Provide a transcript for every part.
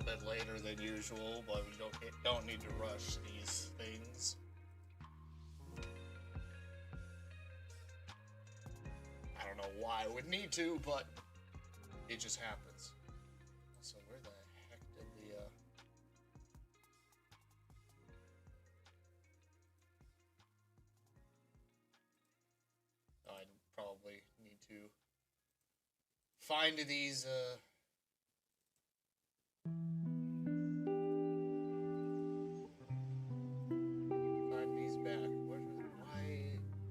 Bit later than usual, but we don't need to rush these things. I don't know why I would need to, but it just happens. So where the heck did the I probably need to find these back. Why? Okay.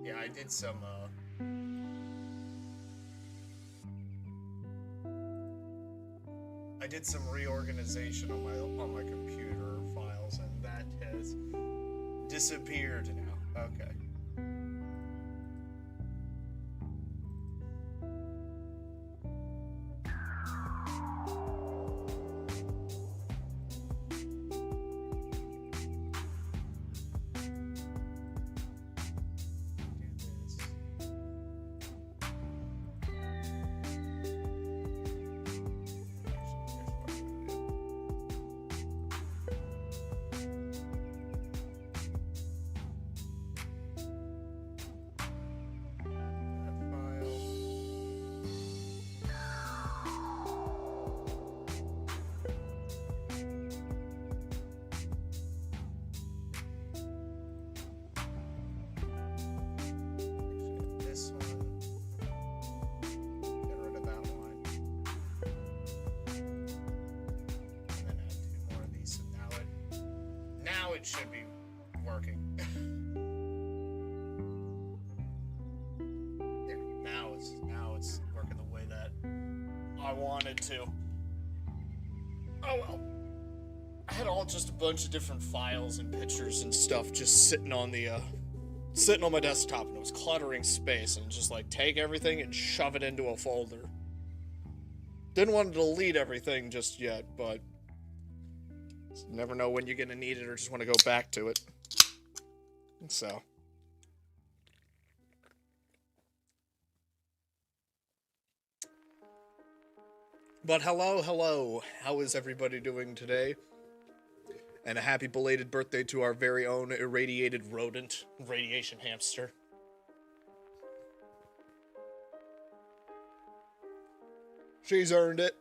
Yeah, I did some reorganization on my computer files, and that has disappeared now. Okay. It should be working. There, now it's working the way that I wanted to. Oh well. I had just a bunch of different files and pictures and stuff just sitting on my desktop, and it was cluttering space, and just like take everything and shove it into a folder. Didn't want to delete everything just yet, but you never know when you're going to need it or just want to go back to it. So. But hello. How is everybody doing today? And a happy belated birthday to our very own irradiated rodent, radiation hamster. She's earned it.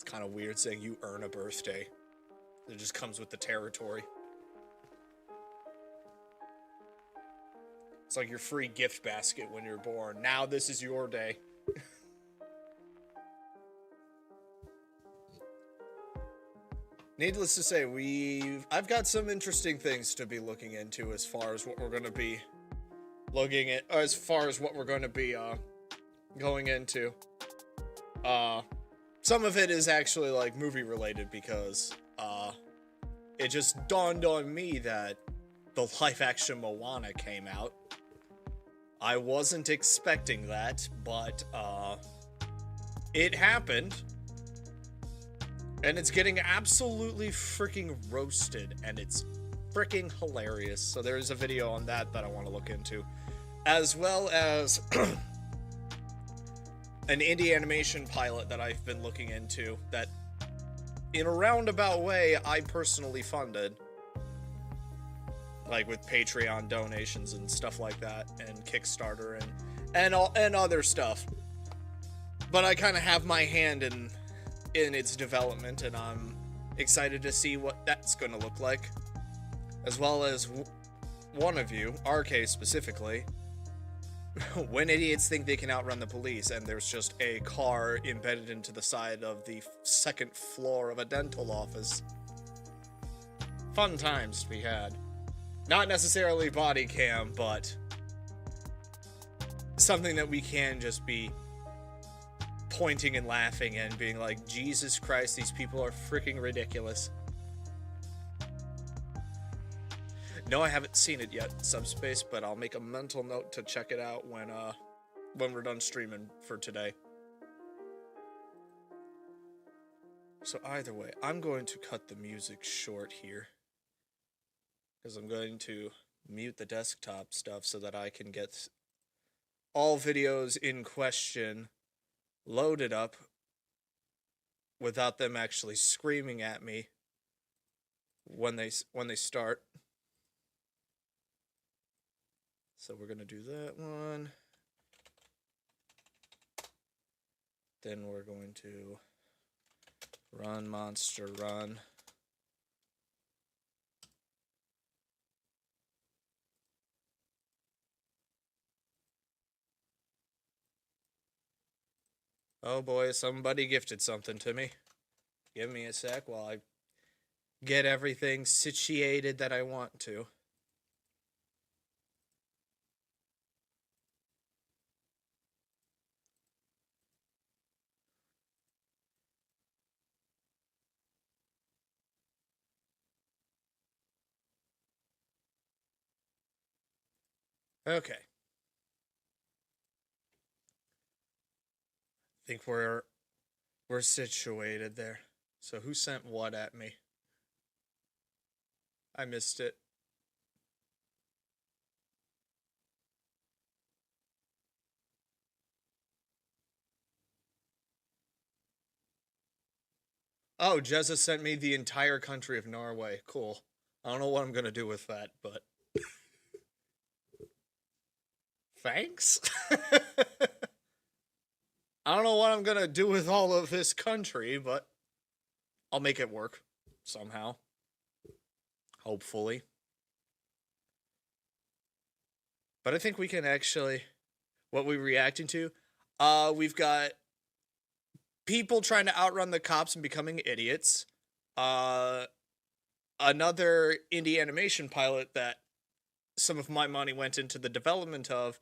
Kind of weird saying you earn a birthday. It just comes with the territory. It's like your free gift basket when you're born. Now this is your day. Needless to say, I've got some interesting things to be looking into as far as what we're going to be looking at, as far as what we're going to be going into. Some of it is actually like movie related because it just dawned on me that the live-action Moana came out. I wasn't expecting that, but, it happened. And it's getting absolutely freaking roasted, and it's freaking hilarious. So there's a video on that I want to look into. As well as an indie animation pilot that I've been looking into that, in a roundabout way, I personally funded. Like with Patreon donations and stuff like that, and Kickstarter and other stuff. But I kind of have my hand in its development, and I'm excited to see what that's going to look like. As well as one of you, RK specifically, when idiots think they can outrun the police and there's just a car embedded into the side of the second floor of a dental office. Fun times to be had. Not necessarily body cam, but something that we can just be pointing and laughing and being like, Jesus Christ, these people are freaking ridiculous. No, I haven't seen it yet, Subspace, but I'll make a mental note to check it out when we're done streaming for today. So either way, I'm going to cut the music short here, because I'm going to mute the desktop stuff so that I can get all videos in question loaded up without them actually screaming at me when they start. So we're going to do that one. Then we're going to run monster run. Oh boy, somebody gifted something to me. Give me a sec while I get everything situated that I want to. Okay. I think we're situated there. So who sent what at me? I missed it. Oh, Jezza sent me the entire country of Norway. Cool. I don't know what I'm gonna do with that, but thanks. I don't know what I'm gonna do with all of this country, but I'll make it work somehow. Hopefully. But I think we can actually, what we're reacting to, we've got people trying to outrun the cops and becoming idiots. Another indie animation pilot that some of my money went into the development of.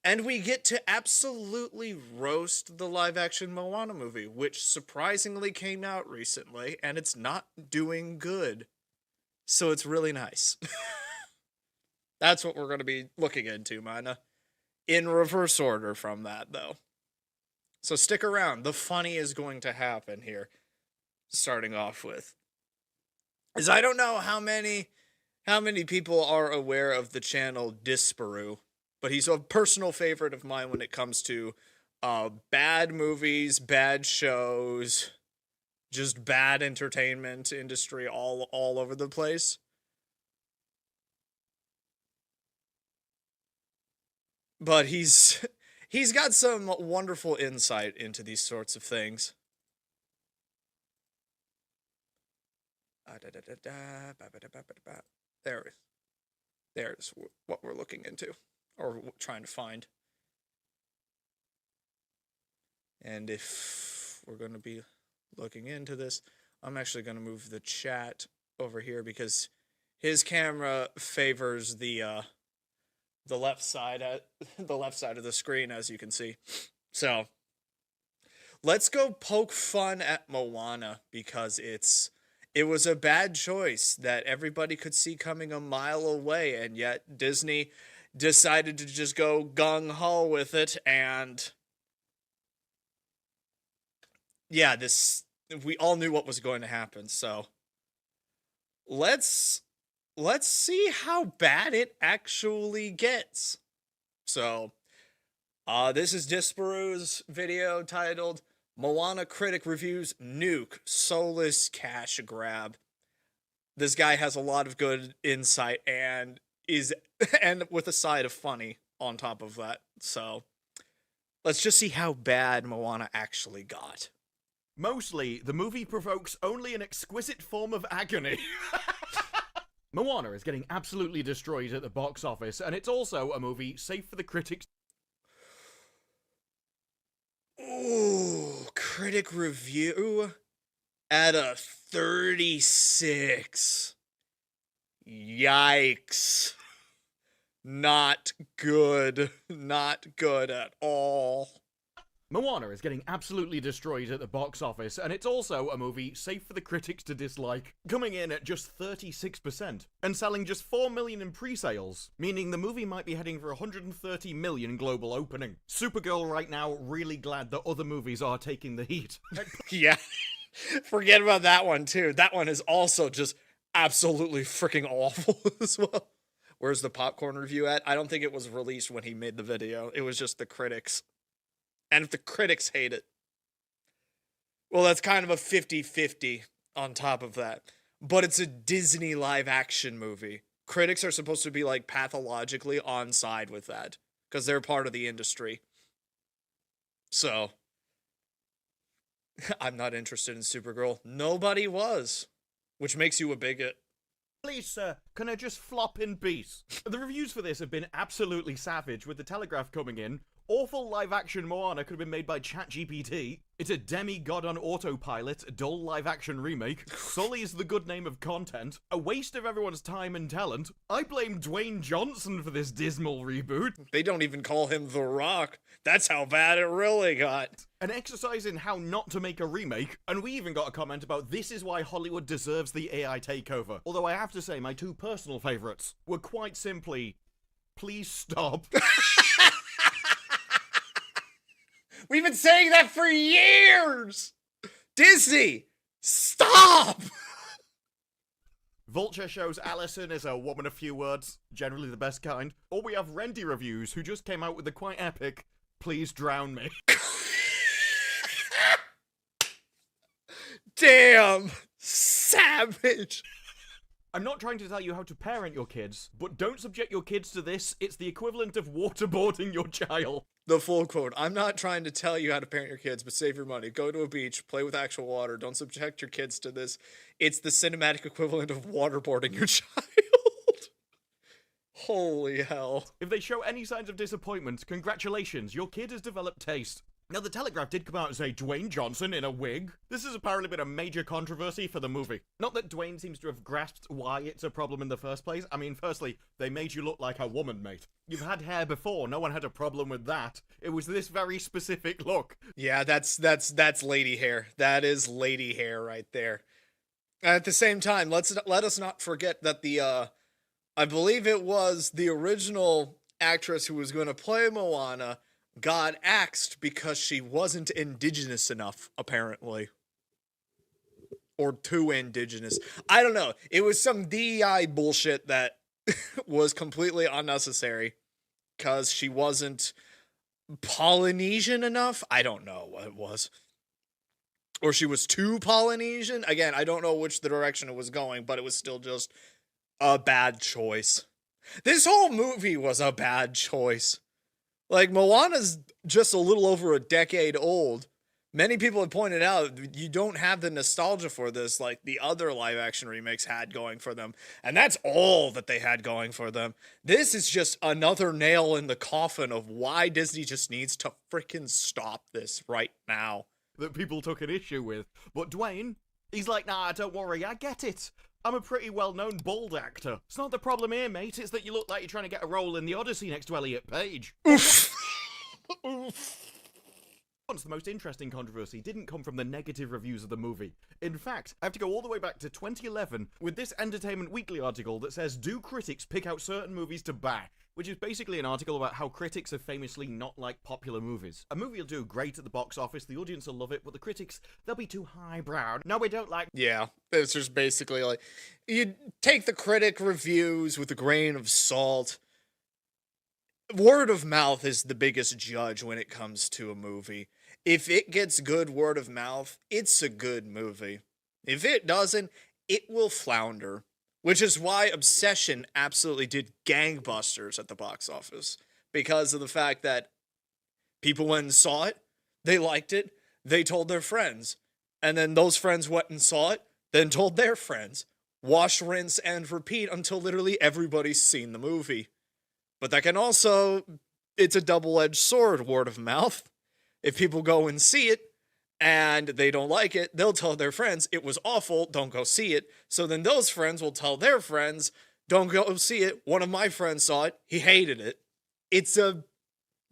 And we get to absolutely roast the live-action Moana movie, which surprisingly came out recently, and it's not doing good. So it's really nice. That's what we're going to be looking into, Mana. In reverse order from that, though. So stick around. The funny is going to happen here. Starting off with. Is I don't know how many people are aware of the channel Disparu. But he's a personal favorite of mine when it comes to bad movies, bad shows, just bad entertainment industry all over the place. But he's got some wonderful insight into these sorts of things. There's what we're looking into. Or trying to find. And if we're going to be looking into this, I'm actually going to move the chat over here because his camera favors the left side of the screen, as you can see. So let's go poke fun at Moana because it's It was a bad choice that everybody could see coming a mile away, and yet Disney decided to just go gung-ho with it, and yeah, we all knew what was going to happen, so let's see how bad it actually gets. So, this is Disparu's video titled Moana Critic Reviews Nuke Soulless Cash Grab. This guy has a lot of good insight and with a side of funny on top of that. So, let's just see how bad Moana actually got. Mostly, the movie provokes only an exquisite form of agony. Moana is getting absolutely destroyed at the box office, and it's also a movie safe for the critics. Ooh, critic review at a 36. Yikes. Not good. Not good at all. Moana is getting absolutely destroyed at the box office, and it's also a movie safe for the critics to dislike, coming in at just 36%, and selling just 4 million in pre-sales, meaning the movie might be heading for 130 million global opening. Supergirl right now really glad that other movies are taking the heat. Yeah, forget about that one too. That one is also just absolutely freaking awful as well. Where's the popcorn review at? I don't think it was released when he made the video. It was just the critics. And if the critics hate it, well, that's kind of a 50-50 on top of that. But it's a Disney live-action movie. Critics are supposed to be, like, pathologically on side with that, because they're part of the industry. So, I'm not interested in Supergirl. Nobody was, which makes you a bigot. Please, sir, can I just flop in peace? The reviews for this have been absolutely savage, with The Telegraph coming in. Awful live-action Moana could have been made by ChatGPT. It's a demigod on autopilot, dull live-action remake. Sully's the good name of content. A waste of everyone's time and talent. I blame Dwayne Johnson for this dismal reboot. They don't even call him The Rock. That's how bad it really got. An exercise in how not to make a remake, and we even got a comment about this is why Hollywood deserves the AI takeover. Although I have to say my two personal favourites were quite simply, please stop. We've been saying that for years! Disney, stop! Vulture shows Allison is a woman of few words, generally the best kind. Or we have Rendy Reviews, who just came out with the quite epic, please drown me. Damn! Savage! I'm not trying to tell you how to parent your kids, but don't subject your kids to this. It's the equivalent of waterboarding your child. The full quote. I'm not trying to tell you how to parent your kids, but save your money. Go to a beach, play with actual water. Don't subject your kids to this. It's the cinematic equivalent of waterboarding your child. Holy hell. If they show any signs of disappointment, congratulations, your kid has developed taste. Now, The Telegraph did come out and say Dwayne Johnson in a wig. This has apparently been a major controversy for the movie. Not that Dwayne seems to have grasped why it's a problem in the first place. I mean, firstly, they made you look like a woman, mate. You've had hair before, no one had a problem with that. It was this very specific look. Yeah, that's lady hair. That is lady hair right there. At the same time, let us not forget that I believe it was the original actress who was going to play Moana got axed because she wasn't indigenous enough, apparently. Or too indigenous. I don't know. It was some DEI bullshit that was completely unnecessary because she wasn't Polynesian enough. I don't know what it was. Or she was too Polynesian. Again, I don't know which direction it was going, but it was still just a bad choice. This whole movie was a bad choice. Like, Moana's just a little over a decade old. Many people have pointed out you don't have the nostalgia for this like the other live-action remakes had going for them. And that's all that they had going for them. This is just another nail in the coffin of why Disney just needs to freaking stop this right now. That people took an issue with. But Dwayne, he's like, nah, don't worry, I get it. I'm a pretty well-known bald actor. It's not the problem here, mate. It's that you look like you're trying to get a role in The Odyssey next to Elliot Page. Oof. Oof. The most interesting controversy didn't come from the negative reviews of the movie. In fact, I have to go all the way back to 2011 with this Entertainment Weekly article that says, "Do critics pick out certain movies to bash?" Which is basically an article about how critics have famously not liked popular movies. A movie will do great at the box office, the audience will love it, but the critics, they'll be too highbrow. No, we don't like... Yeah, it's just basically like, you take the critic reviews with a grain of salt. Word of mouth is the biggest judge when it comes to a movie. If it gets good word of mouth, it's a good movie. If it doesn't, it will flounder. Which is why Obsession absolutely did gangbusters at the box office. Because of the fact that people went and saw it, they liked it, they told their friends. And then those friends went and saw it, then told their friends. Wash, rinse, and repeat until literally everybody's seen the movie. But that can also, it's a double-edged sword, word of mouth. If people go and see it, and they don't like it, they'll tell their friends, it was awful, don't go see it. So then those friends will tell their friends, don't go see it. One of my friends saw it, he hated it. It's a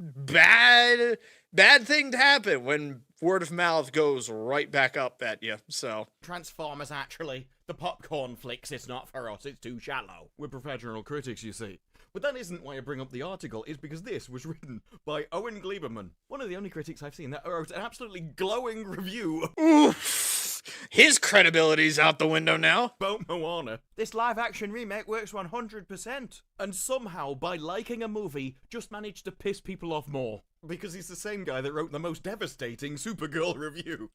bad thing to happen when word of mouth goes right back up at you, so. Transformers, actually. The popcorn flicks, it's not for us, it's too shallow. We're professional critics, you see. But that isn't why I bring up the article, it's because this was written by Owen Gleiberman, one of the only critics I've seen that wrote an absolutely glowing review. Oof! His credibility's out the window now. About Moana. This live-action remake works 100%. And somehow, by liking a movie, just managed to piss people off more. Because he's the same guy that wrote the most devastating Supergirl review.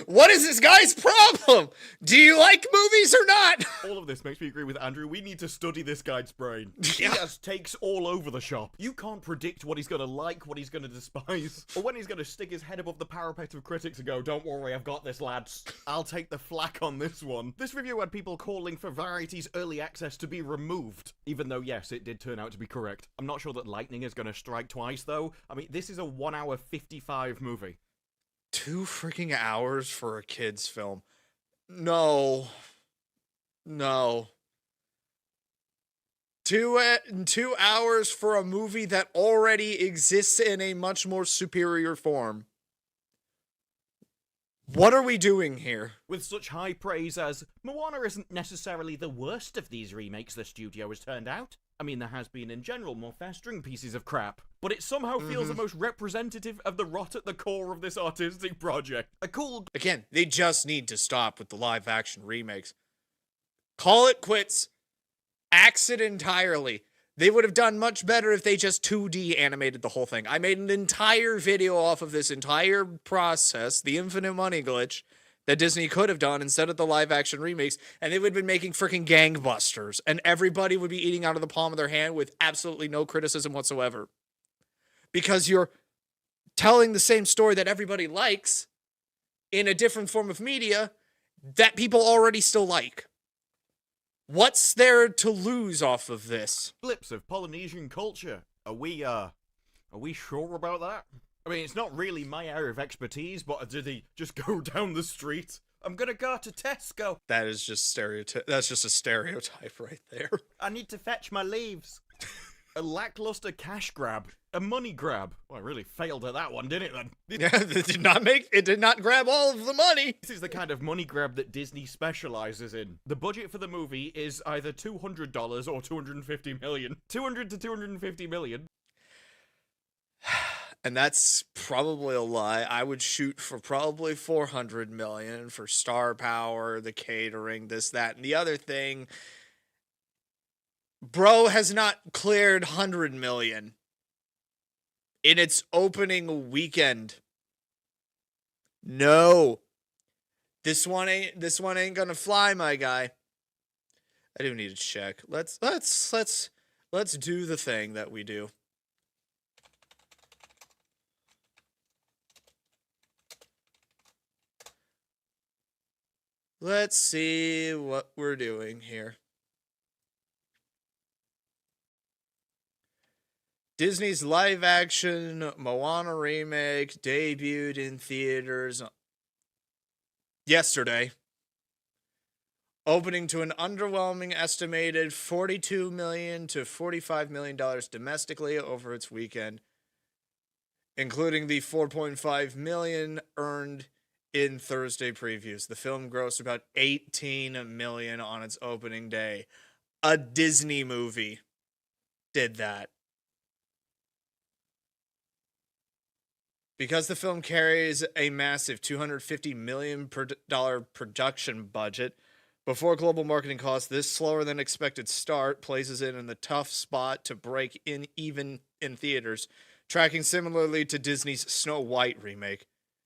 What is this guy's problem? Do you like movies or not? All of this makes me agree with Andrew. We need to study this guy's brain. Yeah. He has takes all over the shop. You can't predict what he's gonna like, what he's gonna despise, or when he's gonna stick his head above the parapet of critics and go, "Don't worry, I've got this, lads. I'll take the flak on this one." This review had people calling for Variety's early access to be removed, even though, yes, it did turn out to be correct. I'm not sure that lightning is gonna strike twice, though. I mean, this is a 1 hour 55 movie. 2 freaking hours for a kid's film. No. 2 hours for a movie that already exists in a much more superior form. What are we doing here? With such high praise as, Moana isn't necessarily the worst of these remakes the studio has turned out. I mean, there has been in general more festering pieces of crap, but it somehow feels the most representative of the rot at the core of this artistic project. A cool... Again, they just need to stop with the live-action remakes. Call it quits. Axe it entirely. They would have done much better if they just 2D animated the whole thing. I made an entire video off of this entire process, the infinite money glitch, that Disney could have done instead of the live-action remakes, and they would have been making freaking gangbusters, and everybody would be eating out of the palm of their hand with absolutely no criticism whatsoever. Because you're telling the same story that everybody likes in a different form of media that people already still like. What's there to lose off of this? Blips of Polynesian culture. Are we sure about that? I mean, it's not really my area of expertise, but did he just go down the street? I'm gonna go to Tesco. That is just that's just a stereotype right there. I need to fetch my leaves. A lackluster cash grab. A money grab. Well, I really failed at that one, didn't it then? Yeah, it did not grab all of the money. This is the kind of money grab that Disney specializes in. The budget for the movie is either $200 or $250 million. 200 to 250 million. And that's probably a lie. I would shoot for probably 400 million for star power, the catering, this, that, and the other thing. Bro has not cleared 100 million in its opening weekend. No. This one ain't gonna fly, my guy. I do need to check. Let's do the thing that we do. Let's see what we're doing here. Disney's live-action Moana remake debuted in theaters yesterday, opening to an underwhelming estimated $42 million to $45 million domestically over its weekend. including the 4.5 million earned in Thursday previews. The film grossed about 18 million on its opening day. A Disney movie did that. Because the film carries a massive $250 million production budget, before global marketing costs, this slower than expected start places it in the tough spot to break in even in theaters, tracking similarly to Disney's Snow White remake.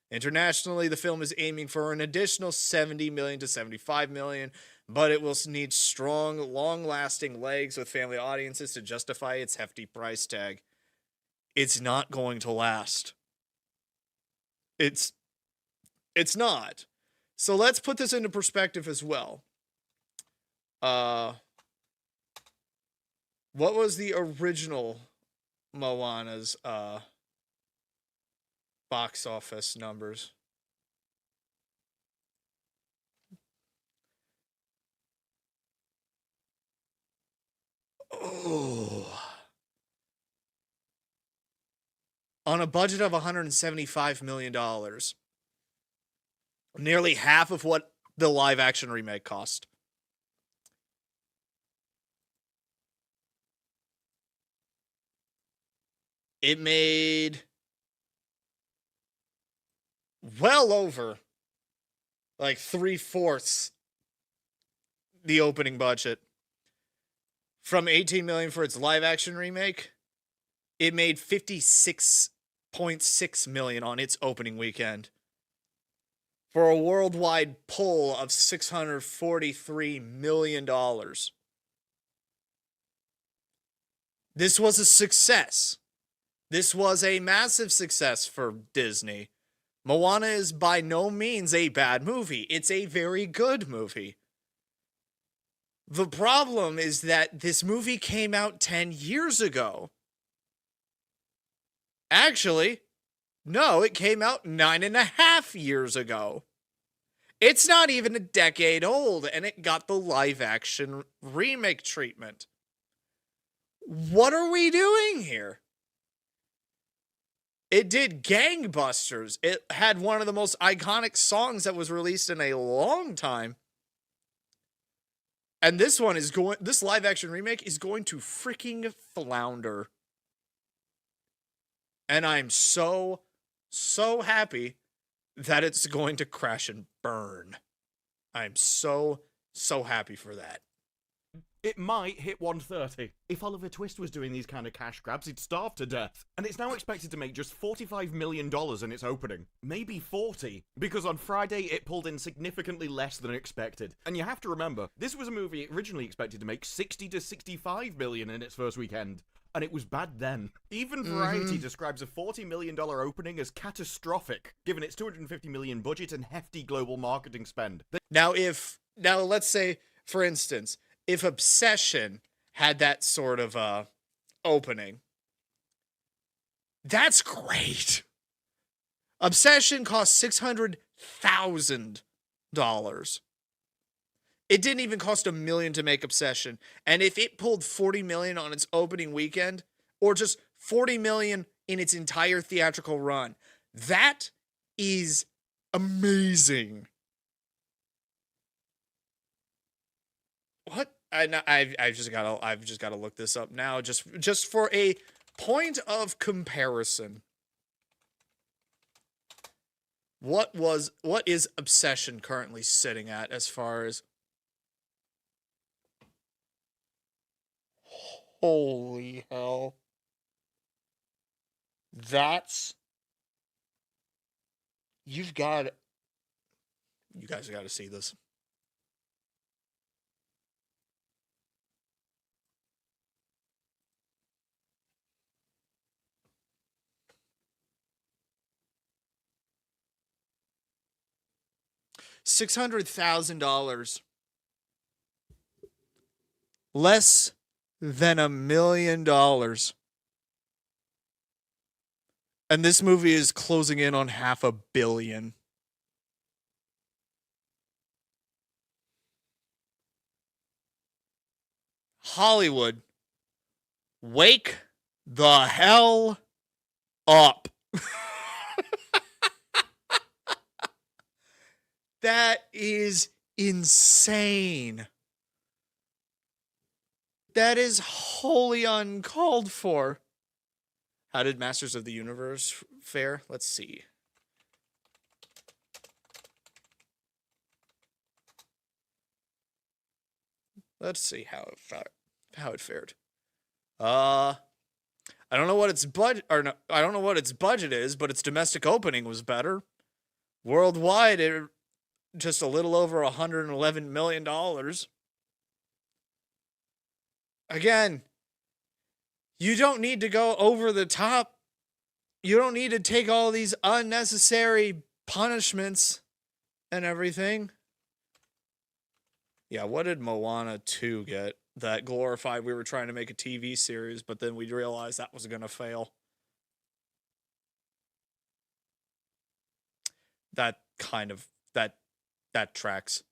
Internationally, the film is aiming for an additional 70 million to 75 million, but it will need strong, long-lasting legs with family audiences to justify its hefty price tag. It's not going to last. It's not. So let's put this into perspective as well. What was the original Moana's box office numbers? Oh. On a budget of $175 million. Nearly half of what the live action remake cost. It made well over like 3/4 the opening budget. From 18 million for its live action remake, it made 56.6 million on its opening weekend. For a worldwide pull of $643 million. This was a success. This was a massive success for Disney. Moana is by no means a bad movie. It's a very good movie. The problem is that this movie came out 10 years ago. Actually, no, it came out 9.5 years ago. It's not even a decade old, and it got the live-action remake treatment. What are we doing here? It did gangbusters. It had one of the most iconic songs that was released in a long time. And this live-action remake is going to freaking flounder. And I'm so happy that it's going to crash and burn. I'm so happy for that. It might hit 130. If Oliver Twist was doing these kind of cash grabs, he'd starve to death. And it's now expected to make just $45 million in its opening. Maybe 40, because on Friday it pulled in significantly less than expected. And you have to remember, this was a movie originally expected to make 60 to 65 million in its first weekend. And it was bad then. Even Variety describes a $40 million opening as catastrophic, given its $250 million budget and hefty global marketing spend. Now let's say, for instance, if Obsession had that sort of opening, that's great. Obsession cost $600,000. It didn't even cost $1 million to make Obsession. And if it pulled $40 million on its opening weekend, or just $40 million in its entire theatrical run, that is amazing. What? I've just gotta look this up now, just for a point of comparison. What is Obsession currently sitting at as far as? Holy hell. You guys got to see this. $600,000. Less than $1 million. And this movie is closing in on $500 million. Hollywood, wake the hell up. That is insane. That is wholly uncalled for. How did Masters of the Universe fare? Let's see. Let's see how it fared. I don't know what its budget I don't know what its budget is, but its domestic opening was better. Worldwide, it just a little over $111 million. Again, you don't need to go over the top. You don't need to take all these unnecessary punishments and everything. Yeah, what did Moana 2 get? That glorified we were trying to make a TV series, but then we realized that was going to fail. That tracks.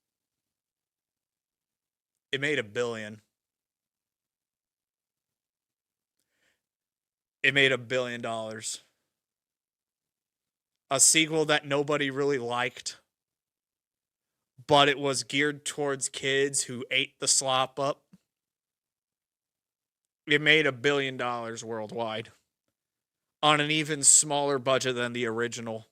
It made $1 billion. It made $1 billion. A sequel that nobody really liked, but it was geared towards kids who ate the slop up. It made $1 billion worldwide on an even smaller budget than the original.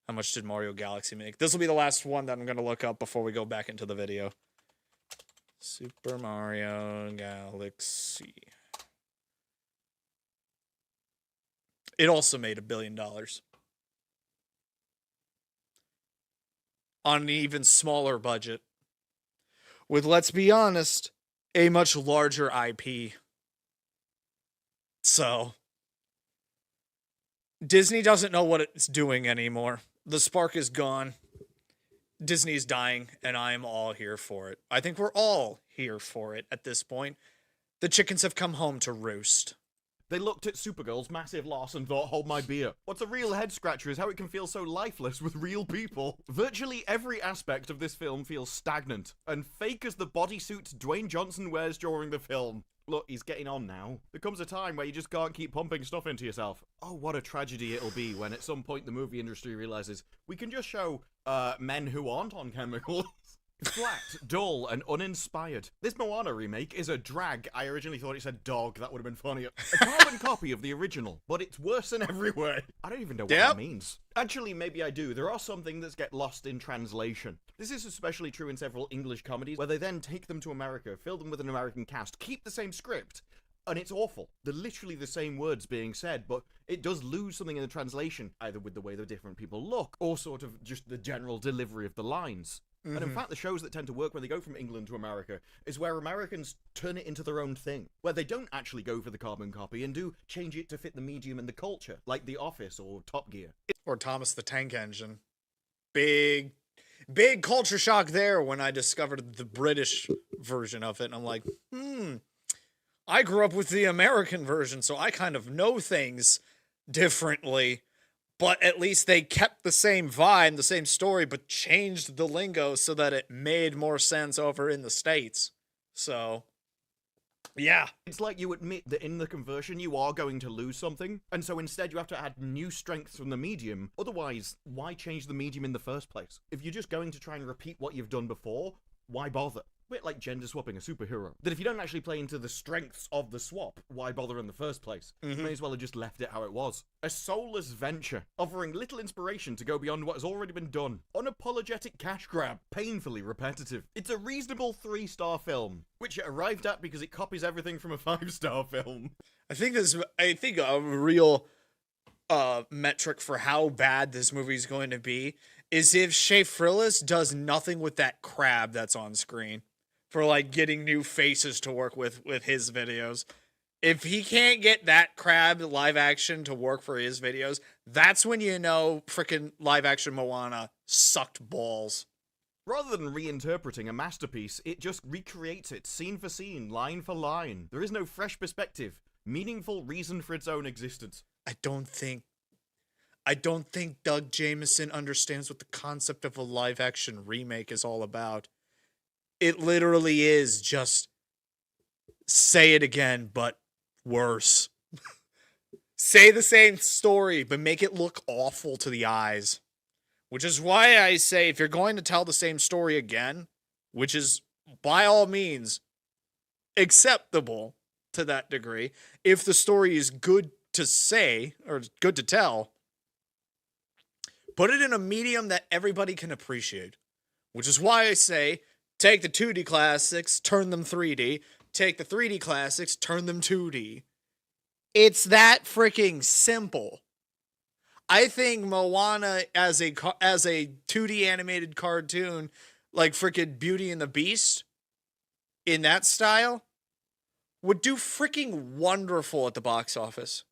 How much did Mario Galaxy make? This will be the last one that I'm going to look up before we go back into the video. Super Mario Galaxy. It also made $1 billion. On an even smaller budget. With, let's be honest, a much larger IP. So, Disney doesn't know what it's doing anymore. The spark is gone. Disney's dying, and I'm all here for it. I think we're all here for it at this point. The chickens have come home to roost. They looked at Supergirl's massive loss and thought, hold my beer. What's a real head-scratcher is how it can feel so lifeless with real people. Virtually every aspect of this film feels stagnant, and fake as the bodysuits Dwayne Johnson wears during the film. Look, he's getting on now. There comes a time where you just can't keep pumping stuff into yourself. Oh, what a tragedy it'll be when at some point the movie industry realizes we can just show men who aren't on chemicals. Flat, dull, and uninspired. This Moana remake is a drag. I originally thought it said dog. That would have been funnier. A carbon copy of the original, but it's worse in every way. I don't even know what that means. Actually, maybe I do. There are some things that get lost in translation. This is especially true in several English comedies, where they then take them to America, fill them with an American cast, keep the same script, and it's awful. They're literally the same words being said, but it does lose something in the translation, either with the way the different people look, or sort of just the general delivery of the lines. And in fact, the shows that tend to work when they go from England to America is where Americans turn it into their own thing, where they don't actually go for the carbon copy and do change it to fit the medium and the culture, like The Office or Top Gear. Or Thomas the Tank Engine. Big culture shock there when I discovered the British version of it. And I'm like, I grew up with the American version, so I kind of know things differently. But at least they kept the same vibe, the same story, but changed the lingo so that it made more sense over in the States. So, yeah. It's like you admit that in the conversion you are going to lose something, and so instead you have to add new strengths from the medium. Otherwise, why change the medium in the first place? If you're just going to try and repeat what you've done before, why bother? A bit like gender swapping a superhero. That if you don't actually play into the strengths of the swap, why bother in the first place? You may as well have just left it how it was. A soulless venture, offering little inspiration to go beyond what has already been done. Unapologetic cash grab, painfully repetitive. It's a reasonable 3-star film, which it arrived at because it copies everything from a 5-star film. I think a real metric for how bad this movie is going to be is if Shea Frillis does nothing with that crab that's on screen for like getting new faces to work with his videos. If he can't get that crab live action to work for his videos, that's when you know frickin' live action Moana sucked balls. Rather than reinterpreting a masterpiece, it just recreates it scene for scene, line for line. There is no fresh perspective, meaningful reason for its own existence. I don't think Doug Jamieson understands what the concept of a live action remake is all about. It literally is just say it again, but worse. Say the same story, but make it look awful to the eyes. Which is why I say if you're going to tell the same story again, which is by all means acceptable to that degree, if the story is good to say or good to tell, put it in a medium that everybody can appreciate. Which is why I say take the 2D classics, turn them 3D, take the 3D classics, turn them 2D. It's that freaking simple. I think Moana as a 2D animated cartoon, like freaking Beauty and the Beast, in that style, would do freaking wonderful at the box office.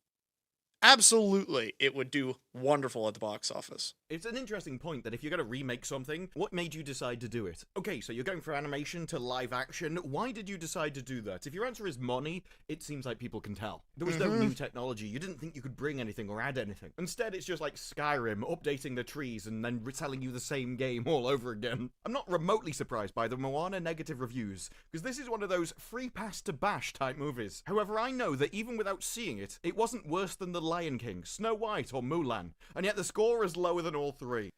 Absolutely, it would do wonderful at the box office. It's an interesting point that if you're going to remake something, what made you decide to do it? Okay, so you're going from animation to live action. Why did you decide to do that? If your answer is money, it seems like people can tell. There was no new technology. You didn't think you could bring anything or add anything. Instead, it's just like Skyrim, updating the trees and then retelling you the same game all over again. I'm not remotely surprised by the Moana negative reviews, because this is one of those free pass to bash type movies. However, I know that even without seeing it, it wasn't worse than The Lion King, Snow White, or Mulan, and yet the score is lower than all three.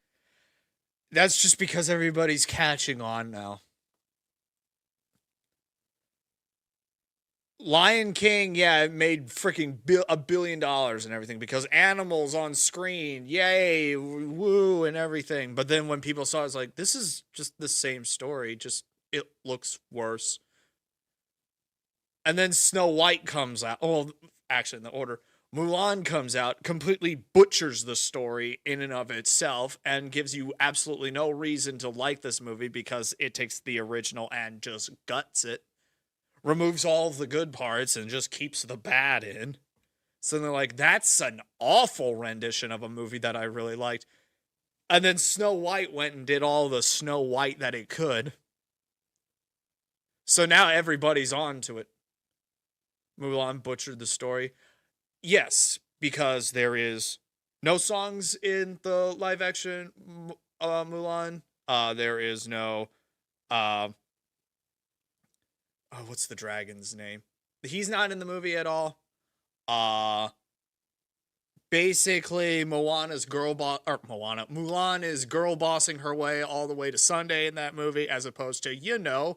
That's just because everybody's catching on now. Lion King, yeah, it made freaking $1 billion and everything because animals on screen, yay, woo, and everything. But then when people saw it, it's like, this is just the same story, just it looks worse. And then Snow White comes out. Oh, actually, in the order. Mulan comes out, completely butchers the story in and of itself, and gives you absolutely no reason to like this movie because it takes the original and just guts it. Removes all of the good parts and just keeps the bad in. So they're like, that's an awful rendition of a movie that I really liked. And then Snow White went and did all the Snow White that it could. So now everybody's on to it. Mulan butchered the story. Yes, because there is no songs in the live action Mulan. There is no what's the dragon's name? He's not in the movie at all. Basically Mulan is girl bossing her way all the way to Sunday in that movie, as opposed to,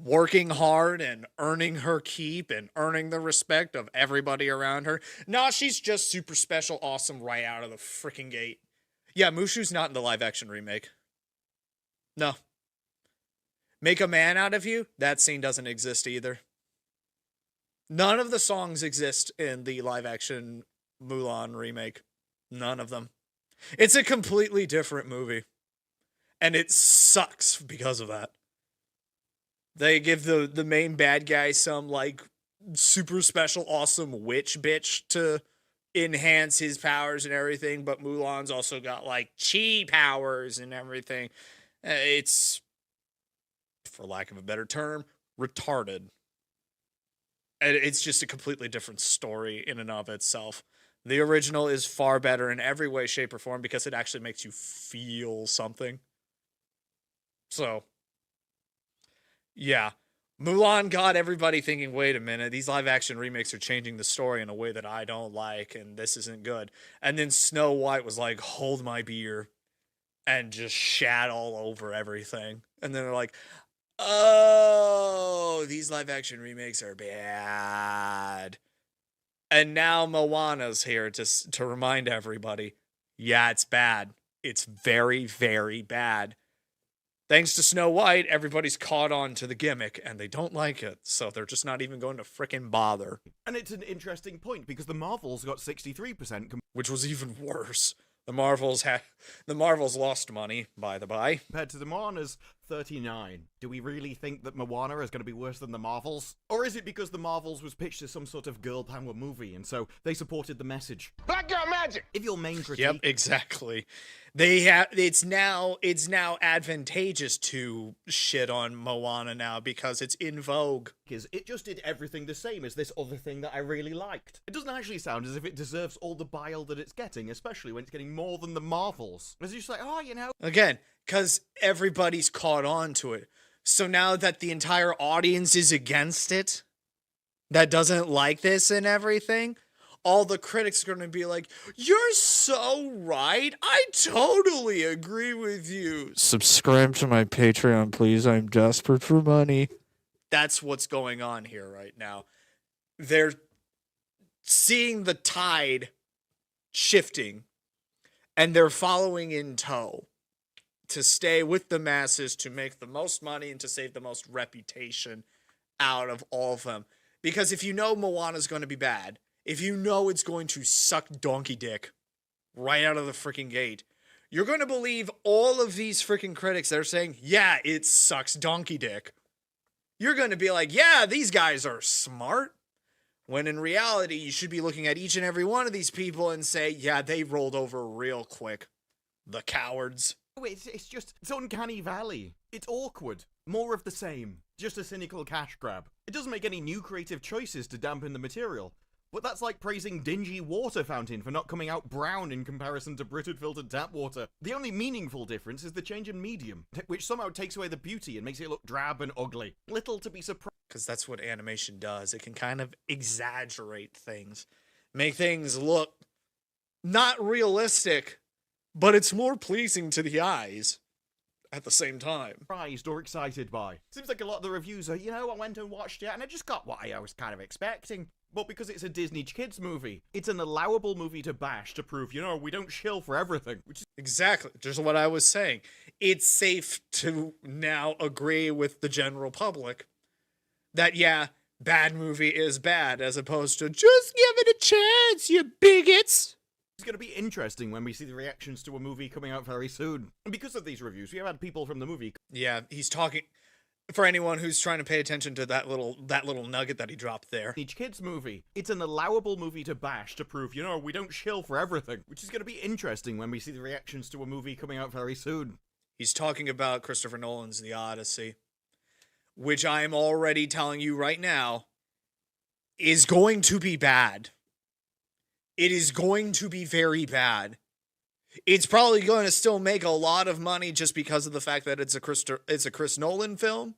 working hard and earning her keep and earning the respect of everybody around her. No, she's just super special, awesome right out of the freaking gate. Yeah, Mushu's not in the live action remake. No. Make a Man Out of You? That scene doesn't exist either. None of the songs exist in the live action Mulan remake. None of them. It's a completely different movie. And it sucks because of that. They give the main bad guy some, super special, awesome witch bitch to enhance his powers and everything, but Mulan's also got, chi powers and everything. It's, for lack of a better term, retarded. And it's just a completely different story in and of itself. The original is far better in every way, shape, or form because it actually makes you feel something. So... yeah, Mulan got everybody thinking, wait a minute, these live-action remakes are changing the story in a way that I don't like, and this isn't good. And then Snow White was like, hold my beer, and just shat all over everything. And then they're like, oh, these live-action remakes are bad. And now Moana's here to remind everybody, yeah, it's bad. It's very, very bad. Thanks to Snow White, everybody's caught on to the gimmick, and they don't like it, so they're just not even going to frickin' bother. And it's an interesting point, because the Marvels got 63%, which was even worse. The Marvels lost money, by the by. Compared to the Moana's 39. Do we really think that Moana is going to be worse than the Marvels? Or is it because the Marvels was pitched as some sort of girl power movie, and so they supported the message? Black girl magic! If your main critique... Yep, exactly. It's now advantageous to shit on Moana now because it's in vogue. It just did everything the same as this other thing that I really liked. It doesn't actually sound as if it deserves all the bile that it's getting, especially when it's getting more than the Marvels. It's just like, Again, because everybody's caught on to it. So now that the entire audience is against it, that doesn't like this and everything, all the critics are going to be like, "You're so right. I totally agree with you. Subscribe to my Patreon, please. I'm desperate for money." That's what's going on here right now. They're seeing the tide shifting, and they're following in tow to stay with the masses, to make the most money, and to save the most reputation out of all of them. Because if you know Moana's going to be bad, if you know it's going to suck donkey dick right out of the freaking gate, you're going to believe all of these freaking critics that are saying, yeah, it sucks donkey dick. You're going to be like, yeah, these guys are smart. When in reality, you should be looking at each and every one of these people and say, yeah, they rolled over real quick. The cowards. It's uncanny valley. It's awkward. More of the same. Just a cynical cash grab. It doesn't make any new creative choices to dampen the material. But that's like praising dingy water fountain for not coming out brown in comparison to Britain filtered tap water. The only meaningful difference is the change in medium, which somehow takes away the beauty and makes it look drab and ugly. Little to be surprised. Because that's what animation does. It can kind of exaggerate things. Make things look not realistic, but it's more pleasing to the eyes at the same time. Surprised or excited by. Seems like a lot of the reviews are, I went and watched it and I just got what I was kind of expecting. But because it's a Disney kids movie, it's an allowable movie to bash to prove, we don't shill for everything. Exactly. Just what I was saying. It's safe to now agree with the general public that, yeah, bad movie is bad, as opposed to just give it a chance, you bigots. It's going to be interesting when we see the reactions to a movie coming out very soon. And because of these reviews, we have had people from the movie. Yeah, he's talking. For anyone who's trying to pay attention to that little nugget that he dropped there. Each kids movie. It's an allowable movie to bash to prove, we don't shill for everything. Which is going to be interesting when we see the reactions to a movie coming out very soon. He's talking about Christopher Nolan's The Odyssey, which I am already telling you right now is going to be bad. It is going to be very bad. It's probably going to still make a lot of money just because of the fact that it's a Chris Nolan film.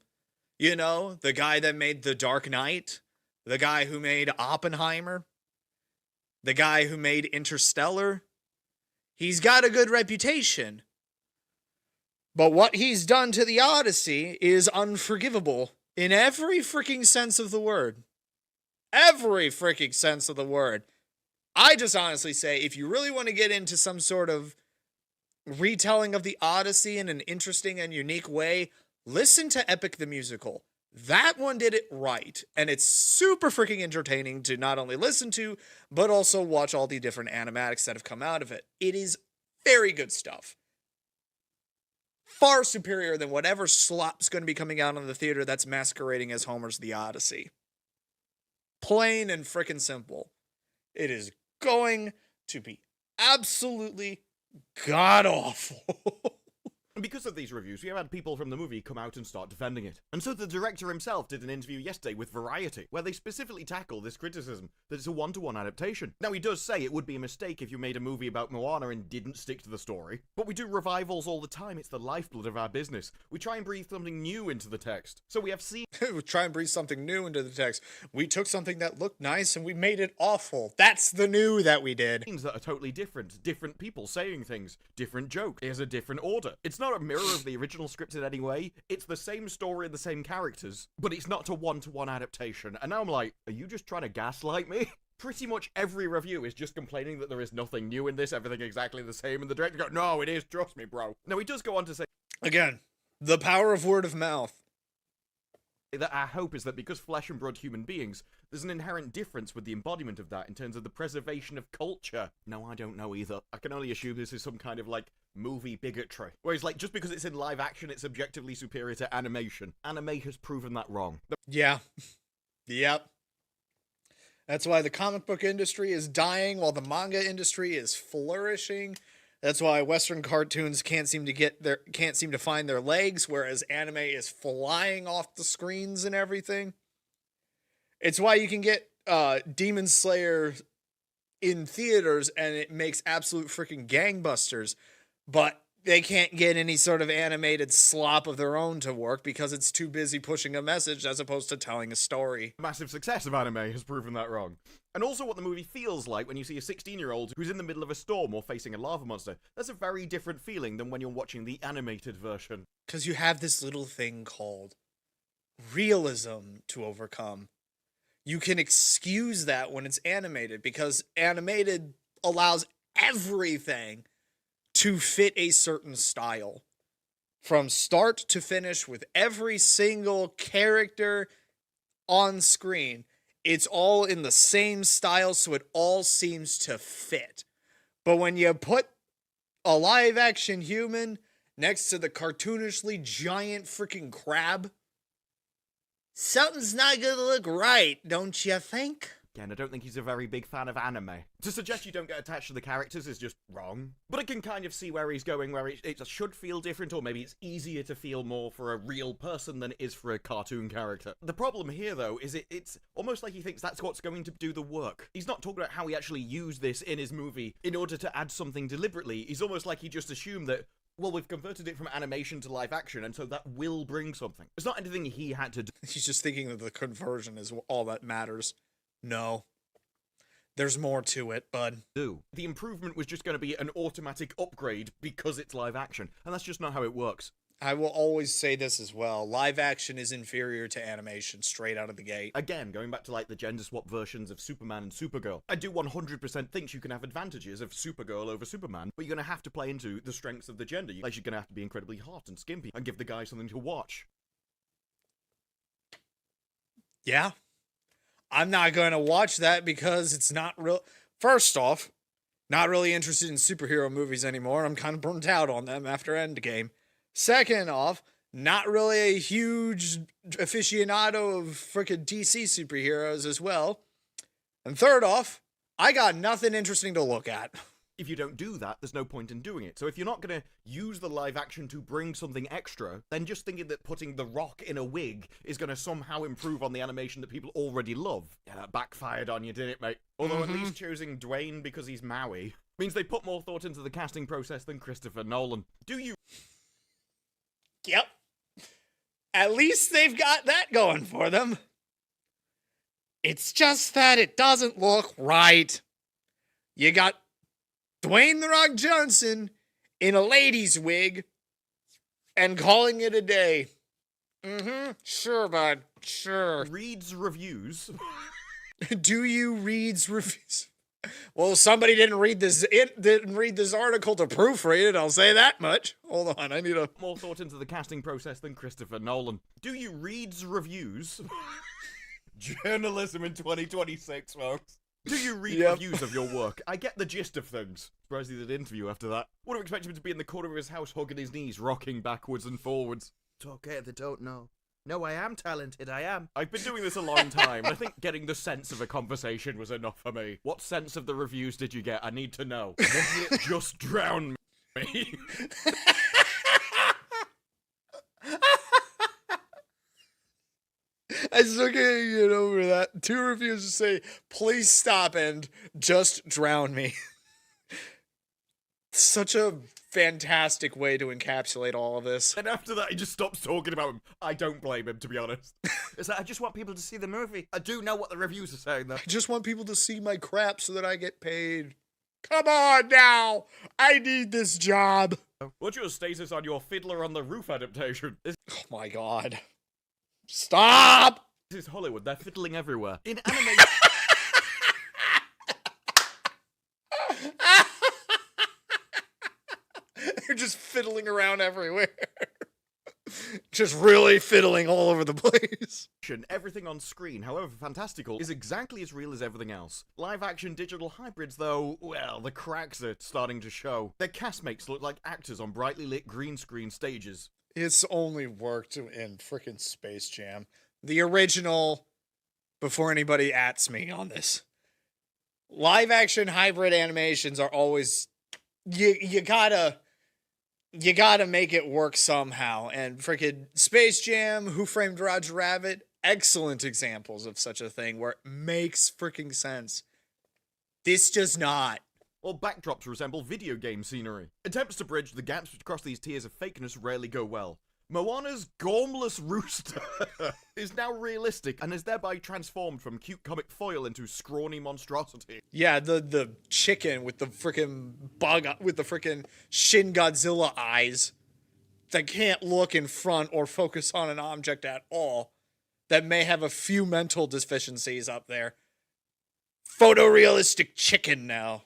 The guy that made The Dark Knight, the guy who made Oppenheimer, the guy who made Interstellar. He's got a good reputation. But what he's done to The Odyssey is unforgivable in every freaking sense of the word. Every freaking sense of the word. I just honestly say, if you really want to get into some sort of retelling of The Odyssey in an interesting and unique way, listen to Epic the Musical. That one did it right, and it's super freaking entertaining to not only listen to, but also watch all the different animatics that have come out of it. It is very good stuff. Far superior than whatever slop's going to be coming out in the theater that's masquerading as Homer's The Odyssey. Plain and freaking simple. It is going to be absolutely god-awful. And because of these reviews, we have had people from the movie come out and start defending it. And so the director himself did an interview yesterday with Variety, where they specifically tackle this criticism that it's a one-to-one adaptation. Now, he does say it would be a mistake if you made a movie about Moana and didn't stick to the story. But we do revivals all the time. It's the lifeblood of our business. We try and breathe something new into the text. So we have seen... We try and breathe something new into the text. We took something that looked nice and we made it awful. That's the new that we did. Things that are totally different. Different people saying things. Different joke. Here's a different order. It's not a mirror of the original script in any way. It's the same story and the same characters, but it's not a one-to-one adaptation. And now I'm like, are you just trying to gaslight me? Pretty much every review is just complaining that there is nothing new in this, everything exactly the same, and the director goes, no, it is, trust me, bro. Now, he does go on to say, again, the power of word of mouth. That our hope is that because flesh and blood human beings, there's an inherent difference with the embodiment of that in terms of the preservation of culture. No, I don't know either. I can only assume this is some kind of, movie bigotry. Whereas, just because it's in live action, it's objectively superior to animation. Anime has proven that wrong. Yeah. Yep. That's why the comic book industry is dying while the manga industry is flourishing. That's why Western cartoons can't seem to find their legs, whereas anime is flying off the screens and everything. It's why you can get Demon Slayer in theaters and it makes absolute freaking gangbusters. But they can't get any sort of animated slop of their own to work because it's too busy pushing a message as opposed to telling a story. Massive success of anime has proven that wrong. And also what the movie feels like when you see a 16-year-old who's in the middle of a storm or facing a lava monster. That's a very different feeling than when you're watching the animated version. Because you have this little thing called realism to overcome. You can excuse that when it's animated because animated allows everything to fit a certain style from start to finish with every single character on screen. It's all in the same style, so it all seems to fit. But when you put a live action human next to the cartoonishly giant freaking crab, something's not gonna look right, don't you think? Again, I don't think he's a very big fan of anime. To suggest you don't get attached to the characters is just wrong. But I can kind of see where he's going, where it should feel different, or maybe it's easier to feel more for a real person than it is for a cartoon character. The problem here, though, is it's almost like he thinks that's what's going to do the work. He's not talking about how he actually used this in his movie in order to add something deliberately. He's almost like he just assumed that, well, we've converted it from animation to live action, and so that will bring something. It's not anything he had to do. He's just thinking that the conversion is all that matters. No. There's more to it, bud. The improvement was just going to be an automatic upgrade because it's live action, and that's just not how it works. I will always say this as well. Live action is inferior to animation straight out of the gate. Again, going back to like the gender swap versions of Superman and Supergirl, I do 100% think you can have advantages of Supergirl over Superman, but you're going to have to play into the strengths of the gender. Like, you're going to have to be incredibly hot and skimpy and give the guy something to watch. Yeah. I'm not going to watch that because it's not real. First off, not really interested in superhero movies anymore. I'm kind of burnt out on them after Endgame. Second off, not really a huge aficionado of frickin' DC superheroes as well. And third off, I got nothing interesting to look at. If you don't do that, there's no point in doing it. So if you're not going to use the live action to bring something extra, then just thinking that putting The Rock in a wig is going to somehow improve on the animation that people already love. Yeah, that backfired on you, didn't it, mate? Although at least choosing Dwayne because he's Maui means they put more thought into the casting process than Christopher Nolan. Do you? Yep. At least they've got that going for them. It's just that it doesn't look right. You got Dwayne "The Rock" Johnson in a lady's wig and calling it a day. Sure, bud. Sure. Reads reviews. Do you reads reviews? Well, somebody didn't read this article to proofread it, I'll say that much. Hold on, I need a... More thought into the casting process than Christopher Nolan. Do you reads reviews? Journalism in 2026, folks. Do you read reviews of your work? I get the gist of things. Surprised he did an interview after that. Would have expected him to be in the corner of his house hugging his knees, rocking backwards and forwards. It's okay, they don't know. No, I am talented, I am. I've been doing this a long time. I think getting the sense of a conversation was enough for me. What sense of the reviews did you get? I need to know. Was it just drown me? I still can't get over that. 2 reviews to say, please stop and just drown me. Such a fantastic way to encapsulate all of this. And after that, he just stops talking about him. I don't blame him, to be honest. It's like, I just want people to see the movie. I do know what the reviews are saying, though. I just want people to see my crap so that I get paid. Come on now! I need this job! What's your status on your Fiddler on the Roof adaptation? Oh my god. Stop! This is Hollywood. They're fiddling everywhere. In animation... They're just fiddling around everywhere. Just really fiddling all over the place. Everything on screen, however fantastical, is exactly as real as everything else. Live-action digital hybrids, though, well, the cracks are starting to show. Their castmates look like actors on brightly lit green screen stages. It's only worked in frickin' Space Jam. The original, before anybody ats me on this. Live-action hybrid animations are always... You gotta make it work somehow. And frickin' Space Jam, Who Framed Roger Rabbit, excellent examples of such a thing where it makes frickin' sense. This does not. or backdrops resemble video game scenery. Attempts to bridge the gaps across these tiers of fakeness rarely go well. Moana's gormless rooster is now realistic and is thereby transformed from cute comic foil into scrawny monstrosity. Yeah, the chicken with the freaking with the freaking Shin Godzilla eyes that can't look in front or focus on an object at all, that may have a few mental deficiencies up there. Photorealistic chicken now.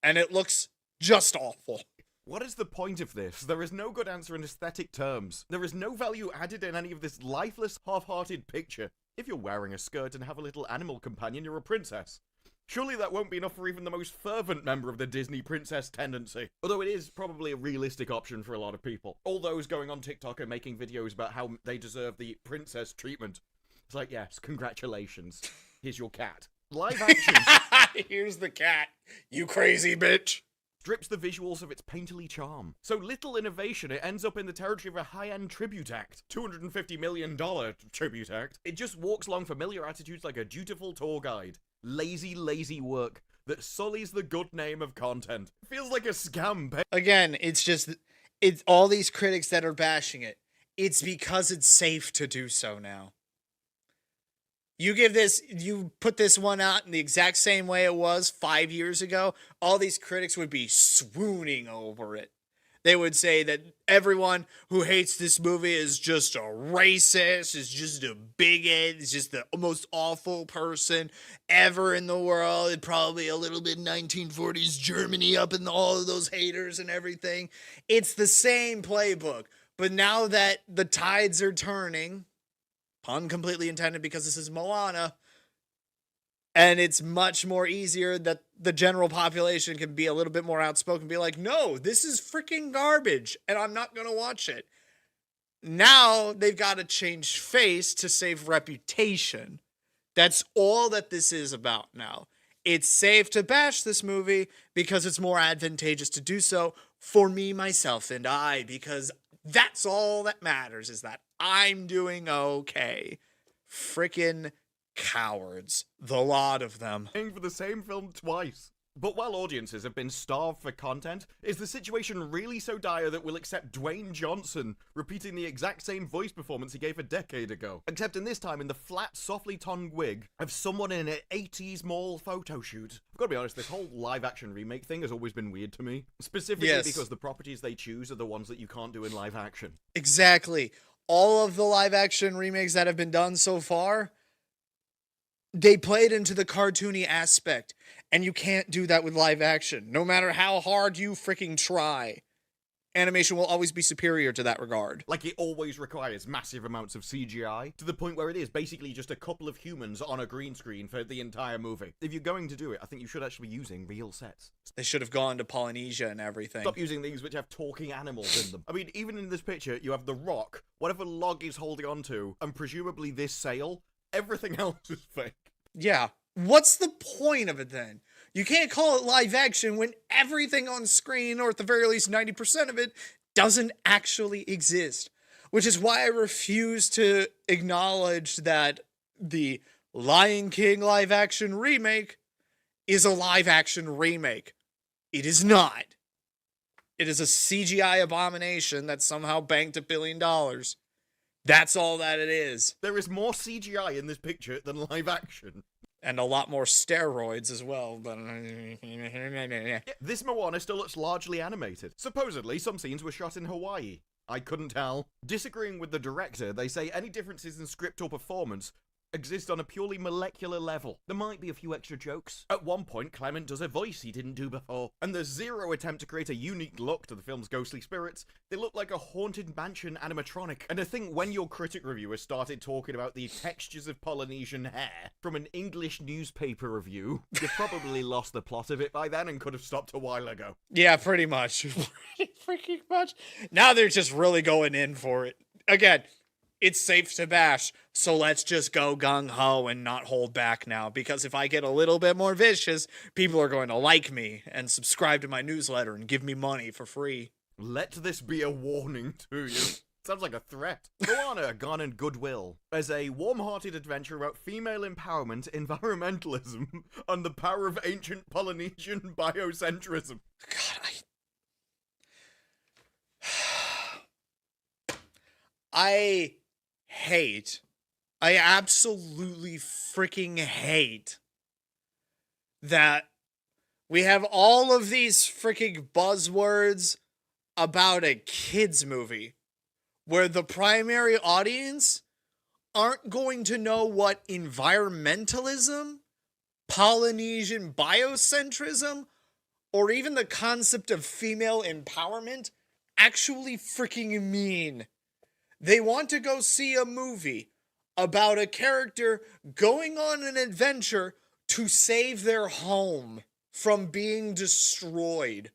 And it looks just awful. What is the point of this? There is no good answer in aesthetic terms. There is no value added in any of this lifeless, half-hearted picture. If you're wearing a skirt and have a little animal companion, you're a princess. Surely that won't be enough for even the most fervent member of the Disney princess tendency. Although it is probably a realistic option for a lot of people. All those going on TikTok and making videos about how they deserve the princess treatment. It's like, yes, congratulations. Here's your cat. Live action Here's the cat, you crazy bitch. strips the visuals of its painterly charm. So little innovation, it ends up in the territory of a high-end tribute act. $250 million tribute act. It just walks along familiar attitudes like a dutiful tour guide. Lazy work that sullies the good name of content. It feels like a scam. Again, it's all these critics that are bashing it. It's because it's safe to do so now. You put this one out in the exact same way it was 5 years ago, all these critics would be swooning over it. They would say that everyone who hates this movie is just a racist, is just a bigot, is just the most awful person ever in the world, and probably a little bit 1940s Germany up in all of those haters and everything. It's the same playbook, but now that the tides are turning, pun completely intended because this is Moana, and it's much more easier that the general population can be a little bit more outspoken and be like, no, this is freaking garbage, and I'm not going to watch it. Now they've got to change face to save reputation. That's all that this is about now. It's safe to bash this movie because it's more advantageous to do so for me, myself, and I, because that's all that matters, is that I'm doing okay. Frickin' cowards. The lot of them. Paying for the same film twice. But while audiences have been starved for content, is the situation really so dire that we'll accept Dwayne Johnson repeating the exact same voice performance he gave a decade ago? Except in this time in the flat, softly toned wig of someone in an 80s mall photo shoot. I've got to be honest, this whole live-action remake thing has always been weird to me. Specifically because the properties they choose are the ones that you can't do in live action. Exactly. All of the live-action remakes that have been done so far, they played into the cartoony aspect, and you can't do that with live action. No matter how hard you freaking try, animation will always be superior to that regard. Like, it always requires massive amounts of CGI, to the point where it is basically just a couple of humans on a green screen for the entire movie. If you're going to do it, I think you should actually be using real sets. They should have gone to Polynesia and everything. Stop using things which have talking animals in them. I mean, even in this picture, you have the rock, whatever log is holding onto, and presumably this sail. Everything else is fake. Yeah. What's the point of it then? You can't call it live action when everything on screen, or at the very least 90% of it, doesn't actually exist. Which is why I refuse to acknowledge that the Lion King live action remake is a live action remake. It is not. It is a CGI abomination that somehow banked $1 billion. That's all that it is. There is more CGI in this picture than live action. And a lot more steroids as well, but... Yeah, this Moana still looks largely animated. Supposedly, some scenes were shot in Hawaii. I couldn't tell. Disagreeing with the director, they say any differences in script or performance exist on a purely molecular level. There might be a few extra jokes. At one point, Clement does a voice he didn't do before, and there's zero attempt to create a unique look to the film's ghostly spirits. They look like a haunted mansion animatronic. And I think when your critic reviewer started talking about the textures of Polynesian hair from an English newspaper review, you probably lost the plot of it by then and could have stopped a while ago. Yeah, pretty much. Pretty freaking much. Now they're just really going in for it. Again, it's safe to bash, so let's just go gung-ho and not hold back now, because if I get a little bit more vicious, people are going to like me and subscribe to my newsletter and give me money for free. Let this be a warning to you. Sounds like a threat. Moana, Gone and Goodwill is a warm-hearted adventure about female empowerment, environmentalism, and the power of ancient Polynesian biocentrism. God, I absolutely freaking hate that we have all of these freaking buzzwords about a kids movie where the primary audience aren't going to know what environmentalism, Polynesian biocentrism, or even the concept of female empowerment actually freaking mean. They want to go see a movie about a character going on an adventure to save their home from being destroyed.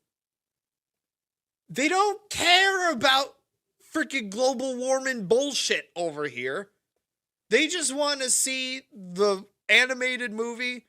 They don't care about freaking global warming bullshit over here. They just want to see the animated movie,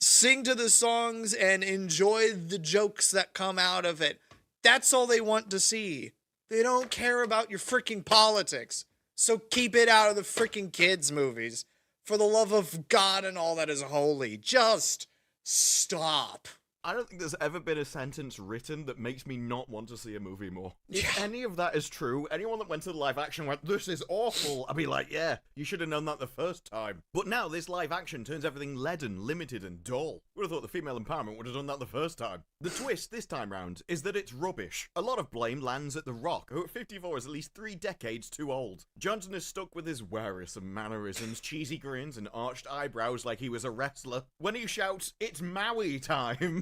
sing to the songs, and enjoy the jokes that come out of it. That's all they want to see. They don't care about your freaking politics. So keep it out of the freaking kids' movies. For the love of God and all that is holy, just stop. I don't think there's ever been a sentence written that makes me not want to see a movie more. If any of that is true, anyone that went to the live action went, this is awful, I'd be like, yeah, you should have known that the first time. But now this live action turns everything leaden, limited, and dull. Would have thought the female empowerment would have done that the first time. The twist this time round is that it's rubbish. A lot of blame lands at The Rock, who at 54 is at least 3 decades too old. Johnson is stuck with his wearisome mannerisms, cheesy grins, and arched eyebrows like he was a wrestler. When he shouts, it's Maui time.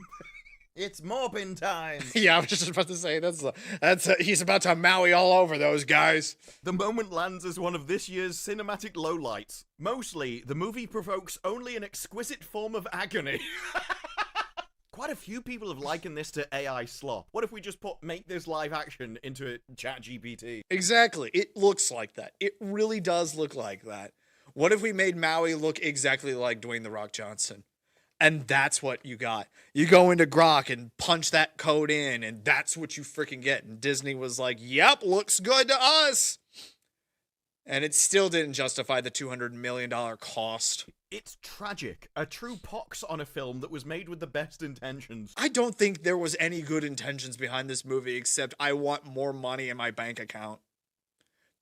It's Morbin time! Yeah, I was just about to say, he's about to Maui all over those guys. The moment lands as one of this year's cinematic lowlights. Mostly, the movie provokes only an exquisite form of agony. Quite a few people have likened this to AI slop. What if we just make this live action into ChatGPT? Exactly. It looks like that. It really does look like that. What if we made Maui look exactly like Dwayne "The Rock" Johnson? And that's what you got. You go into Grok and punch that code in, and that's what you freaking get. And Disney was like, yep, looks good to us. And it still didn't justify the $200 million cost. It's tragic. A true pox on a film that was made with the best intentions. I don't think there was any good intentions behind this movie except I want more money in my bank account.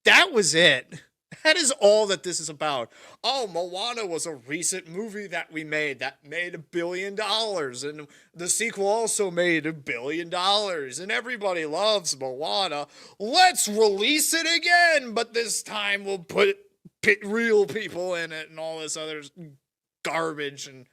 That was it. That is all that this is about. Oh, Moana was a recent movie that we made that made $1 billion. And the sequel also made $1 billion. And everybody loves Moana. Let's release it again. But this time we'll put real people in it and all this other garbage. And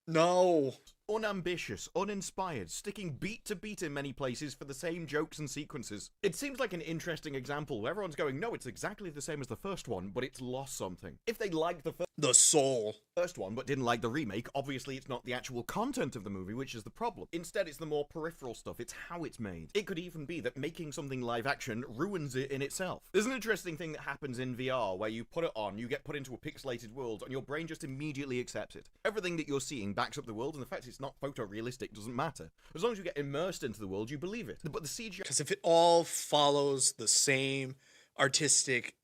no. Unambitious, uninspired, sticking beat to beat in many places for the same jokes and sequences. It seems like an interesting example where everyone's going, no, it's exactly the same as the first one, but it's lost something. If they liked the soul first one but didn't like the remake, obviously it's not the actual content of the movie which is the problem. Instead, it's the more peripheral stuff. It's how it's made. It could even be that making something live action ruins it in itself. There's an interesting thing that happens in VR where you put it on, you get put into a pixelated world, and your brain just immediately accepts it. Everything that you're seeing backs up the world, and the fact it's not photorealistic doesn't matter. As long as you get immersed into the world, you believe it. But the CGI... Because if it all follows the same artistic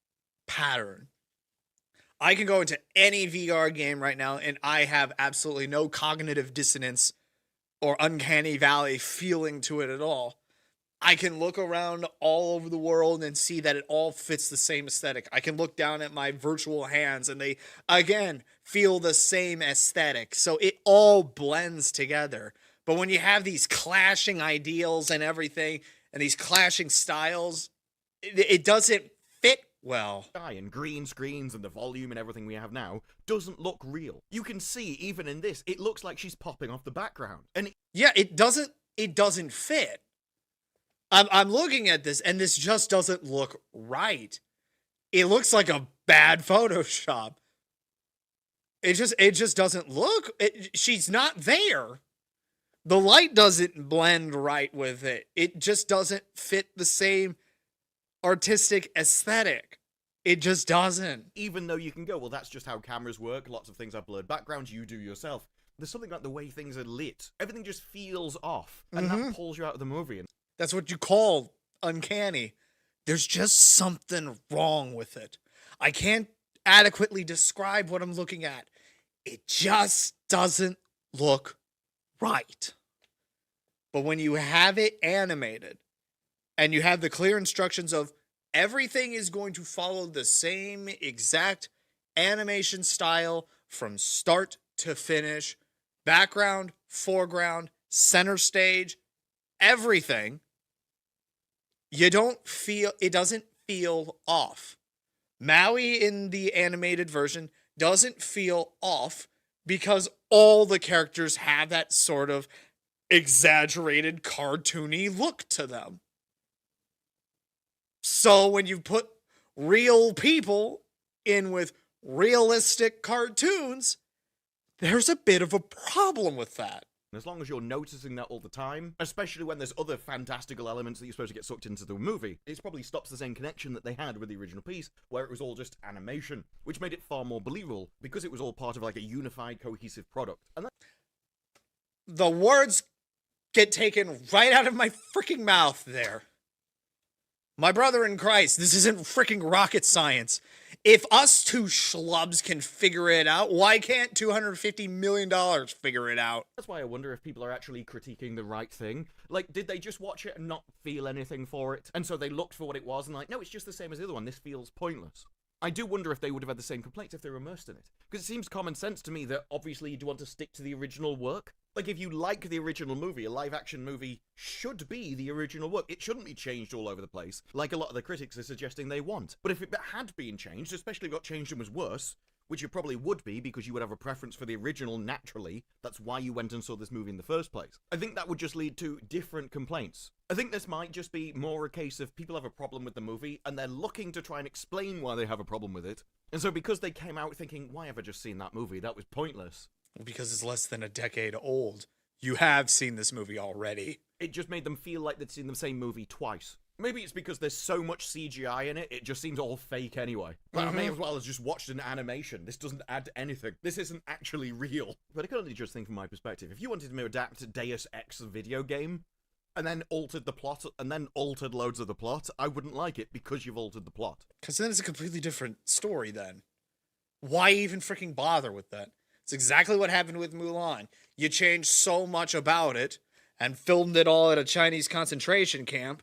pattern, I can go into any VR game right now and I have absolutely no cognitive dissonance or uncanny valley feeling to it at all. I can look around all over the world and see that it all fits the same aesthetic. I can look down at my virtual hands and they, again, feel the same aesthetic. So it all blends together. But when you have these clashing ideals and everything, and these clashing styles, it doesn't fit well. And green screens and the volume and everything we have now doesn't look real. You can see, even in this, it looks like she's popping off the background. And yeah, it doesn't fit. I'm looking at this, and this just doesn't look right. It looks like a bad Photoshop. It just doesn't look. She's not there. The light doesn't blend right with it. It just doesn't fit the same artistic aesthetic. It just doesn't. Even though you can go, well, that's just how cameras work. Lots of things have blurred backgrounds. You do yourself. There's something about the way things are lit. Everything just feels off, and that pulls you out of the movie. That's what you call uncanny. There's just something wrong with it. I can't adequately describe what I'm looking at. It just doesn't look right. But when you have it animated and you have the clear instructions of everything is going to follow the same exact animation style from start to finish, background, foreground, center stage, everything, it doesn't feel off. Maui in the animated version doesn't feel off because all the characters have that sort of exaggerated, cartoony look to them. So when you put real people in with realistic cartoons, there's a bit of a problem with that. And as long as you're noticing that all the time, especially when there's other fantastical elements that you're supposed to get sucked into the movie, it probably stops the same connection that they had with the original piece, where it was all just animation, which made it far more believable, because it was all part of like a unified, cohesive product. And The words get taken right out of my freaking mouth there. My brother in Christ, this isn't freaking rocket science. If us two schlubs can figure it out, why can't $250 million figure it out? that's why I wonder if people are actually critiquing the right thing. Like, did they just watch it and not feel anything for it? And so they looked for what it was and like, no, it's just the same as the other one. This feels pointless. I do wonder if they would have had the same complaints if they were immersed in it. Because it seems common sense to me that obviously you'd want to stick to the original work. Like, if you like the original movie, a live-action movie should be the original work. It shouldn't be changed all over the place, like a lot of the critics are suggesting they want. But if it had been changed, especially if it got changed and was worse, which it probably would be because you would have a preference for the original naturally, that's why you went and saw this movie in the first place, I think that would just lead to different complaints. I think this might just be more a case of people have a problem with the movie, and they're looking to try and explain why they have a problem with it. And so because they came out thinking, why have I just seen that movie? That was pointless. Because it's less than a decade old. You have seen this movie already. It just made them feel like they'd seen the same movie twice. Maybe it's because there's so much CGI in it, it just seems all fake anyway. But I may as well have just watched an animation. This doesn't add anything. This isn't actually real. But I can only just think from my perspective. If you wanted to adapt Deus Ex video game, and then altered the plot, and then altered loads of the plot, I wouldn't like it because you've altered the plot. Because then it's a completely different story then. Why even freaking bother with that? It's exactly what happened with Mulan. You changed so much about it, and filmed it all at a Chinese concentration camp.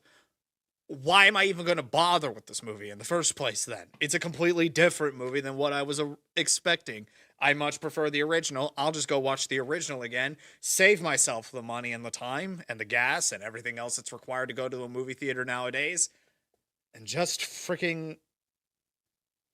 Why am I even going to bother with this movie in the first place then? It's a completely different movie than what I was expecting. I much prefer the original. I'll just go watch the original again, save myself the money and the time and the gas and everything else that's required to go to a movie theater nowadays, and just freaking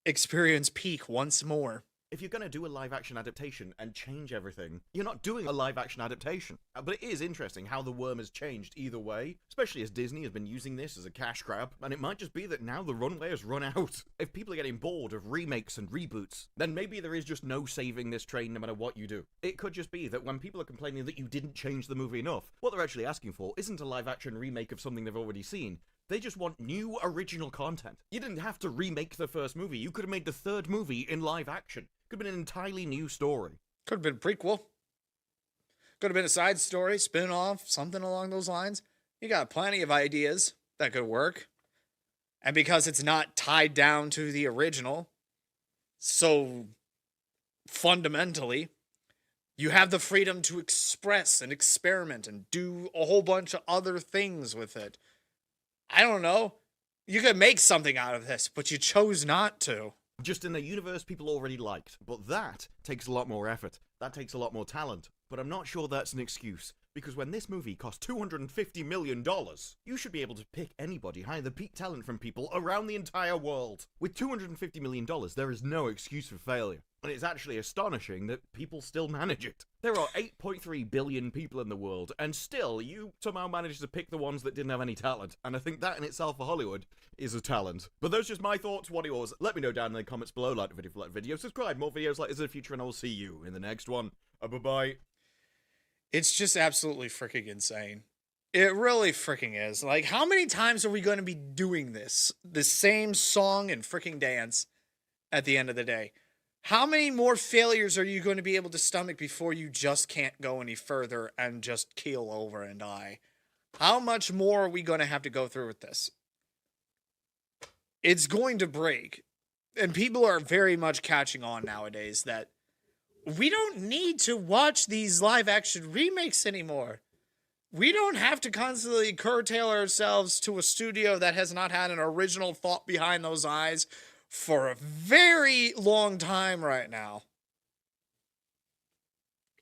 experience Peak once more. If you're going to do a live-action adaptation and change everything, you're not doing a live-action adaptation. But it is interesting how the worm has changed either way, especially as Disney has been using this as a cash grab, and it might just be that now the runway has run out. If people are getting bored of remakes and reboots, then maybe there is just no saving this train no matter what you do. It could just be that when people are complaining that you didn't change the movie enough, what they're actually asking for isn't a live-action remake of something they've already seen. They just want new original content. You didn't have to remake the first movie. You could have made the third movie in live action. Could have been an entirely new story. Could have been a prequel. Could have been a side story, spin-off, something along those lines. You got plenty of ideas that could work. And because it's not tied down to the original, so fundamentally, you have the freedom to express and experiment and do a whole bunch of other things with it. I don't know. You could make something out of this, but you chose not to. Just in a universe people already liked. But that takes a lot more effort. That takes a lot more talent. But I'm not sure that's an excuse. Because when this movie cost $250 million, you should be able to pick anybody, hire the peak talent from people around the entire world. With $250 million, there is no excuse for failure. And it's actually astonishing that people still manage it. There are 8.3 billion people in the world, and still you somehow managed to pick the ones that didn't have any talent. And I think that in itself for Hollywood is a talent. But those are just my thoughts. What are yours? Let me know down in the comments below. Like the video if you like the video. Subscribe. More videos like this in the future, and I will see you in the next one. Bye-bye. It's just absolutely freaking insane. It really freaking is. Like, how many times are we going to be doing this? The same song and freaking dance at the end of the day? How many more failures are you going to be able to stomach before you just can't go any further and just keel over and die? How much more are we going to have to go through with this? it's going to break. And people are very much catching on nowadays that we don't need to watch these live action remakes anymore. We don't have to constantly curtail ourselves to a studio that has not had an original thought behind those eyes for a very long time right now.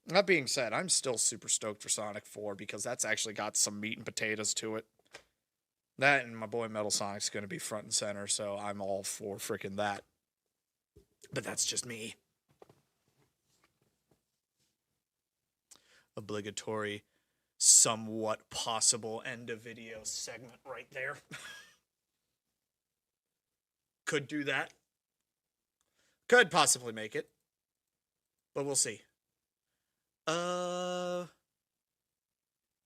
That being said, I'm still super stoked for Sonic 4 because that's actually got some meat and potatoes to it. That and my boy Metal Sonic's going to be front and center, so I'm all for freaking that. But that's just me. Obligatory, somewhat possible end of video segment right there. Could do that. Could possibly make it. But we'll see.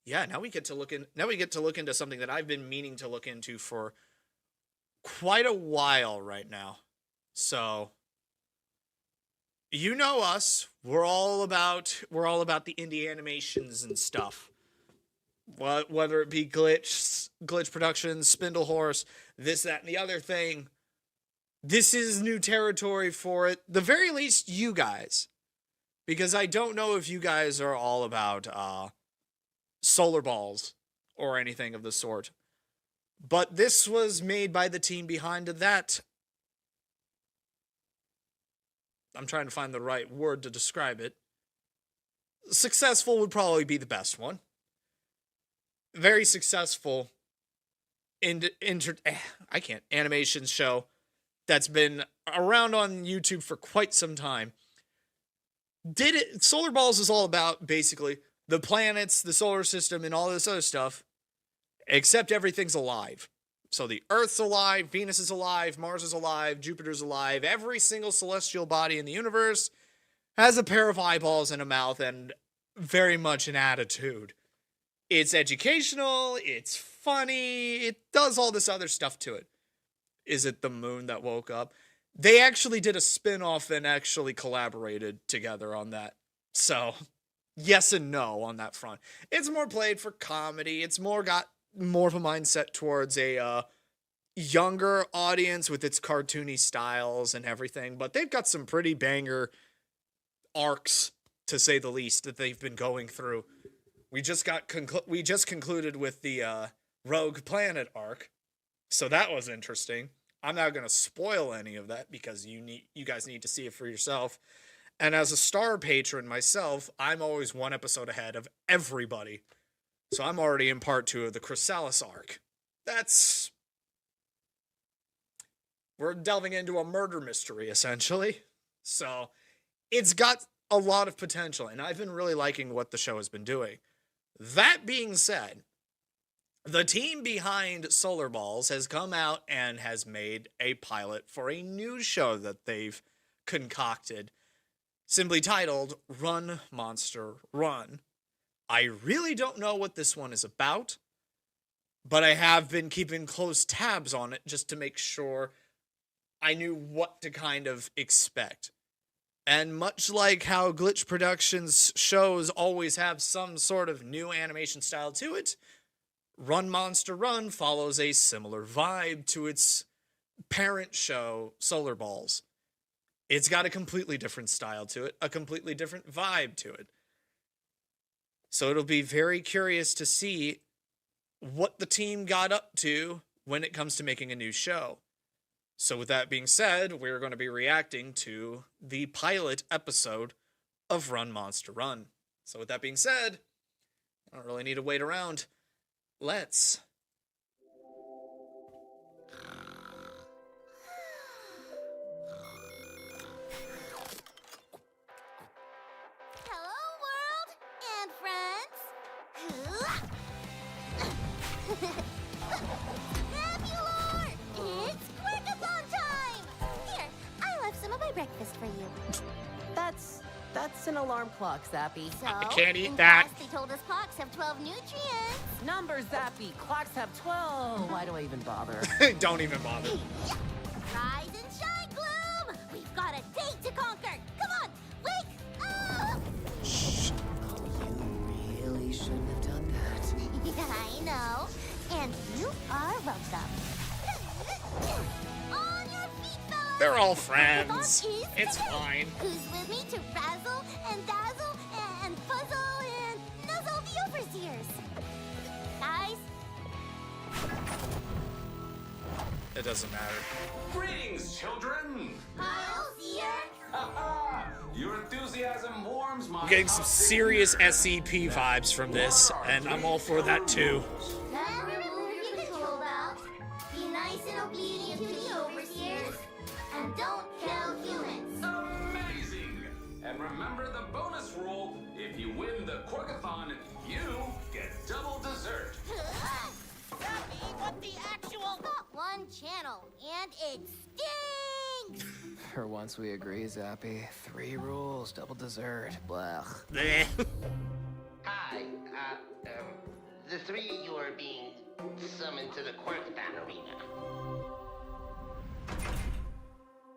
Yeah, now we get to look into something that I've been meaning to look into for quite a while right now. So, you know us, we're all about the indie animations and stuff. Whether it be Glitch Productions, Spindle Horse, this, that, and the other thing. This is new territory for it. The very least, you guys. Because I don't know if you guys are all about Solar Balls or anything of the sort. But this was made by the team behind that. I'm trying to find the right word to describe it. Successful would probably be the best one. Very successful animation show that's been around on YouTube for quite some time. Solar Balls is all about basically the planets, the solar system, and all this other stuff, except everything's alive. So the Earth's alive, Venus is alive, Mars is alive, Jupiter's alive. Every single celestial body in the universe has a pair of eyeballs and a mouth and very much an attitude. It's educational, it's funny, it does all this other stuff to it. Is it the moon that woke up? They actually did a spin-off and actually collaborated together on that. So, yes and no on that front. It's more played for comedy. It's got more of a mindset towards a younger audience with its cartoony styles and everything. But they've got some pretty banger arcs, to say the least, that they've been going through. We just concluded with the Rogue Planet arc. So that was interesting. I'm not going to spoil any of that because you guys need to see it for yourself. And as a Star patron myself, I'm always one episode ahead of everybody. So I'm already in part 2 of the Chrysalis arc. We're delving into a murder mystery, essentially. So it's got a lot of potential, and I've been really liking what the show has been doing. That being said, the team behind Solar Balls has come out and has made a pilot for a new show that they've concocted, simply titled Run Monster Run. I really don't know what this one is about, but I have been keeping close tabs on it just to make sure I knew what to kind of expect. And much like how Glitch Productions shows always have some sort of new animation style to it, Run Monster Run follows a similar vibe to its parent show, Solar Balls. It's got a completely different style to it, a completely different vibe to it. So it'll be very curious to see what the team got up to when it comes to making a new show. So with that being said, we're going to be reacting to the pilot episode of Run Monster Run. So with that being said, I don't really need to wait around. Let's. Hello, world and friends. Nebulor! It's Quirkathon time! Here, I left some of my breakfast for you. That's an alarm clock, Zappy. So, I can't eat in that. class, they told us clocks have 12 nutrients. Numbers, Zappy. Clocks have 12. Why do I even bother? Don't even bother. Rise and shine, Gloom! We've got a date to conquer! Come on, wake up! You really shouldn't have done that. Yeah, I know. And you are welcome. They're all friends. Is It's today. fine. Who's with me to razzle and dazzle and puzzle and nuzzle the overseers? Guys, It doesn't matter. Greetings, children! Miles here. Your enthusiasm warms my I'm getting some serious SCP vibes from this, and I'm all for that too. Remember who you control about. Be nice and obedient to the overseers. And don't kill humans. Amazing! And remember the bonus rule: if you win the Quirkathon, you get double dessert. What the actual? Got one channel, and it stinks! For once we agree, Zappy. 3 rules, double dessert. Blech. Bleh. Hi, the 3 of you are being summoned to the Quirkathon arena.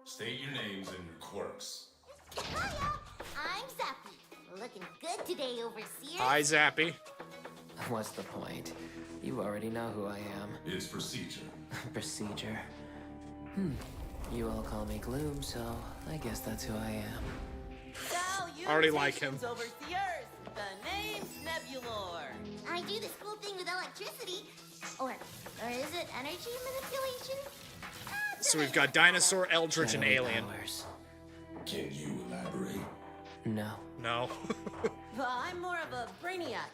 State your names and your quirks. Hiya, I'm Zappy. Looking good today, overseers. Hi, Zappy. What's the point? You already know who I am. It's procedure. Procedure. You all call me Gloom, so I guess that's who I am. Already like him. Overseers, the name's Nebulor. I do this cool thing with electricity. Or is it energy manipulation? So we've got Dinosaur, Eldritch, and Shadowy Alien. powers. Can you elaborate? No. No. Well, I'm more of a brainiac.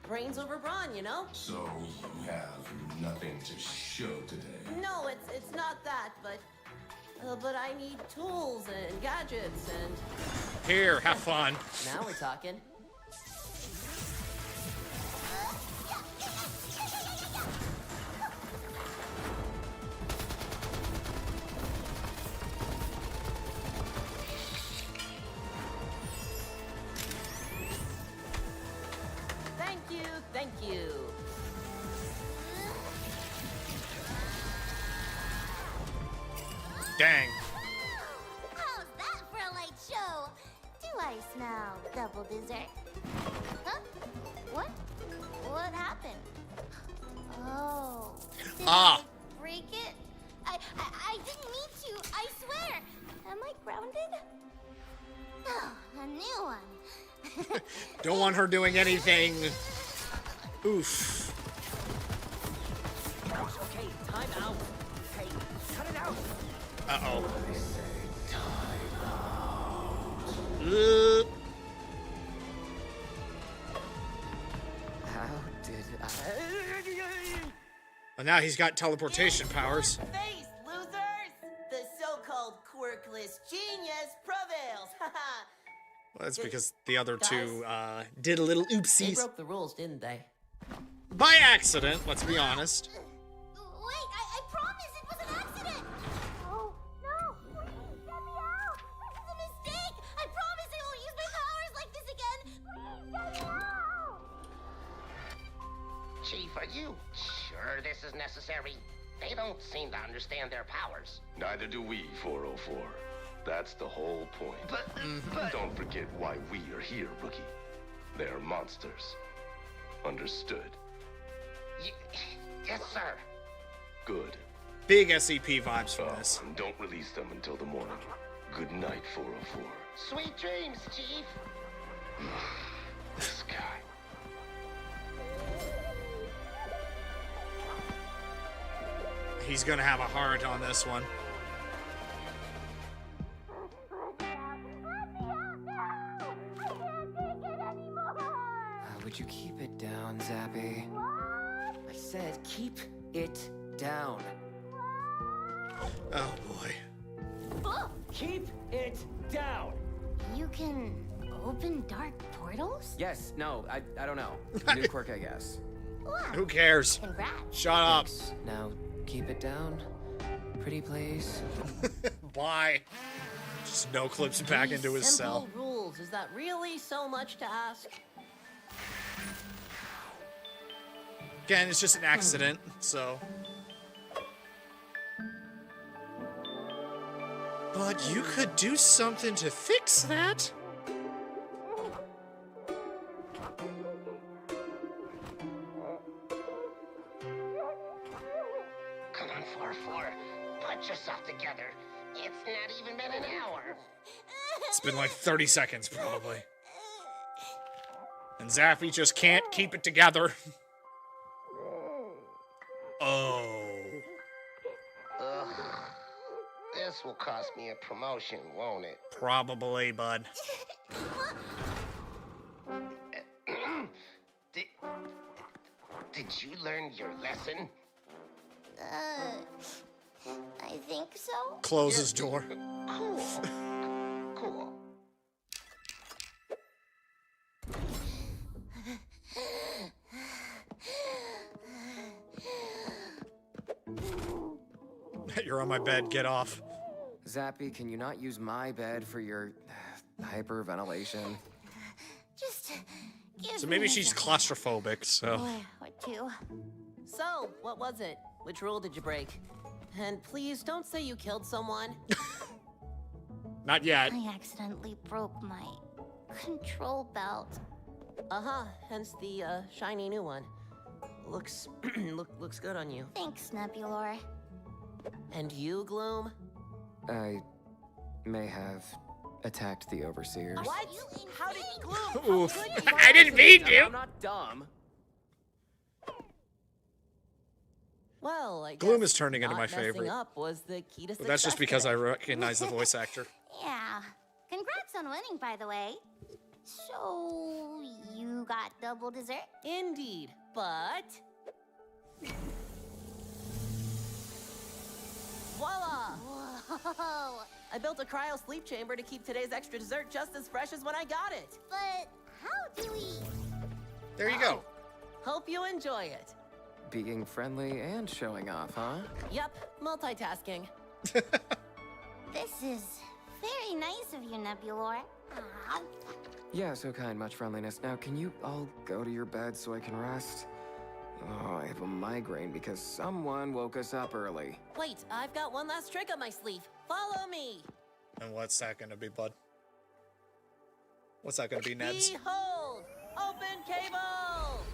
Brains over brawn, you know? So you have nothing to show today. No, it's not that, but I need tools and gadgets and Here, have fun. Now we're talking. Thank you. Dang. How's that for a light show? Do I smell double dessert? Huh? What? What happened? Oh. Did Ah. I break it? I didn't mean to. I swear. Am I grounded? Oh, a new one. Don't want her doing anything. Oof. Okay, time out. Hey, cut it out. Uh-oh. How did I? Well, now he's got teleportation powers. Face, losers! The so-called quirkless genius prevails. Well, that's because the other two did a little They oopsies. broke the rules, didn't they? By accident, let's be honest. Wait, I promise it was an accident. Oh, no. Please, get me out. This is a mistake. I promise I won't use my powers like this again. Please, get me out. Chief, are you sure this is necessary? They don't seem to understand their powers. Neither do we, 404. That's the whole point. But Don't forget why we are here, Rookie. They are monsters. Understood. yes, sir. Good. Big SCP vibes from Oh, this. and don't release them until the morning. Good night, 404. Sweet dreams, Chief. This guy. He's gonna have a heart on this one. Would you keep it down, Zappy? I said keep it down. Oh boy. Keep it down. You can open dark portals? Yes, no, I don't know. New quirk, I guess. Wow. Who cares? Congrats. Shut up. Thanks. Now keep it down. Pretty please. Bye. Just no clips back These into his simple cell. rules. Is that really so much to ask? Again, it's just an accident, so. But you could do something to fix that. Come on, 404. Put yourself together. It's not even been an hour. It's been like 30 seconds, probably. And Zappy just can't keep it together. Oh. Ugh. This will cost me a promotion, won't it? Probably, bud. Did you learn your lesson? I think so. Close his door. Cool. Cool. You're on my bed. Get off. Zappy, can you not use my bed for your hyperventilation? Just give So maybe me she's a claustrophobic, so. hour or two. So, what was it? Which rule did you break? And please don't say you killed someone. Not yet. I accidentally broke my control belt. Uh-huh, hence the shiny new one. Looks looks good on you. Thanks, Nebulor. And you, Gloom? I may have attacked the Overseers. What? How did Gloom? Oof. How could you I didn't mean to. I'm not dumb. Well, I guess Gloom is turning into not my messing favorite. up was the key to But that's just success because I today. recognize the voice actor. Yeah. Congrats on winning, by the way. So, you got double dessert? Indeed, but voila! Whoa. I built a cryo sleep chamber to keep today's extra dessert just as fresh as when I got it. But how do we... There you go. Hope you enjoy it. Being friendly and showing off, huh? Yep, multitasking. This is very nice of you, Nebulor. Ah, Yeah, so kind, much friendliness. Now, can you all go to your bed so I can rest? Oh, I have a migraine because someone woke us up early. Wait, I've got one last trick up my sleeve. Follow me. And what's that gonna be, bud? What's that gonna be, Nebs? Behold, open cable.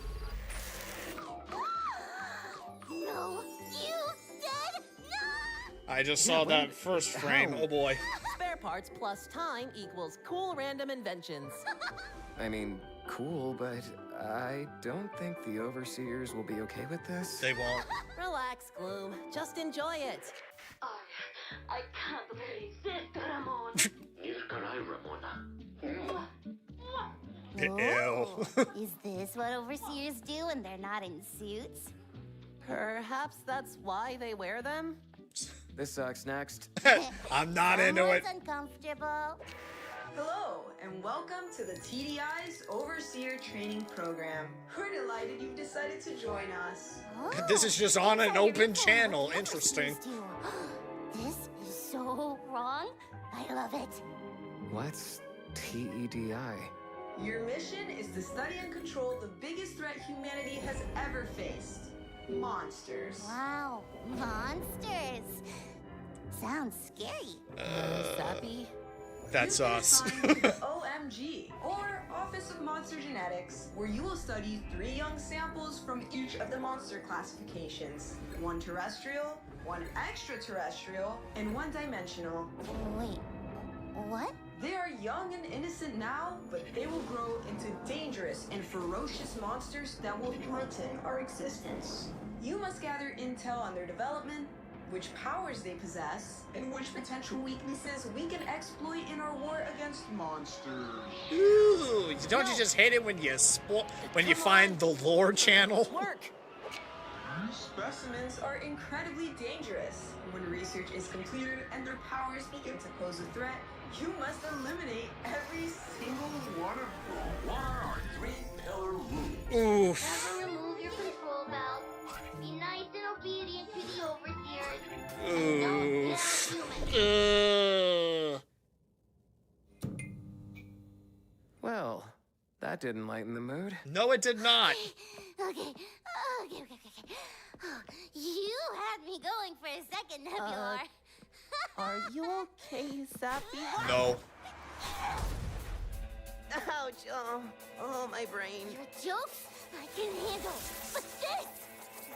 no, you dead? No! I just saw that first frame. Ow. Oh boy. Spare parts plus time equals cool random inventions. I mean, cool, but I don't think the Overseers will be okay with this. They won't. Relax, Gloom. Just enjoy it. I can't resist, Ramon. Neither can I, Ramona. Ew. Is this what overseers do when they're not in suits? Perhaps that's why they wear them? This sucks. Next. I'm not into it. Someone's uncomfortable. Hello, and welcome to the TDI's Overseer Training Program. We're delighted you've decided to join us. This is just on an open channel. Interesting. This is so wrong. I love it. What's TEDI? Your mission is to study and control the biggest threat humanity has ever faced. Monsters. Wow, monsters. Sounds scary. Sappy? That's You've been us. assigned to the OMG, or Office of Monster Genetics, where you will study 3 young samples from each of the monster classifications. 1 terrestrial, 1 extraterrestrial, and 1 dimensional. Wait, what? They are young and innocent now, but they will grow into dangerous and ferocious monsters that will threaten our existence. You must gather intel on their development, which powers they possess, and which potential weaknesses we can exploit in our war against monsters. Ooh, don't you just hate it when you find the lore channel? Work! Specimens are incredibly dangerous. When research is completed and their powers begin to pose a threat, you must eliminate every single one of them. What are our 3-pillar rules? Oof. Never remove your control belt. Be nice and obedient to the overseers. And don't get human. Well, that didn't lighten the mood. No, it did not. Okay. Oh, you had me going for a second, Nebular. Are you okay, Sappy? No. Ouch! Oh, my brain. Your jokes I can handle, but this,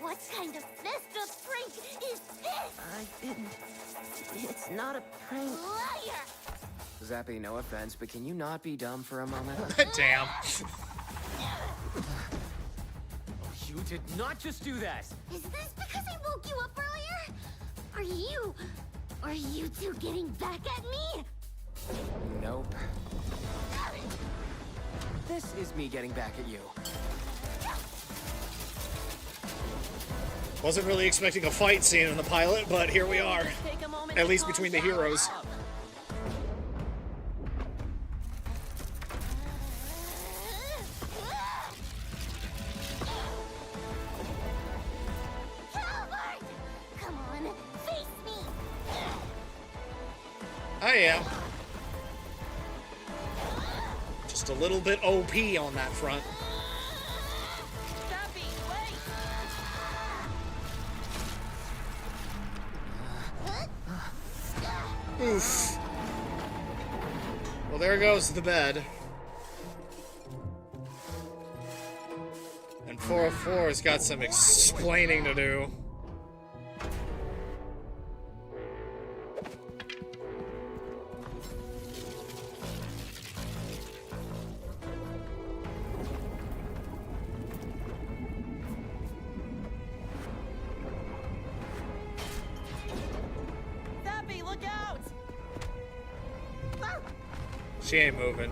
What kind of messed up prank is this? It's not a prank. Liar! Zappy, no offense, but can you not be dumb for a moment? Damn. You did not just do that! Is this because I woke you up earlier? Are you two getting back at me? Nope. This is me getting back at you. Wasn't really expecting a fight scene in the pilot, but here we are. Take a moment At to least calm between the down. heroes. Calvert! Come on, face me! I am. Just a little bit OP on that front. Zappy, wait! Oof. Well, there goes the bed. And 404's got some explaining to do. Zappy, look out! She ain't moving.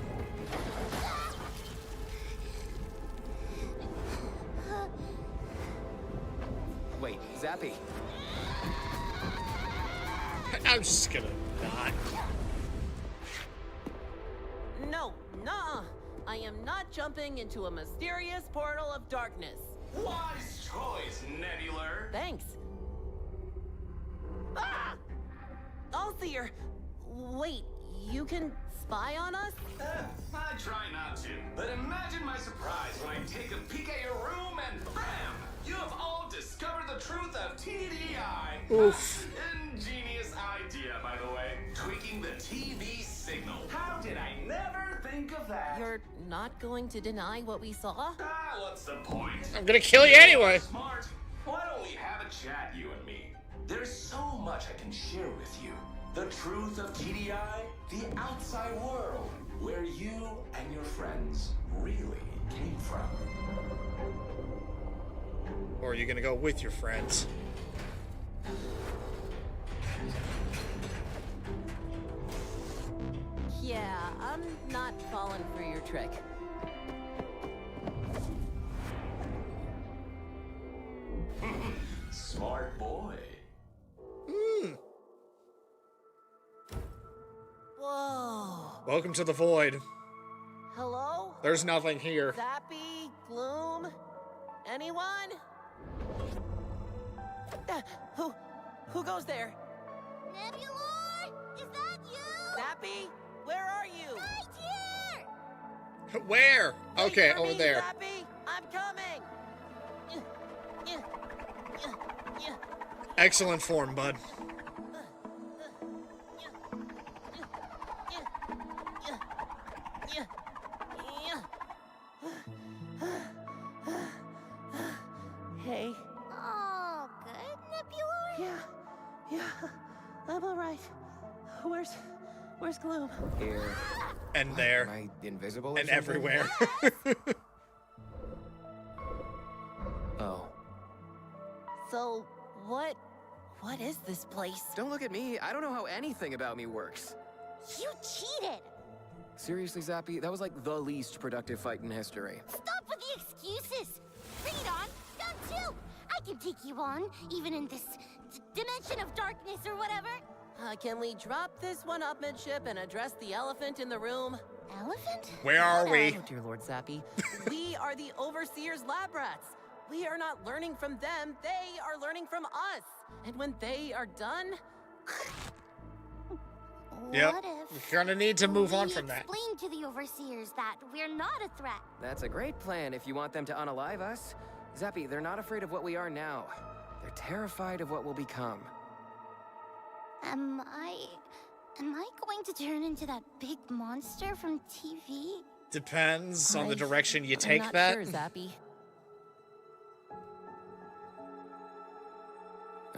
Wait, Zappy. I'm just gonna not. No, nuh-uh. I am not jumping into a mysterious portal of darkness. Wise choice, Nebular. Thanks. Ah! Althea, wait, you can spy on us? I try not to, but imagine my surprise when I take a peek at your room and bam! You have all discovered the truth of TDI. Oof. Ingenious idea, by the way. Tweaking the TV signal. How did I never think of that? You're not going to deny what we saw? What's the point? I'm gonna kill you anyway. Smart. Why don't we have a chat, you and me? There's so much I can share with you. The truth of TDI, the outside world, where you and your friends really came from. Or are you gonna go with your friends? Yeah, I'm not falling for your trick. Smart boy. Whoa. Welcome to the void. Hello? There's nothing here. Zappy? Gloom? Anyone? Who goes there? Nebulor? Is that you? Zappy? Where are you? Right here! Where? Wait Okay, for over me, there. Zappy! I'm coming! Excellent form, bud. Hey. Oh, good, Nebulor? Yeah, I'm alright. Where's Gloom? Here. And Am there. I invisible or And something? everywhere. Oh. So, what is this place? Don't look at me. I don't know how anything about me works. You cheated! Seriously, Zappy, that was like the least productive fight in history. Stop with the excuses! Bring it on! Don't you? I can take you on, even in this dimension of darkness or whatever. Can we drop this one up midship and address the elephant in the room? Elephant? Where are we? Oh, dear Lord Zappy. We are the Overseer's lab rats. We are not learning from them, they are learning from us. And when they are done... Yep. What if You're gonna need to move on we from that. explain to the Overseers that we're not a threat? That's a great plan if you want them to unalive us. Zappy, they're not afraid of what we are now. They're terrified of what we'll become. Am I going to turn into that big monster from TV? Depends on the I- direction you I'm take not that. sure, Zappy.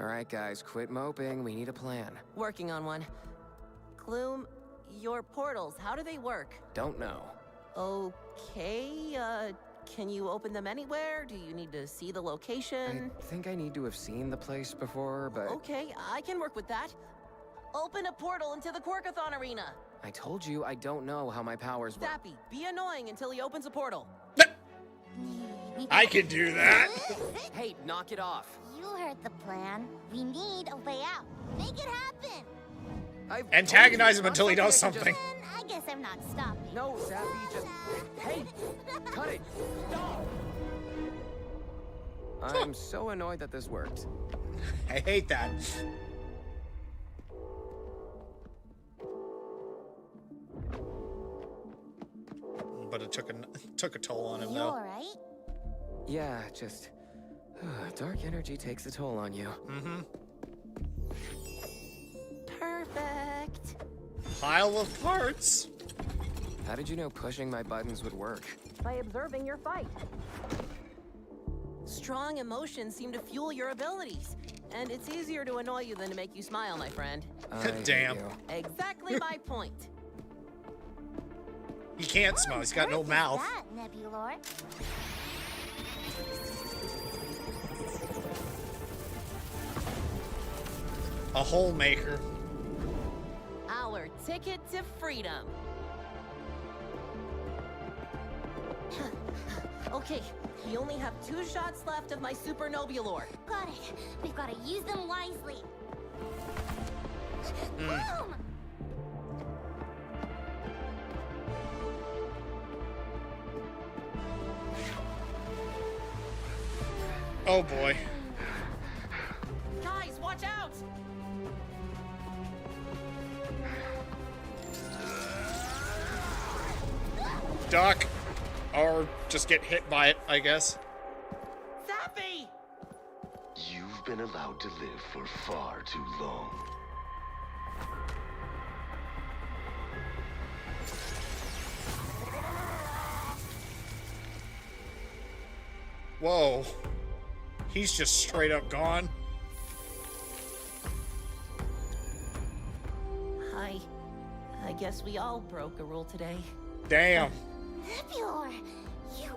All right, guys, quit moping. We need a plan. Working on one. Gloom, your portals, how do they work? Don't know. Okay, can you open them anywhere? Do you need to see the I location? think I need to have seen the place before, but Okay, I can work with that. Open a portal into the Quirkathon arena. I told you I don't know how my powers work. Zappy, be annoying until he opens a portal. I can do that. Hey, knock it off. You heard the plan. We need a way out. Make it happen. I've Antagonize him told you, until he not does something I something. can Then I guess I'm not stopping. No, Zappy, just... Hey, cut it. Stop. I'm so annoyed that this worked. I hate that. But it took a toll on him, You though. alright? Yeah, just... dark energy takes a toll on you. Mm-hmm. Perfect. Pile of parts. How did you know pushing my buttons would work? By observing your fight. Strong emotions seem to fuel your abilities. And it's easier to annoy you than to make you smile, my friend. I hate Damn. you. Exactly my point. He can't smile. He's got no What is mouth. that, Nebulor? A hole maker. Our ticket to freedom. Okay, we only have 2 shots left of my Super Nobulor. Got it. We've got to use them wisely. Boom! Oh boy. Guys, watch out! Duck. Or just get hit by it, I guess. Zappy! You've been allowed to live for far too long. Whoa. He's just straight up gone. I guess we all broke a rule today. Damn. Nebulor, you...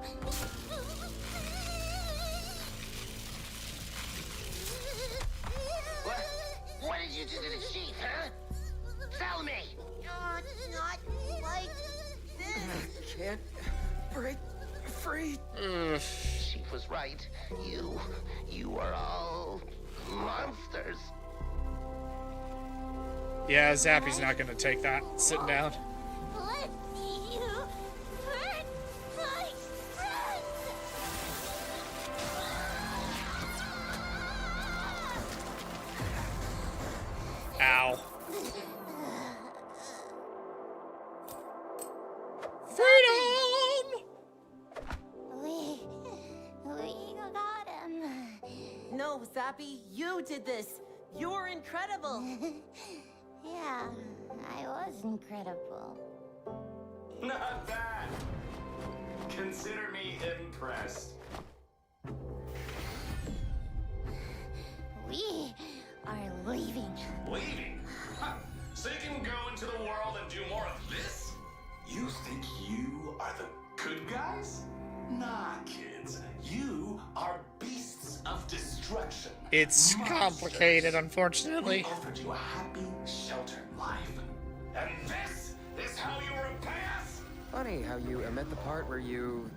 What did you do to the sheep, huh? Tell me! Not like this. Can't break free. She was right. You are all monsters. Yeah, Zappy's not gonna take that. Sitting down. Let you hurt my friends. Ow. We got him. No, Zappy, you did this. You're incredible. Yeah, I was incredible. Not bad. Consider me impressed. We are leaving. Leaving? Huh. So you can go into the world and do more of this? You think you are the good guys? Nah, kids. You are beasts of destruction. It's Monsters. complicated, We unfortunately. offered you a happy, sheltered life. And this is how you repay us? Funny how you omit the part where you,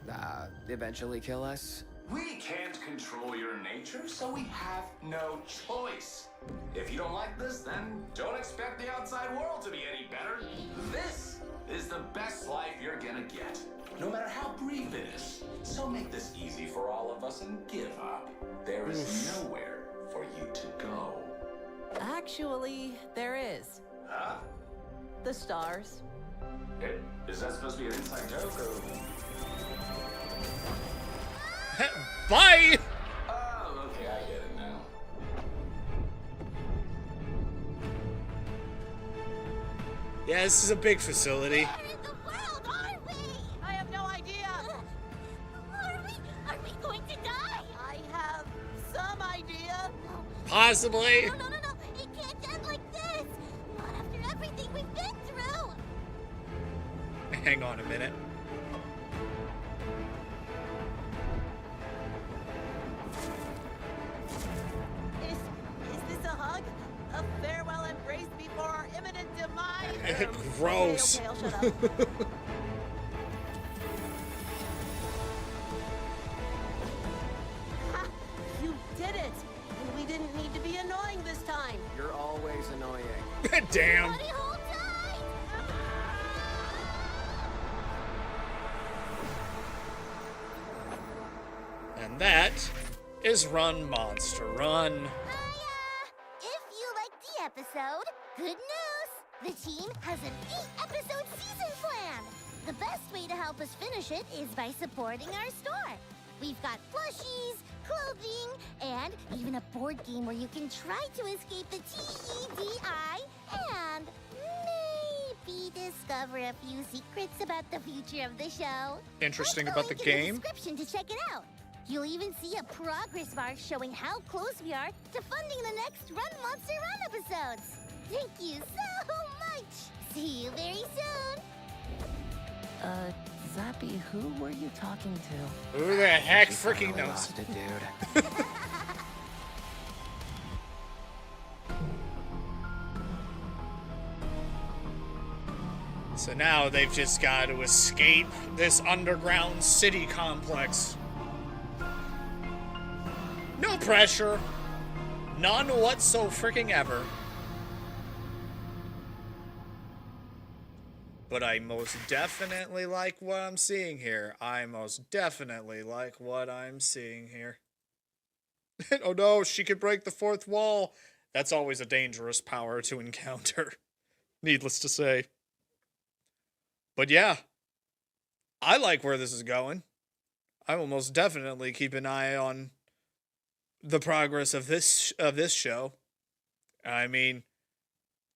eventually kill us. We can't control your nature, so we have no choice. If you don't like this, then don't expect the outside world to be any better. This is the best life you're gonna get, no matter how brief it is. So make this easy for all of us and give up. There is nowhere for you to go. Actually, there is. Huh? The stars. Is that supposed to be an inside joke or? Bye! Oh, okay, I get it now. Yeah, this is a big facility. Where in the world are we? I have no idea. Are we going to die? I have some idea. Possibly. No. It can't end like this. Not after everything we've been through. Hang on a minute. Is this a hug? A farewell embrace before our imminent demise? Gross. Okay, I'll shut up. Ha! You did it! And we didn't need to be annoying this time. You're always annoying. Damn. Buddy, hold tight. And that is Run Monster Run. If you liked the episode, good news! The team has an 8-episode season plan! The best way to help us finish it is by supporting our store. We've got plushies, clothing, and even a board game where you can try to escape the TEDI and maybe discover a few secrets about the future of the show. Interesting Click about the link in game. description to check it out. You'll even see a progress bar showing how close we are to funding the next Run Monster Run episodes. Thank you so much. See you very soon. Zappy, who were you talking to? Who the heck freaking Finally knows? lost it, dude. So now they've just got to escape this underground city complex. No pressure. None whatso-freaking-ever. But I most definitely like what I'm seeing here. I most definitely like what I'm seeing here. Oh no, she could break the fourth wall. That's always a dangerous power to encounter. Needless to say. But yeah, I like where this is going. I will most definitely keep an eye on the progress of this show. I mean,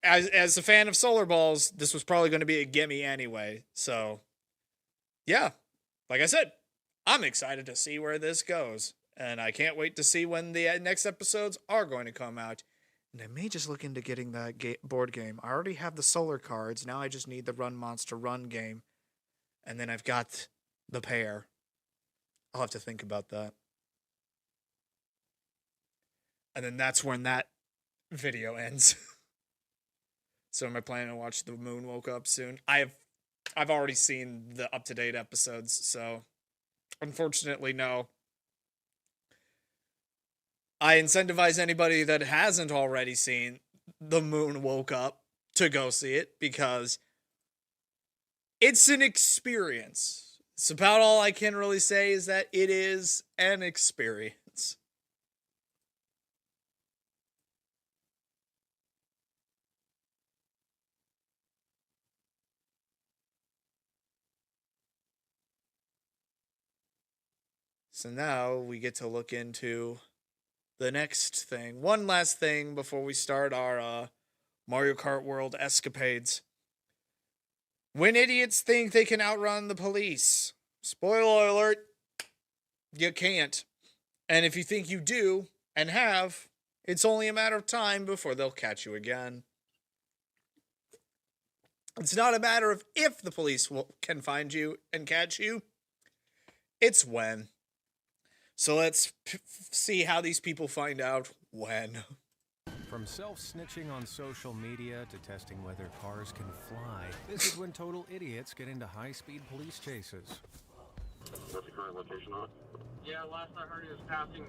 as a fan of Solar Balls, this was probably going to be a gimme anyway. So, yeah, like I said, I'm excited to see where this goes. And I can't wait to see when the next episodes are going to come out. And I may just look into getting that board game. I already have the Solar cards. Now I just need the Run Monster Run game. And then I've got the pair. I'll have to think about that. And then that's when that video ends. So am I planning to watch The Moon Woke Up soon? I've already seen the up-to-date episodes, so unfortunately, no. I incentivize anybody that hasn't already seen The Moon Woke Up to go see it because it's an experience. It's about all I can really say is that it is an experience. So now we get to look into the next thing. One last thing before we start our Mario Kart World escapades. When idiots think they can outrun the police. Spoiler alert, you can't. And if you think you do, and have, it's only a matter of time before they'll catch you again. It's not a matter of if the police can find you and catch you. It's when. So let's see how these people find out when. From self-snitching on social media to testing whether cars can fly, this is when total idiots get into high-speed police chases. What's the current location on it? Yeah, last I heard he was passing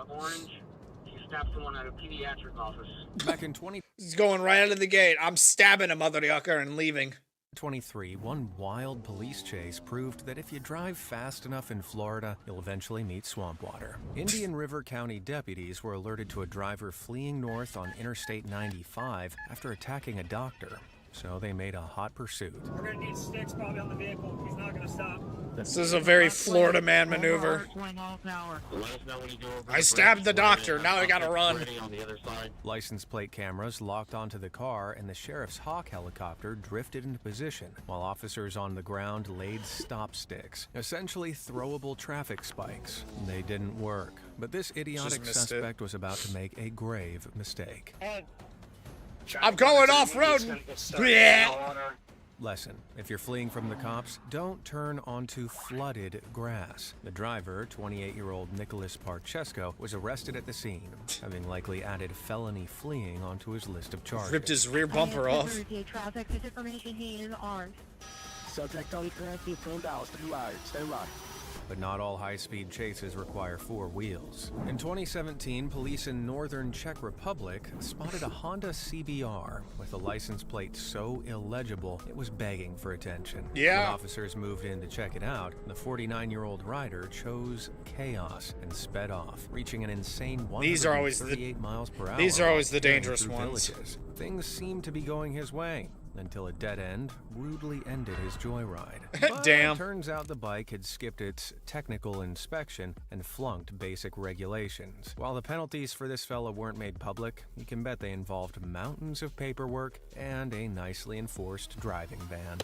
Orange. He stabbed someone at a pediatric office. Back in 20... He's going right out of the gate. I'm stabbing a mother yucker and leaving. 23, one wild police chase proved that if you drive fast enough in Florida, you'll eventually meet swamp water. Indian River County deputies were alerted to a driver fleeing north on Interstate 95 after attacking a doctor, so they made a hot pursuit. We're gonna need sticks probably on the vehicle. He's not gonna stop. This is a very Florida man maneuver. I stabbed the doctor, now I gotta run. License plate cameras locked onto the car, and the sheriff's Hawk helicopter drifted into position, while officers on the ground laid stop sticks, essentially throwable traffic spikes. They didn't work, but this idiotic suspect was about to make a grave mistake. I'm going off-road! Lesson: if you're fleeing from the cops, don't turn onto flooded grass. The driver, 28-year-old Nicholas Parchesco, was arrested at the scene, having likely added felony fleeing onto his list of charges. Ripped his rear bumper off. Subject on currency phoned out. Stay right. But not all high-speed chases require four wheels. In 2017, police in northern Czech Republic spotted a Honda CBR with a license plate so illegible it was begging for attention. Yeah. When officers moved in to check it out, the 49-year-old rider chose chaos and sped off, reaching an insane 138 miles per hour. These are always the dangerous through ones. villages. Things seemed to be going his way, until a dead end rudely ended his joyride. But Damn. It turns out the bike had skipped its technical inspection and flunked basic regulations. While the penalties for this fella weren't made public, you can bet they involved mountains of paperwork and a nicely enforced driving ban.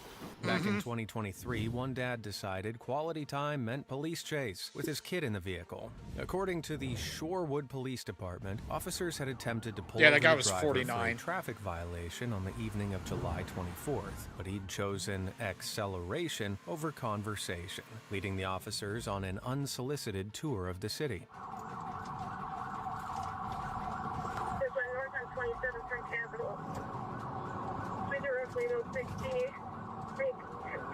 Back in 2023, one dad decided quality time meant police chase with his kid in the vehicle. According to the Shorewood Police Department, officers had attempted to pull over that guy the was driver 49. for a traffic violation on the evening of July 24th, but he'd chosen acceleration over conversation, leading the officers on an unsolicited tour of the city. This way north on 27th from Capitol. Switch roughly to 60.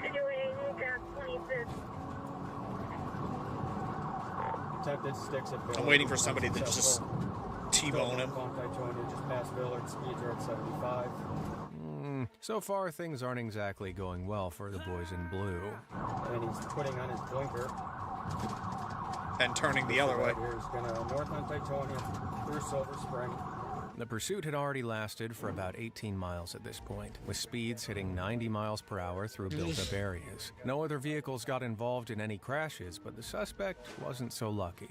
Continuing past 25th. Attempted sticks at I'm waiting for somebody to just T-bone him. Just past Villard, speeds are at 75. So far, things aren't exactly going well for the boys in blue. And he's putting on his blinker. And turning the other way. Here's gonna north on Titonia through Silver Spring. The pursuit had already lasted for about 18 miles at this point, with speeds hitting 90 miles per hour through built-up areas. No other vehicles got involved in any crashes, but the suspect wasn't so lucky.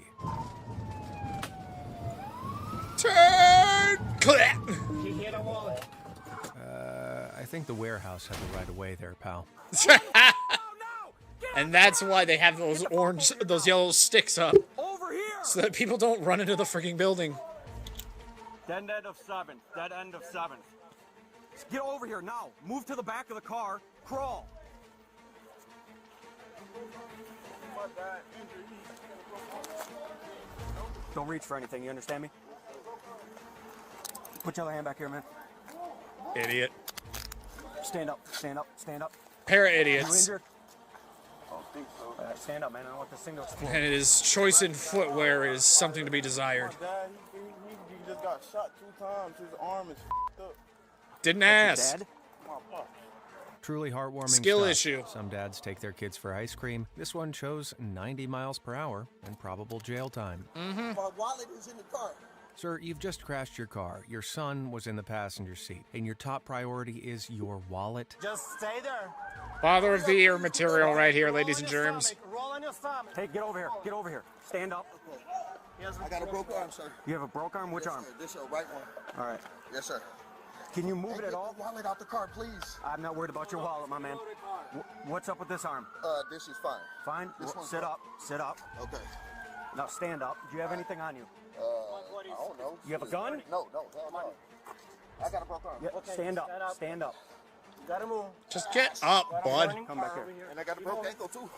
Turn! Clap! He hit a wallet. I think the warehouse had the right of way there, pal. And that's why they have those yellow sticks up. Over here! So that people don't run into the freaking building. Dead end of 7th. Dead end of 7th. Get over here now. Move to the back of the car. Crawl. Don't reach for anything. You understand me? Put your other hand back here, man. Idiot. Stand up. Stand up. Stand up. Pair of You idiots. injured? I don't think so. Stand up, man. I don't want this thing to explode. And his choice in footwear is something to be desired. Dad, he just got shot 2 times. His arm is f***ed up. Didn't ask. Truly heartwarming Skill stuff. issue. Some dads take their kids for ice cream. This one chose 90 miles per hour and probable jail time. My wallet is in the car. Sir, you've just crashed your car. Your son was in the passenger seat, and your top priority is your wallet. Just stay there. Father of the Year material right here, ladies and germs. Roll on your stomach. Hey, get over here. Get over here. Stand up. I got a broke arm, sir. You have a broke arm? Which arm? Sir. This your right one. All right. Yes, sir. Can you move it at all? Get the wallet out the car, please. I'm not worried about your wallet, my man. What's up with this arm? This is fine. Fine? This one's Sit fine. up. Sit up. Okay. Now stand up. Do you have anything on you? I don't know. You have a gun? No, hell no. I got a broke arm. Yeah, stand up. Stand up. You gotta move. Just get up, bud. Come back here. And I got a broke ankle, too.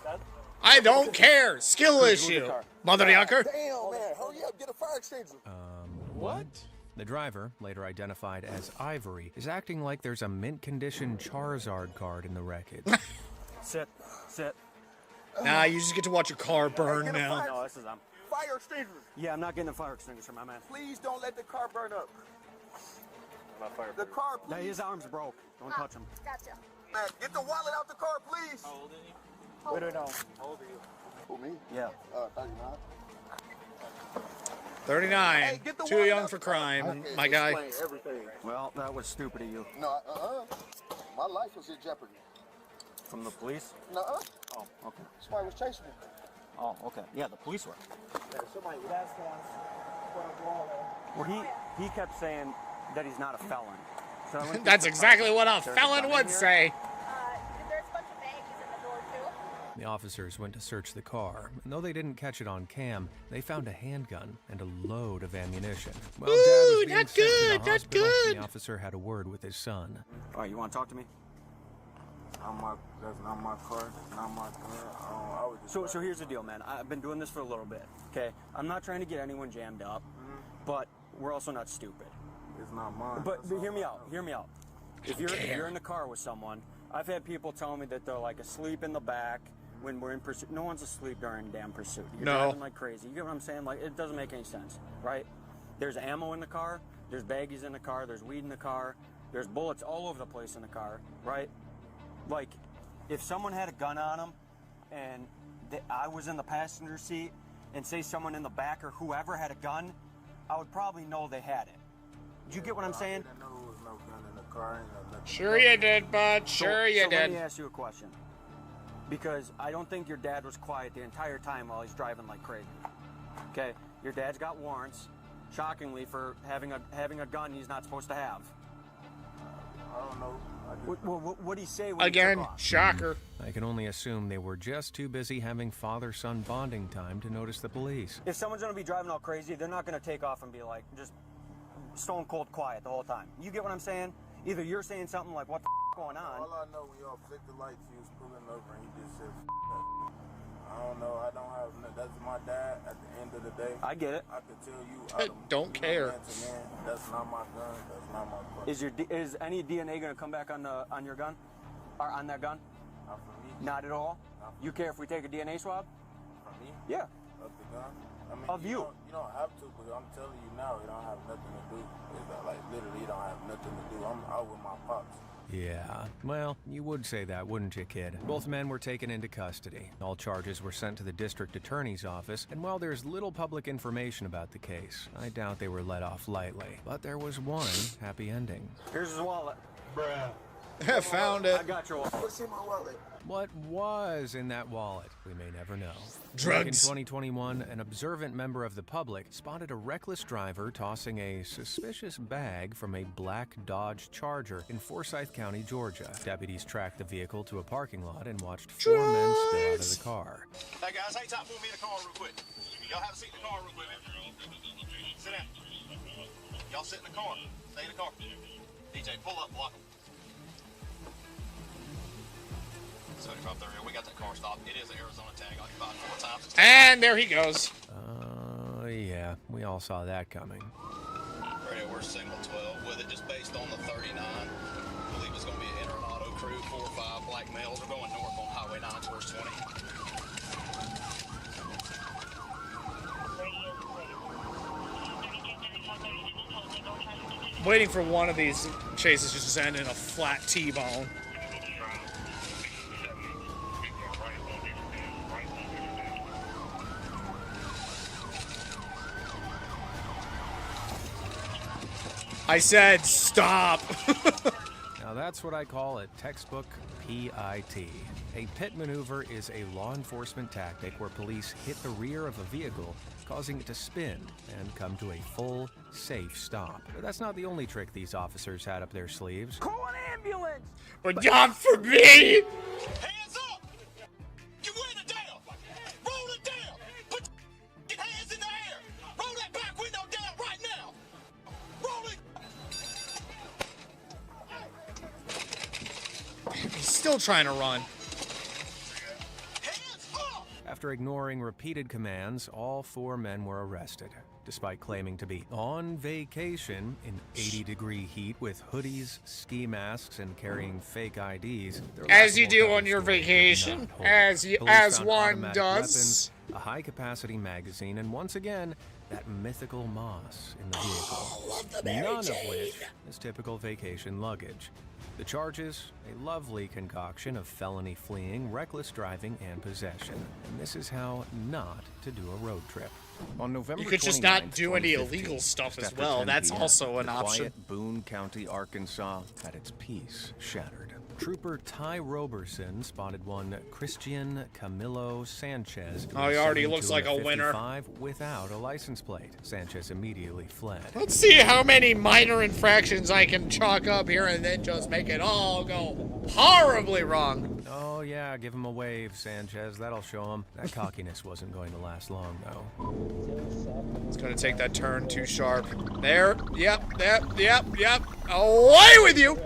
I don't care. Skill issue. Mother yucker. Damn, man. Hurry up. Get a fire extinguisher. What? The driver, later identified as Ivory, is acting like there's a mint condition Charizard card in the wreckage. Sit. Sit. Nah, you just get to watch your car burn now. No, this is Fire extinguisher. Yeah, I'm not getting a fire extinguisher, my man. Please don't let the car burn up. The car, Now, please. his arm's broke. Don't touch him. Gotcha. Man, get the wallet out the car, please. We don't know. How old are you? Who, me? Yeah. 39. 39. Hey, get the Too wallet young out for the car. crime, Okay, my guy. explain everything. Well, that was stupid of you. No, my life was in jeopardy. From the police? No, Oh, okay. it's my somebody was chasing me. Oh, okay. Yeah, the police were. Yeah, somebody was asking us what I'm going on. Well, he kept saying that he's not a felon. So I went That's to- exactly what a There's felon gun would in here? say. There's a bunch of baggies in the door, too. The officers went to search the car, and though they didn't catch it on cam, they found a handgun and a load of ammunition. While Dad was being not sent to the good, not hospital, good. the officer had a word with his son. All right, you want to talk to me? That's not my car. That's not my car. I was just So here's the deal, man. I've been doing this for a little bit, okay? I'm not trying to get anyone jammed up, but we're also not stupid. It's not mine. But That's all hear me I out. know. Hear me out. If you're in the car with someone, I've had people tell me that they're like asleep in the back when we're in pursuit. No one's asleep during damn pursuit. You're No. driving like crazy. You get what I'm saying? Like, it doesn't make any sense, right? There's ammo in the car. There's baggies in the car. There's weed in the car. There's bullets all over the place in the car, right? Like, if someone had a gun on them and I was in the passenger seat and say someone in the back or whoever had a gun, I would probably know they had it. Do you get what I'm saying? I didn't know there was no gun in the car. Ain't no nothing. Sure you did, bud. Sure you so let did. me ask you a question. Because I don't think your dad was quiet the entire time while he's driving like crazy. Okay? Your dad's got warrants, shockingly, for having a gun he's not supposed to have. I don't know. What do you say when he Again, took off? shocker. I can only assume they were just too busy having father-son bonding time to notice the police. If someone's gonna be driving all crazy, they're not gonna take off and be like, just stone cold quiet the whole time. You get what I'm saying? Either you're saying something like, what the going on? All I know, we all flicked the lights. He was pulling over and he just said, that. I don't know. I don't have. That's my dad. At the end of the day, I get it. I could tell you. Don't care. Man to man, that's not my gun. That's not my car. Is any DNA gonna come back on your gun, or on that gun? Not for me. Not at all. You care if we take a DNA swab? For me? Yeah. Of the gun? I mean, Of you. You don't have to, but I'm telling you now, it don't have nothing to do. It's like literally, it don't have nothing to do. I'm out with my pops. Yeah, well, you would say that, wouldn't you, kid? Both men were taken into custody. All charges were sent to the district attorney's office, and while there's little public information about the case, I doubt they were let off lightly. But there was one happy ending. Here's his wallet. Bruh. I found it. I got your wallet. What's in my wallet? What was in that wallet? We may never know. Drugs. Back in 2021, an observant member of the public spotted a reckless driver tossing a suspicious bag from a black Dodge Charger in Forsyth County, Georgia. Deputies tracked the vehicle to a parking lot and watched four men spill out of the car. Hey guys, hang tight, pull me in the car real quick. Y'all have a seat in the car real quick. Sit down. Y'all sit in the car. Stay in the car. DJ, pull up, block 'em. 7530, we got that car stopped. It is an Arizona tag, occupied 4 times. And there he goes. Yeah, we all saw that coming. Radio, we're signal 12 with it, just based on the 39. I believe it's going to be an Enter Auto crew, 4 or 5 black males. We're going north on Highway 9 towards 20. Waiting for one of these chases just to end in a flat T-bone. I said stop. Now that's what I call a textbook PIT. A pit maneuver is a law enforcement tactic where police hit the rear of a vehicle, causing it to spin and come to a full, safe stop. But that's not the only trick these officers had up their sleeves. Call an ambulance! But God forbid! Hands up! Get window down! Roll it down! Put your hands in the air! Roll that back window down right now! Roll it! He's still trying to run. After ignoring repeated commands, all 4 men were arrested. Despite claiming to be on vacation in 80-degree heat with hoodies, ski masks, and carrying fake IDs, their As you laughable do cover on your story did vacation, not hold. as Police found one automatic does. weapons, a high-capacity magazine, and once again, that mythical moss in the vehicle. None of which is typical vacation luggage. The charges, a lovely concoction of felony fleeing, reckless driving, and possession. And this is how not to do a road trip. On November You could just not 29th, do any 2015, illegal stuff just as after well. 10 That's p.m., also an the option. Quiet Boone County, Arkansas, had its peace shattered. Trooper Ty Roberson spotted one Christian Camilo Sanchez. Oh, he already looks like a winner. Without a license plate. Sanchez immediately fled. Let's see how many minor infractions I can chalk up here and then just make it all go horribly wrong. Oh, yeah, give him a wave, Sanchez. That'll show him. That cockiness wasn't going to last long, though. It's going to take that turn too sharp. There. Yep. Away with you!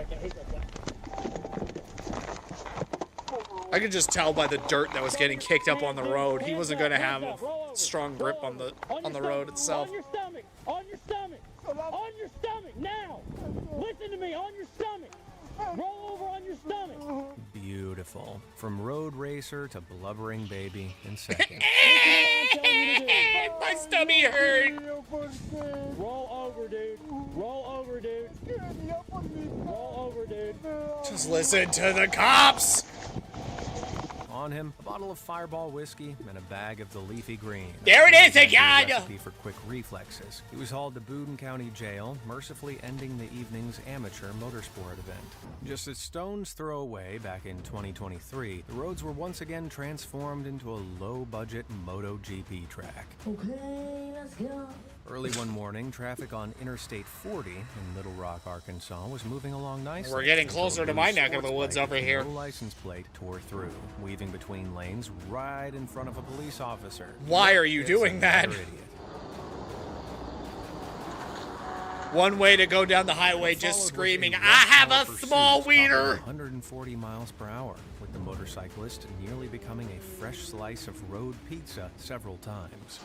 I could just tell by the dirt that was getting kicked up on the road. He wasn't going to have a strong grip on the road itself. On your stomach. On your stomach. On your stomach. Now. Listen to me. On your stomach. Roll over on your stomach. Beautiful. From road racer to blubbering baby in seconds. My stomach hurt. Roll over, dude. Roll over, dude. Roll over, dude. Just listen to the cops. On him, a bottle of Fireball whiskey and a bag of the leafy green. There it is again! Recipe for quick reflexes. He was hauled to Boone County Jail, mercifully ending the evening's amateur motorsport event. Just a stone's throw away back in 2023, the roads were once again transformed into a low-budget MotoGP track. Okay, let's go. Early one morning, traffic on Interstate 40 in Little Rock, Arkansas was moving along nicely. We're getting closer to my neck of the woods over here. No license plate tore through, weaving between lanes right in front of a police officer. Why are you doing that? One way to go down the highway just screaming, I have a small wiener! 140 miles per hour, with the motorcyclist nearly becoming a fresh slice of road pizza several times.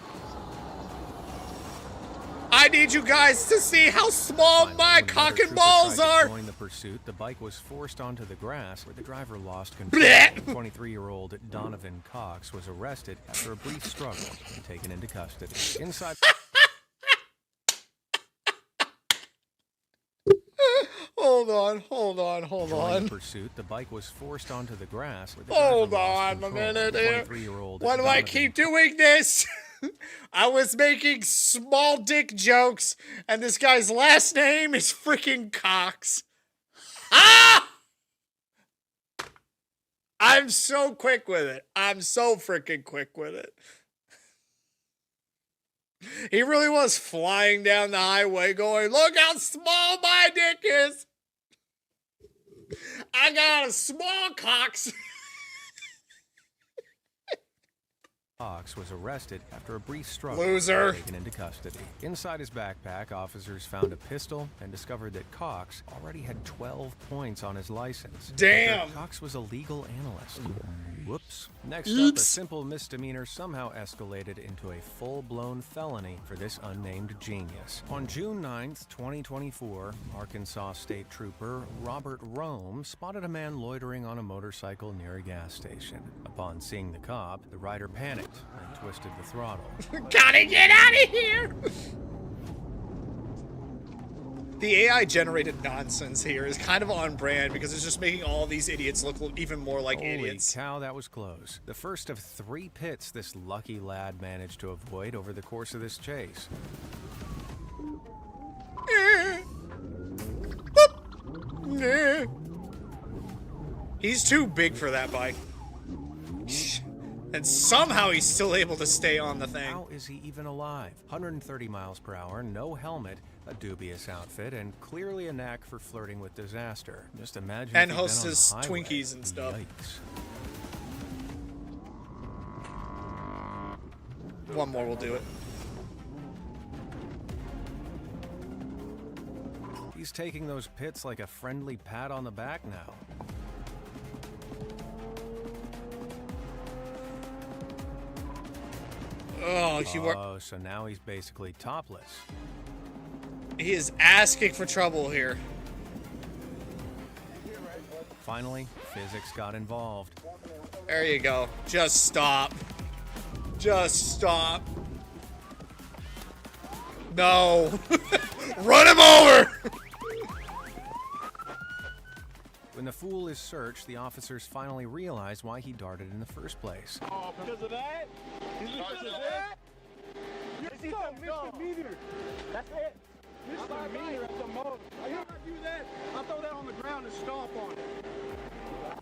I need you guys to see how small my cock and balls are! Join the pursuit, the bike was forced onto the grass where the driver lost control. 23-year-old Donovan Cox was arrested after a brief struggle and taken into custody. Inside... Hold on. During the pursuit, the bike was forced onto the grass where the Hold on a minute here. Why do I keep doing this? I was making small dick jokes, and this guy's last name is freaking Cox. Ah! I'm so quick with it. I'm so freaking quick with it. He really was flying down the highway going, look how small my dick is. I got a small Cox. Cox was arrested after a brief struggle. Loser. Taken into custody. Inside his backpack, officers found a pistol and discovered that Cox already had 12 points on his license. Damn. Cox was a legal analyst. Whoops. Next up, a simple misdemeanor somehow escalated into a full-blown felony for this unnamed genius. On June 9th, 2024, Arkansas State Trooper Robert Rome spotted a man loitering on a motorcycle near a gas station. Upon seeing the cop, the rider panicked and twisted the throttle. Gotta get out of here! The AI-generated nonsense here is kind of on brand because it's just making all these idiots look even more like idiots. Holy cow, that was close. The first of 3 pits this lucky lad managed to avoid over the course of this chase. He's too big for that bike. And somehow he's still able to stay on the thing. How is he even alive? 130 miles per hour, no helmet, a dubious outfit, and clearly a knack for flirting with disaster. Just imagine. And if hosts he'd been his on the highway. Twinkies and stuff. Yikes. One more will do it. He's taking those pits like a friendly pat on the back now. Oh, so now he's basically topless. He is asking for trouble here. Finally, physics got involved. There you go. Just stop. Just stop. No. Run him over! When the fool is searched, the officers finally realize why he darted in the first place. Oh, because of that? Because of that? You're so misdemeanor. That's it. Misdemeanor at the most. I hear I do that. I throw that on the ground and stomp on it.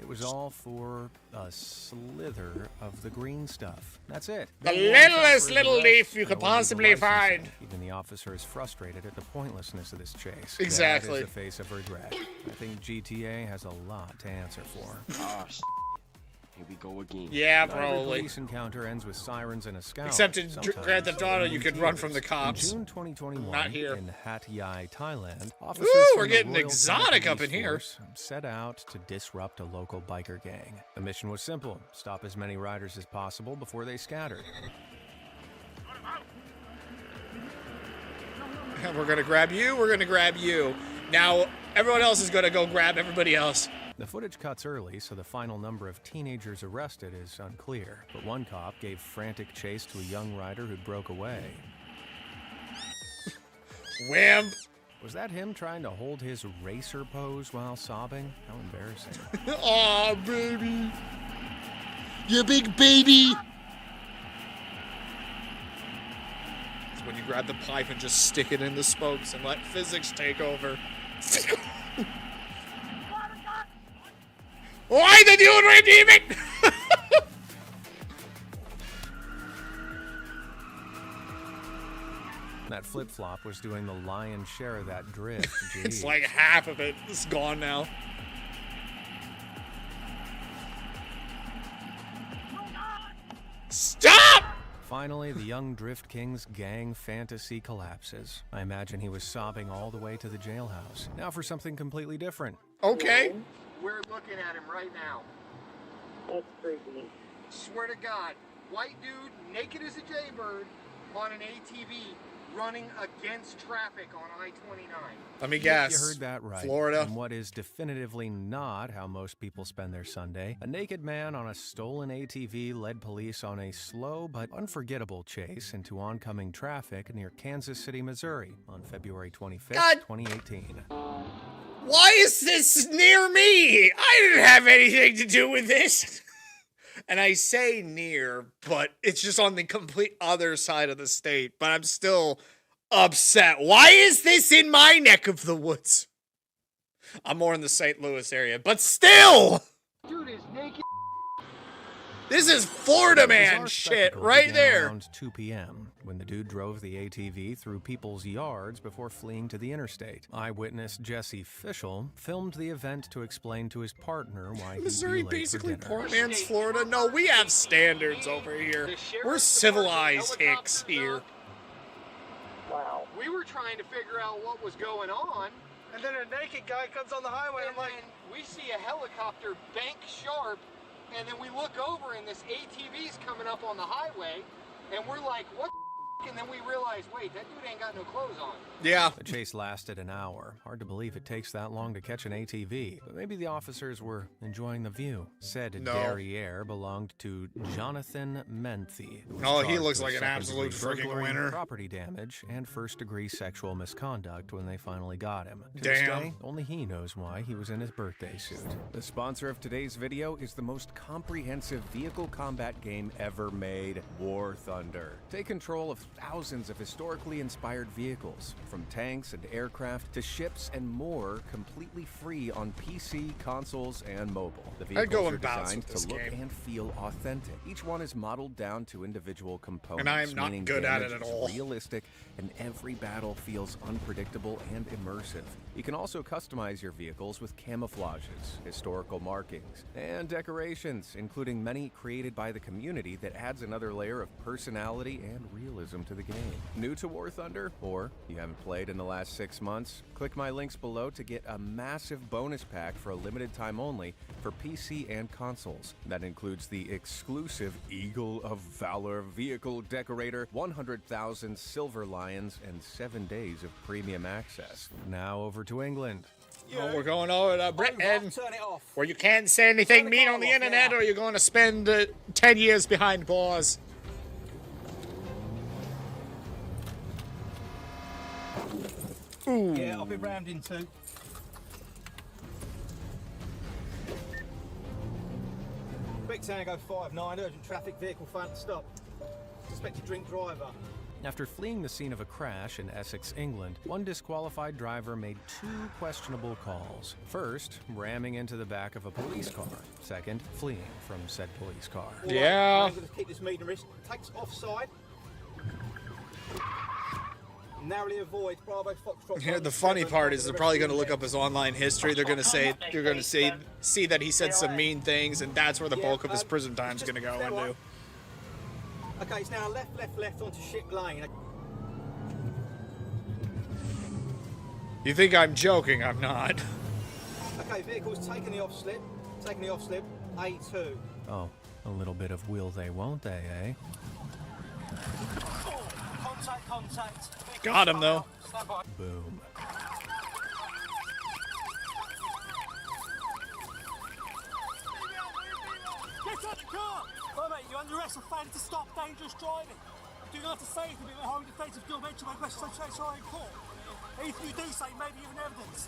It was all for a slither of the green stuff. That's it. The Then one littlest suffered little arrest leaf you and could illegal possibly licensing. find. Even the officer is frustrated at the pointlessness of this chase. Exactly. That is the face of regret. I think GTA has a lot to answer for. Ah, here we go again. Yeah, Not every probably. police encounter ends with sirens and a scowl. Except in Sometimes Grand Theft Auto, you could run from the in cops. June 2021, Not here. in Hat Yai, Thailand, officers Ooh, from we're the getting Royal exotic Thai up in Police here. Force set out to disrupt a local biker gang. The mission was simple: stop as many riders as possible before they scattered. We're gonna grab you. We're gonna grab you. Now everyone else is gonna go grab everybody else. The footage cuts early, so the final number of teenagers arrested is unclear. But one cop gave frantic chase to a young rider who broke away. Wham! Was that him trying to hold his racer pose while sobbing? How embarrassing. Aw, baby. You big baby. It's when you grab the pipe and just stick it in the spokes and let physics take over. Why did you redeem it? That flip-flop was doing the lion's share of that drift. It's Jeez. like half of it is gone now. Stop! Finally, the young Drift King's gang fantasy collapses. I imagine he was sobbing all the way to the jailhouse. Now for something completely different. Okay. We're looking at him right now. That's freaky. Swear to God, white dude, naked as a jaybird, on an ATV, running against traffic on I-29. Let me Yep, guess. You heard that right. Florida. And what is definitively not how most people spend their Sunday, a naked man on a stolen ATV led police on a slow but unforgettable chase into oncoming traffic near Kansas City, Missouri on February 25th, God. 2018. Why is this near me? I didn't have anything to do with this. And I say near, but it's just on the complete other side of the state. But I'm still upset. Why is this in my neck of the woods? I'm more in the St. Louis area, but still! Dude is naked. This is Florida man Bizarre shit spectacle right began there. Around 2 p.m. when the dude drove the ATV through people's yards before fleeing to the interstate. Eyewitness Jesse Fischel filmed the event to explain to his partner why he'd Missouri be late basically for dinner. poor man's Florida. No, we have standards over here. We're civilized hicks here. Wow. We were trying to figure out what was going on. And then a naked guy comes on the highway and like, we see a helicopter bank sharp, and then we look over and this ATV's coming up on the highway, and we're like, what the f-? And then we realize, wait, that dude ain't got no clothes on. Yeah. The chase lasted an hour. Hard to believe it takes that long to catch an ATV, but maybe the officers were enjoying the view. Said No. derriere belonged to Jonathan Menthe. who was Oh, he charged looks with like an second-degree absolute friggin' burglary, winner. property damage, and first-degree sexual misconduct when they finally got him. To this Damn. day, only he knows why he was in his birthday suit. The sponsor of today's video is the most comprehensive vehicle combat game ever made, War Thunder. Take control of thousands of historically inspired vehicles, from tanks and aircraft to ships and more, completely free on PC, consoles, and mobile. The I'd go vehicles in are bounds designed with this to look game. and feel authentic. Each one is modeled down to individual components. And I am not meaning good at it damage at is all. realistic, and every battle feels unpredictable and immersive. You can also customize your vehicles with camouflages, historical markings, and decorations, including many created by the community that adds another layer of personality and realism to the game. New to War Thunder, or you haven't played in the last 6 months? Click my links below to get a massive bonus pack for a limited time only for PC and consoles. That includes the exclusive Eagle of Valor vehicle decorator, 100,000 silver lions, and 7 days of premium access. Now over to England. Oh, we're going over to Britain, where you can't say anything mean on the internet, or you're going to spend 10 years behind bars. Ooh. Yeah, I'll be rammed in too. Quick Tango 59, urgent traffic vehicle front stop. Suspected drink driver. After fleeing the scene of a crash in Essex, England, one disqualified driver made 2 questionable calls. First, ramming into the back of a police car. Second, fleeing from said police car. Yeah. I'm going to keep this medium risk. Takes offside. Narrowly avoid Bravo Foxtrot. Here, the funny part is they're probably going to look up his online history. They're going to say, you're going to see that he said some mean things, and that's where the bulk of his prison time is going to go into. Okay, it's now left onto Ship Lane. You think I'm joking? I'm not. Okay, vehicle's taking the off slip. A2. Oh, a little bit of will they, won't they, eh? Contact. Got him, though. Boom. Get out the car! Oh, mate, you're under arrest for failing to stop dangerous driving. Do not to say anything about home defensive guilt mentioned by West Society in court. Anything you do say may be given evidence.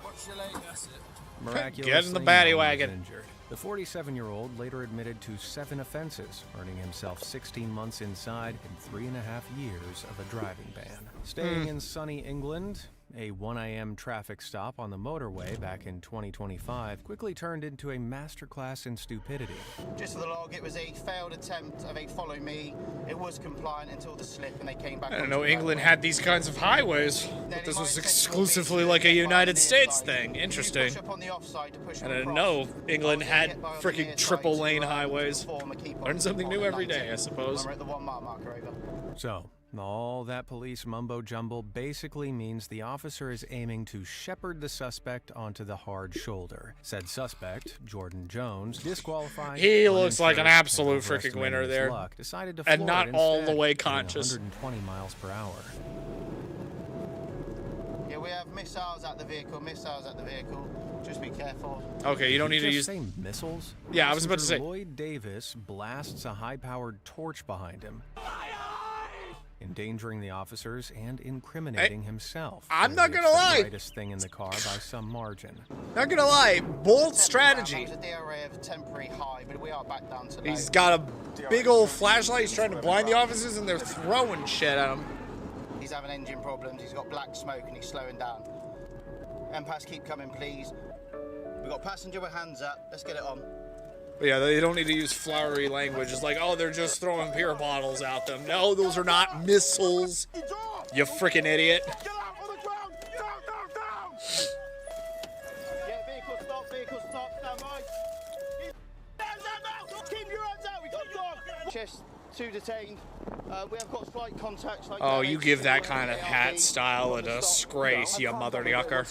What's your leg, that's it. Miraculously, Get in the paddy no one was wagon. injured. The 47-year-old later admitted to 7 offenses, earning himself 16 months inside and 3.5 years of a driving ban. Staying in sunny England, a 1 a.m. traffic stop on the motorway back in 2025 quickly turned into a masterclass in stupidity. Just for the log, it was a failed attempt of a follow me. It was compliant until the slip and they came back. I don't know England had these kinds of highways. This was exclusively like a United States thing. Interesting. I didn't know England had freaking triple lane highways. Learn something new every day, I suppose. So, all that police mumbo-jumbo basically means the officer is aiming to shepherd the suspect onto the hard shoulder. Said suspect, Jordan Jones, disqualified. He looks like an uninsured, absolute and freaking overestimating winner his there. luck, decided to And floor not it all instead, the way doing conscious. 120 miles per hour. Yeah, we have missiles at the vehicle. Just be careful. Okay, you don't need to Did use... say missiles? Yeah, I was about to say... Lloyd Davis blasts a high-powered torch behind him, endangering the officers and incriminating himself. I'm not gonna It's lie. the brightest thing in the car by some margin. Not gonna lie, bold strategy. There's a DRA of temporary high, but we are back down to low. He's got a big old flashlight. He's trying to blind the officers, and they're throwing shit at him. He's having engine problems. He's got black smoke, and he's slowing down. MPAS, keep coming, please. We've got passenger with hands up. Let's get it on. But yeah, they don't need to use flowery language. It's like, oh, they're just throwing beer bottles at them. No, those are not missiles. You freaking idiot. Yeah, vehicle stop, stand by. Keep your hands out, we got dog. Chest 2 detained. We have got slight contacts. Like Oh, you give that kind of hat style a disgrace, you mother yucker.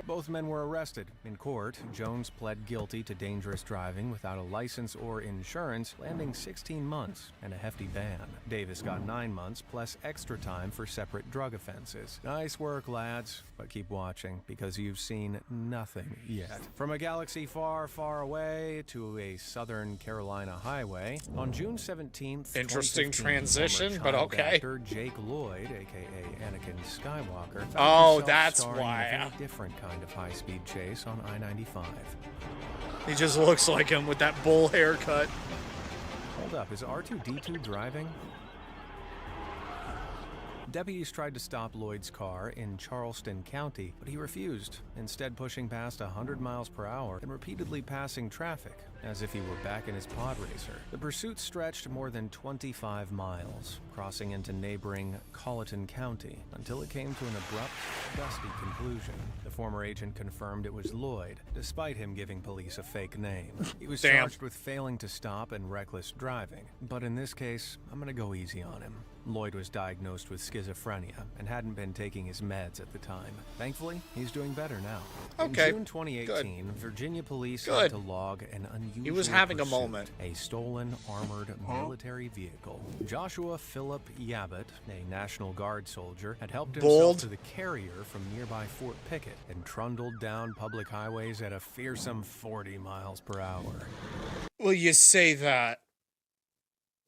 Both men were arrested. In court, Jones pled guilty to dangerous driving without a license or insurance, landing 16 months and a hefty ban. Davis got 9 months plus extra time for separate drug offenses. Nice work, lads, but keep watching because you've seen nothing yet. From a galaxy far, far away to a Southern Carolina highway, on June 17th, Interesting 2015, transition, former but child okay. actor Jake Lloyd, aka Anakin Skywalker, found Oh, himself that's starring in why. a very different kind of high-speed chase on I-95. He just looks like him with that bull haircut. Hold up, is R2-D2 driving? Deputies tried to stop Lloyd's car in Charleston County, but he refused, instead pushing past 100 miles per hour and repeatedly passing traffic, as if he were back in his pod racer. The pursuit stretched more than 25 miles, crossing into neighboring Colleton County, until it came to an abrupt, dusty conclusion. The former agent confirmed it was Lloyd, despite him giving police a fake name. He was charged with failing to stop and reckless driving, but in this case, I'm gonna go easy on him. Lloyd was diagnosed with schizophrenia and hadn't been taking his meds at the time. Thankfully, he's doing better now. Okay. In June 2018, Virginia police Good. had to log an unusual He was having a pursuit, moment. a stolen armored military vehicle. Joshua Philip Yabbitt, a National Guard soldier, had helped himself Bold. to the carrier from nearby Fort Pickett and trundled down public highways at a fearsome 40 miles per hour. Well, you say that.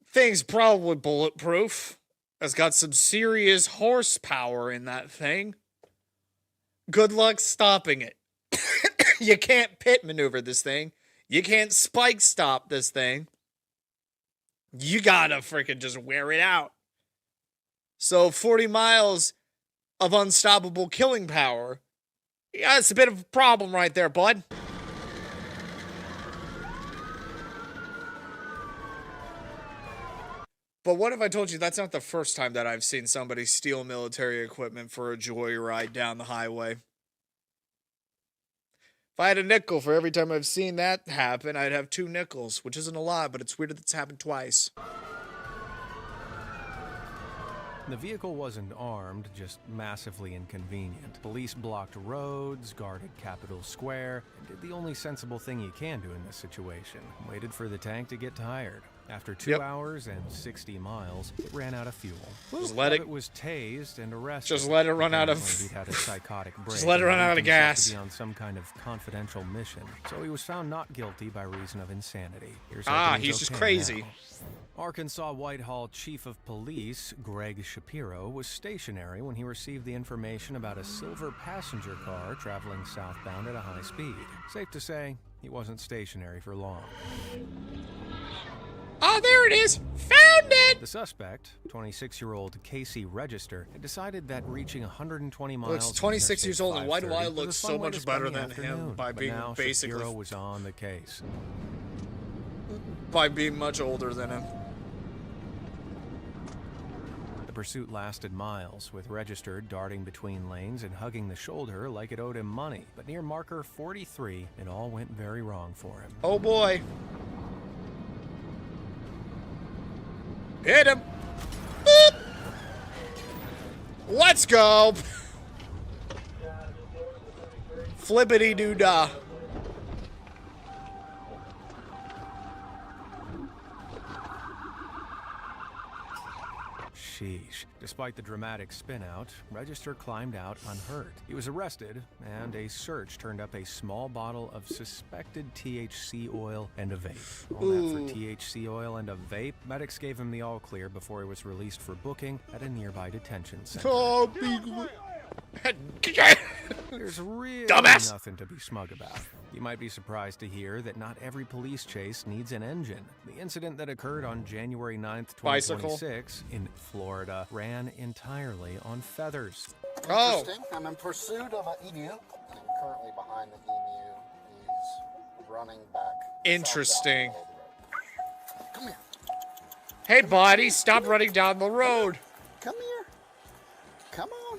Thing's probably bulletproof. It's got some serious horsepower in that thing. Good luck stopping it. You can't pit maneuver this thing. You can't spike stop this thing. You gotta freaking just wear it out. So 40 miles of unstoppable killing power. Yeah, it's a bit of a problem right there, bud. But what if I told you that's not the first time that I've seen somebody steal military equipment for a joyride down the highway? If I had a nickel for every time I've seen that happen, I'd have 2 nickels, which isn't a lot, but it's weird that it's happened twice. The vehicle wasn't armed, just massively inconvenient. Police blocked roads, guarded Capitol Square, and did the only sensible thing you can do in this situation. Waited for the tank to get tired. After 2 hours and 60 miles, it ran out of fuel. Just let It was tased and arrested. Just let it run out of. He'd had a psychotic break. Just let it run out of He himself gas. to be on some kind of confidential mission, so he was found not guilty by reason of insanity. Here's He's just crazy. now. Arkansas Whitehall Chief of Police Greg Shapiro was stationary when he received the information about a silver passenger car traveling southbound at a high speed. Safe to say, he wasn't stationary for long. Oh, there it is! Found it! The suspect, 26-year-old Casey Register, had decided that reaching 120 miles. Looks 26 years old, and why do I was a look fun so way to much spend better the than him afternoon. by But being now basically Shapiro was on the case. by being much older than him? The pursuit lasted miles, with Register darting between lanes and hugging the shoulder like it owed him money. But near marker 43, it all went very wrong for him. Oh boy. Hit him! Boop! Let's go! Flippity-doo-dah. Sheesh. Despite the dramatic spin-out, Register climbed out unhurt. He was arrested, and a search turned up a small bottle of suspected THC oil and a vape. All that for THC oil and a vape, medics gave him the all-clear before he was released for booking at a nearby detention center. Oh, big... There's really Dumbass! nothing to be smug about. You might be surprised to hear that not every police chase needs an engine. The incident that occurred on January 9th, 2026 in Florida ran entirely on feathers. Interesting. I'm in pursuit of an emu. I'm currently behind the emu. He's running back. Interesting. Come here. Hey, buddy, stop running down the road. Come here. Come on.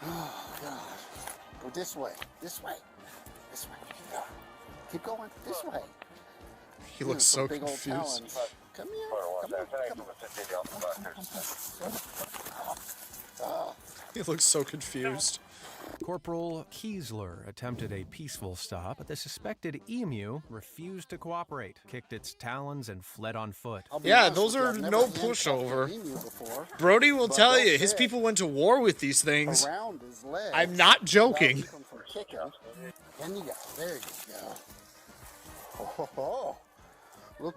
Oh, gosh. Go this way. This way. This way. Yeah. Keep going. This way. He looks so Big old confused. talons. Come here. Come on. He looks so confused. Corporal Kiesler attempted a peaceful stop, but the suspected emu refused to cooperate, kicked its talons, and fled on foot. Yeah, those are no pushover. Brody will tell you, his people went to war with these things. Around his legs. I'm not joking. From kicking. And you go. There you go. Oh. Look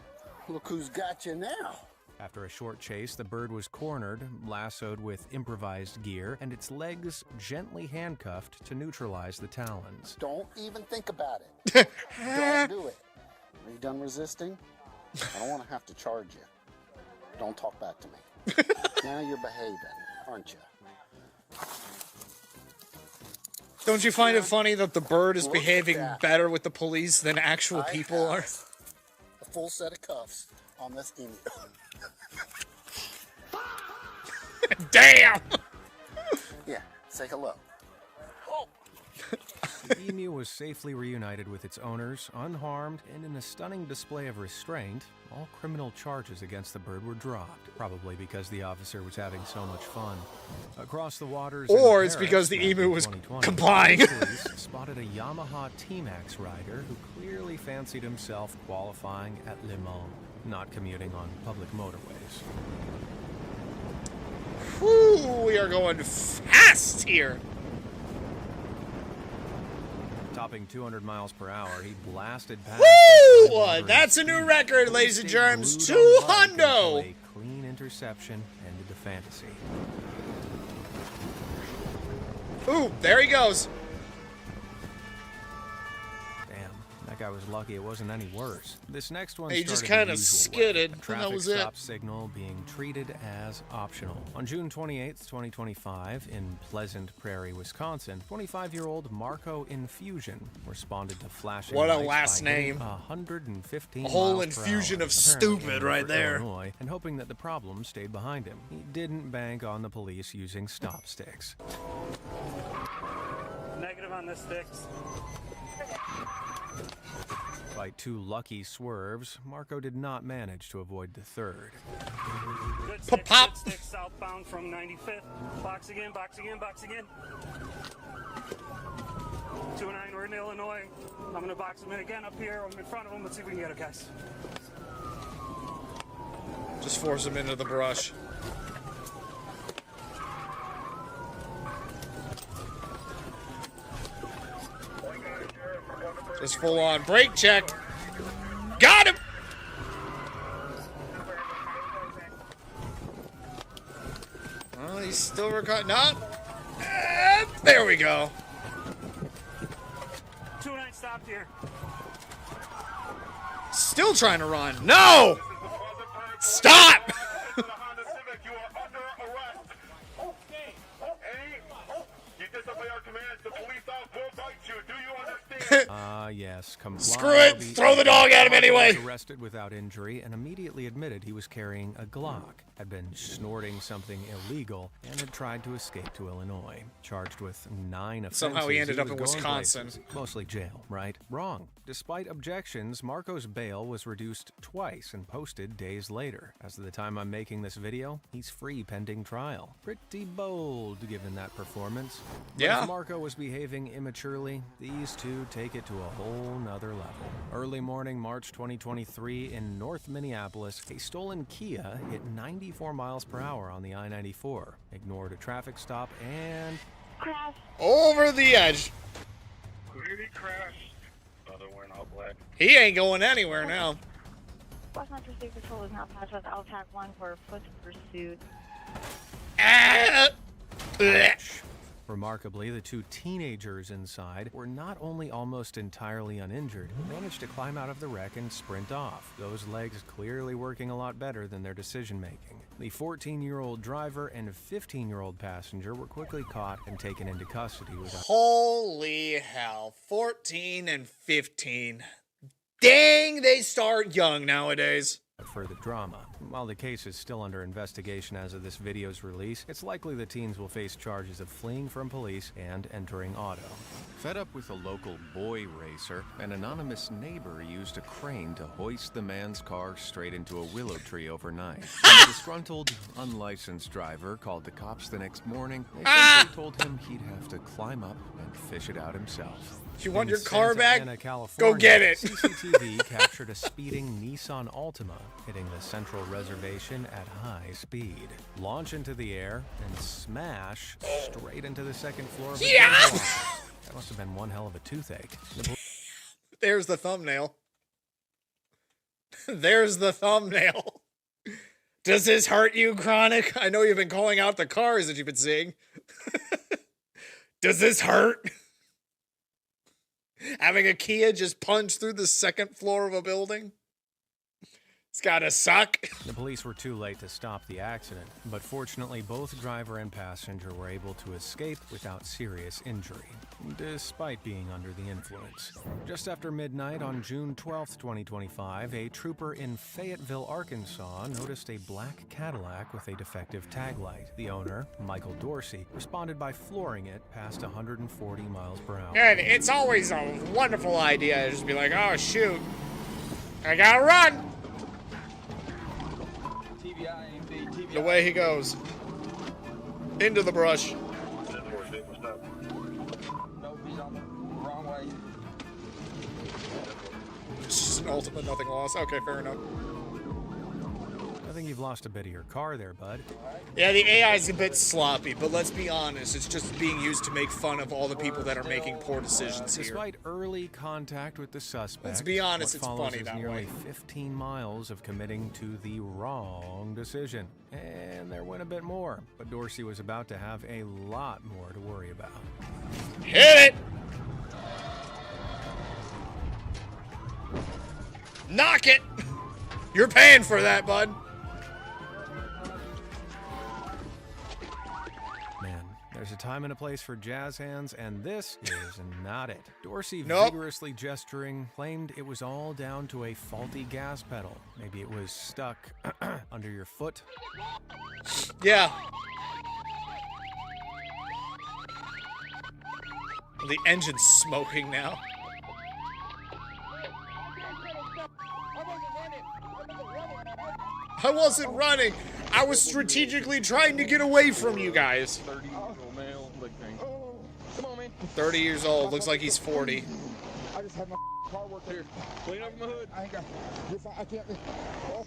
who's got you now. After a short chase, the bird was cornered, lassoed with improvised gear, and its legs gently handcuffed to neutralize the talons. Don't even think about it. Don't do it. Are you done resisting? I don't want to have to charge you. Don't talk back to me. Now you're behaving, aren't you? Don't you find it funny that the bird is behaving better with the police than actual people are? A full set of cuffs on this emu. Damn! Yeah, say hello. The emu was safely reunited with its owners, unharmed, and in a stunning display of restraint, all criminal charges against the bird were dropped, probably because the officer was having so much fun. Across the waters, Or in it's Paris, because the back in emu was 2020, complying. Police spotted a Yamaha T-Max rider who clearly fancied himself qualifying at Le Mans, not commuting on public motorways. Whew, we are going fast here. Topping 200 miles per hour, he blasted past. Woo! That's a new record, ladies and germs. 200. A clean interception ended the fantasy. Ooh, there he goes. Damn, that guy was lucky it wasn't any worse. This next one He just started kind the of usual way, skidded, a and traffic that was it. stop signal being treated as optional. On June 28th, 2025, in Pleasant Prairie, Wisconsin, 25-year-old Marco Infusion responded to flashing What a lights last by hitting name. 115 A whole miles per infusion hour, of apparently stupid aiming right for there. Illinois, and hoping that the problem stayed behind him. He didn't bank on the police using stop sticks. Negative on the sticks. By 2 lucky swerves, Marco did not manage to avoid the third. Good sticks southbound from 95th. Box again, box again, box again. 209, we're in Illinois. I'm going to box him in again up here. I'm in front of him. Let's see if we can get it, guys. Just force him into the brush. Just full on brake check. Got him! Oh, he's still recording. No. There we go. 209 stopped here. Still trying to run. No! Stop! Yes, Screw it! Throw the dog at him anyway! He was arrested without injury and immediately admitted he was carrying a Glock, had been snorting something illegal, and had tried to escape to Illinois. Charged with 9 offenses. Somehow he ended up was in going Wisconsin. places. Mostly jail, right? Wrong. Despite objections, Marco's bail was reduced twice and posted days later. As of the time I'm making this video, he's free pending trial. Pretty bold given that performance. But Yeah. if Marco was behaving immaturely, these two take it to a whole nother level. Early morning, March 2023, in North Minneapolis, a stolen Kia hit 94 miles per hour on the I-94, ignored a traffic stop, and Crash. Over the edge. Clearly crashed. Other wearing all black. He ain't going anywhere now. West Metro State Patrol is now passed with LTAC 1 for foot pursuit. Remarkably, the 2 teenagers inside were not only almost entirely uninjured, but managed to climb out of the wreck and sprint off, those legs clearly working a lot better than their decision-making. The 14-year-old driver and 15-year-old passenger were quickly caught and taken into custody without... Holy hell. 14 and 15. Dang, they start young nowadays. further drama. While the case is still under investigation as of this video's release, it's likely the teens will face charges of fleeing from police and entering auto. Fed up with a local boy racer, an anonymous neighbor used a crane to hoist the man's car straight into a willow tree overnight. The disgruntled, unlicensed driver called the cops the next morning. They simply told him he'd have to climb up and fish it out himself. You want In your car Santa back? Ana, Go California, get it. CCTV captured a speeding Nissan Altima hitting the Central Reservation at high speed. Launch into the air and smash straight into the second floor of the Yeah! dental office. That must have been one hell of a toothache. There's the thumbnail. There's the thumbnail. Does this hurt you, Chronic? I know you've been calling out the cars that you've been seeing. Does this hurt? Having a Kia just punch through the second floor of a building? It's gotta suck. The police were too late to stop the accident, but fortunately both driver and passenger were able to escape without serious injury, despite being under the influence. Just after midnight on June 12, 2025, a trooper in Fayetteville, Arkansas noticed a black Cadillac with a defective taglight. The owner, Michael Dorsey, responded by flooring it past 140 miles per hour. And it's always a wonderful idea to just be like, oh shoot, I gotta run. The way he goes. Into the brush. It's just an ultimate nothing loss. Okay, fair enough. I think you've lost a bit of your car there, bud. Yeah, the AI is a bit sloppy, but let's be honest, it's just being used to make fun of all the people that are making poor decisions here. Despite early contact with the suspect, Let's be honest, what it's follows funny is that nearly way. 15 miles of committing to the wrong decision. And there went a bit more, but Dorsey was about to have a lot more to worry about. Hit it! Knock it! You're paying for that, bud. Man, there's a time and a place for jazz hands, and this is not it. Dorsey, Nope. vigorously gesturing, claimed it was all down to a faulty gas pedal. Maybe it was stuck under your foot. Yeah. The engine's smoking now. I wasn't running. I was strategically trying to get away from you guys. 30 years old. Looks like he's 40. I just had my car work here. Clean up my hood. I ain't got. You're fine. I can't. Oh,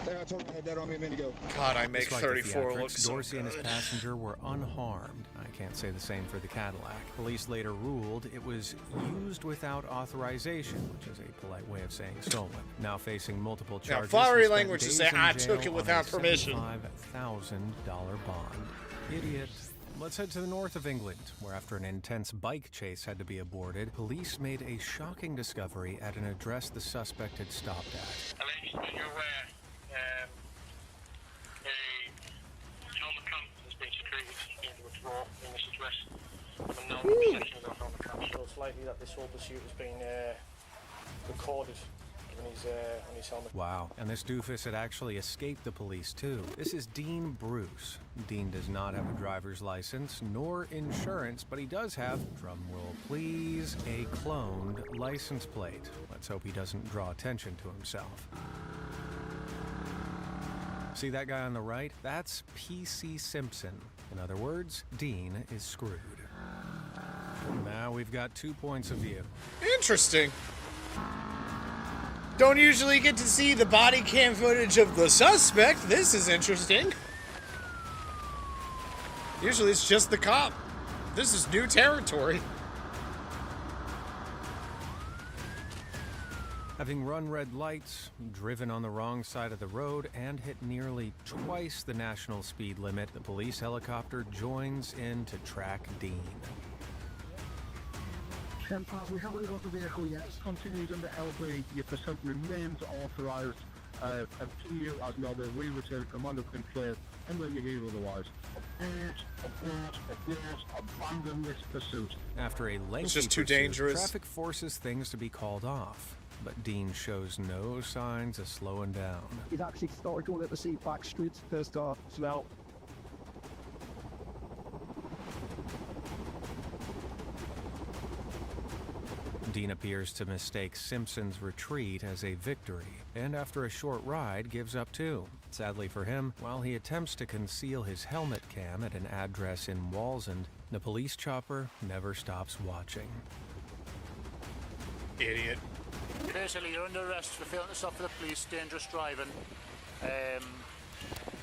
there, I told you I had that on me a minute ago. God, I make Despite the 34 theatrics, look so Dorsey and his good. passenger were unharmed. I can't say the same for the Cadillac. Police later ruled it was used without authorization, which is a polite way of saying stolen. Now facing multiple Now, charges. flowery he spent language to days say, in "I took jail it on without a permission." $75,000 bond. Idiot. Let's head to the north of England, where after an intense bike chase had to be aborted, police made a shocking discovery at an address the suspect had stopped at. Alleged that you're aware a helmet cam has been secreted into a drawer in this address. And no possession of that helmet cam. So slightly that this whole pursuit has been recorded on his helmet. Wow, and this doofus had actually escaped the police too. This is Dean Bruce. Dean does not have a driver's license nor insurance, but he does have, drum roll please, a cloned license plate. Let's hope he doesn't draw attention to himself. See that guy on the right? That's PC Simpson. In other words, Dean is screwed. Now we've got 2 points of view. Interesting. Don't usually get to see the body cam footage of the suspect. This is interesting. Usually it's just the cop. This is new territory. Having run red lights, driven on the wrong side of the road, and hit nearly twice the national speed limit, the police helicopter joins in to track Dean. 10 past, we haven't got the vehicle yet. It's continued under LB. Your pursuit remains authorised. To you as another, we return command of control, and when you hear otherwise. Abandon this pursuit. After a lengthy just too pursuit, dangerous. traffic forces things to be called off. But Dean shows no signs of slowing down. He's actually started going at the seat back streets to start smell. Dean appears to mistake Simpson's retreat as a victory, and after a short ride, gives up too. Sadly for him, while he attempts to conceal his helmet cam at an address in Wallsend, the police chopper never stops watching. Idiot. Basically, you're under arrest for failing to stop for the police, dangerous driving,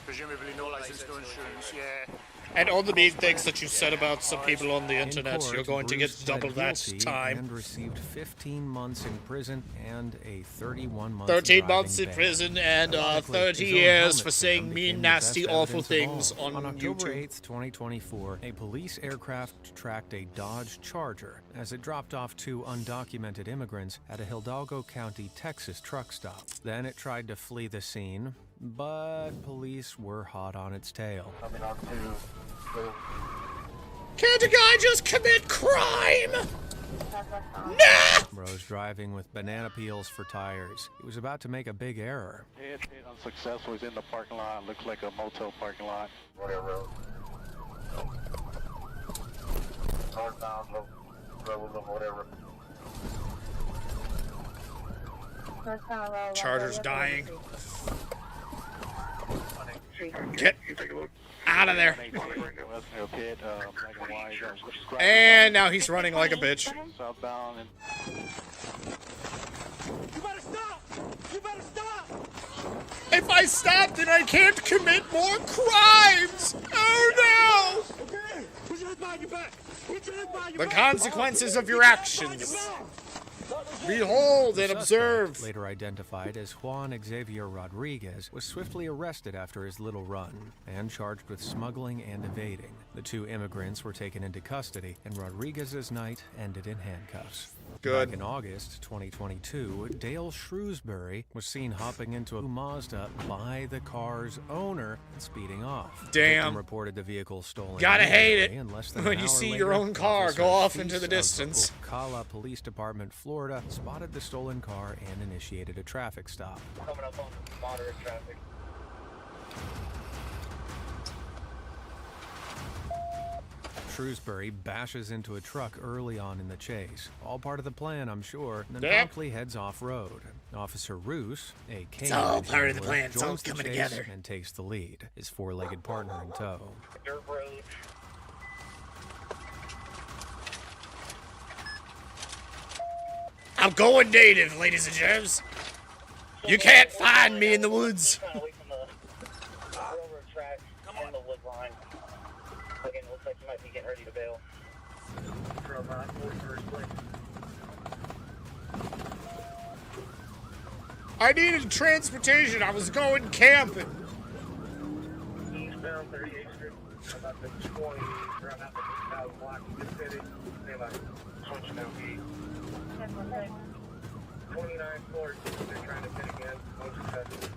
presumably no license, no insurance, yeah. And all the mean things that you said about some people on the internet, In court, you're going to get Bruce double pled that guilty time. And received 15 months in prison and a 31-month 13 months in prison and Ironically, 30 his own years helmet for cam saying became mean, the nasty, best awful evidence things of all. on October YouTube. 8th, 2024, a police aircraft tracked a Dodge Charger as it dropped off 2 undocumented immigrants at a Hidalgo County, Texas truck stop. Then it tried to flee the scene, but police were hot on its tail. Can't a guy just commit crime? Nah! Rose driving with banana peels for tires. He was about to make a big error. Hit unsuccessful. He's in the parking lot. Looks like a motel parking lot. Whatever. Northbound, whatever. Charger's dying. Get out of there. And now he's running like a bitch. Southbound and You better stop! You better stop! If I stop, then I can't commit more crimes! Oh no! Okay, put your hands behind your back! Put your hands behind your The back! consequences of your actions. Behold and observe. Later identified as Juan Xavier Rodriguez, was swiftly arrested after his little run and charged with smuggling and evading. The 2 immigrants were taken into custody, and Rodriguez's night ended in handcuffs. Good. Back in August 2022, Dale Shrewsbury was seen hopping into a Mazda by the car's owner and speeding off. Damn. Victim reported the vehicle stolen. Gotta hate immediately, it and less than when an you hour see later, your own car Officer go off Feast into the of distance. Ocala Police Department, Florida, spotted the stolen car and initiated a traffic stop. Coming up on moderate traffic. Shrewsbury bashes into a truck early on in the chase. All part of the plan, I'm sure, and then Yep. promptly heads off-road. Officer Roos, a It's all K9 part of the handler, plan. It's all joins the coming chase together. and takes the lead, his four-legged partner in tow. Dirt road. I'm going native, ladies and gents. You can't find me in the woods. Kind of away from the railroad tracks and the wood line. Again, it looks like you might be getting ready to bail. I needed transportation. I was going camping. Eastbound 38th Street, about the 20, around out the 2,000 block of the city. Say like switching down east. 29 floors, they're trying to hit again. No success.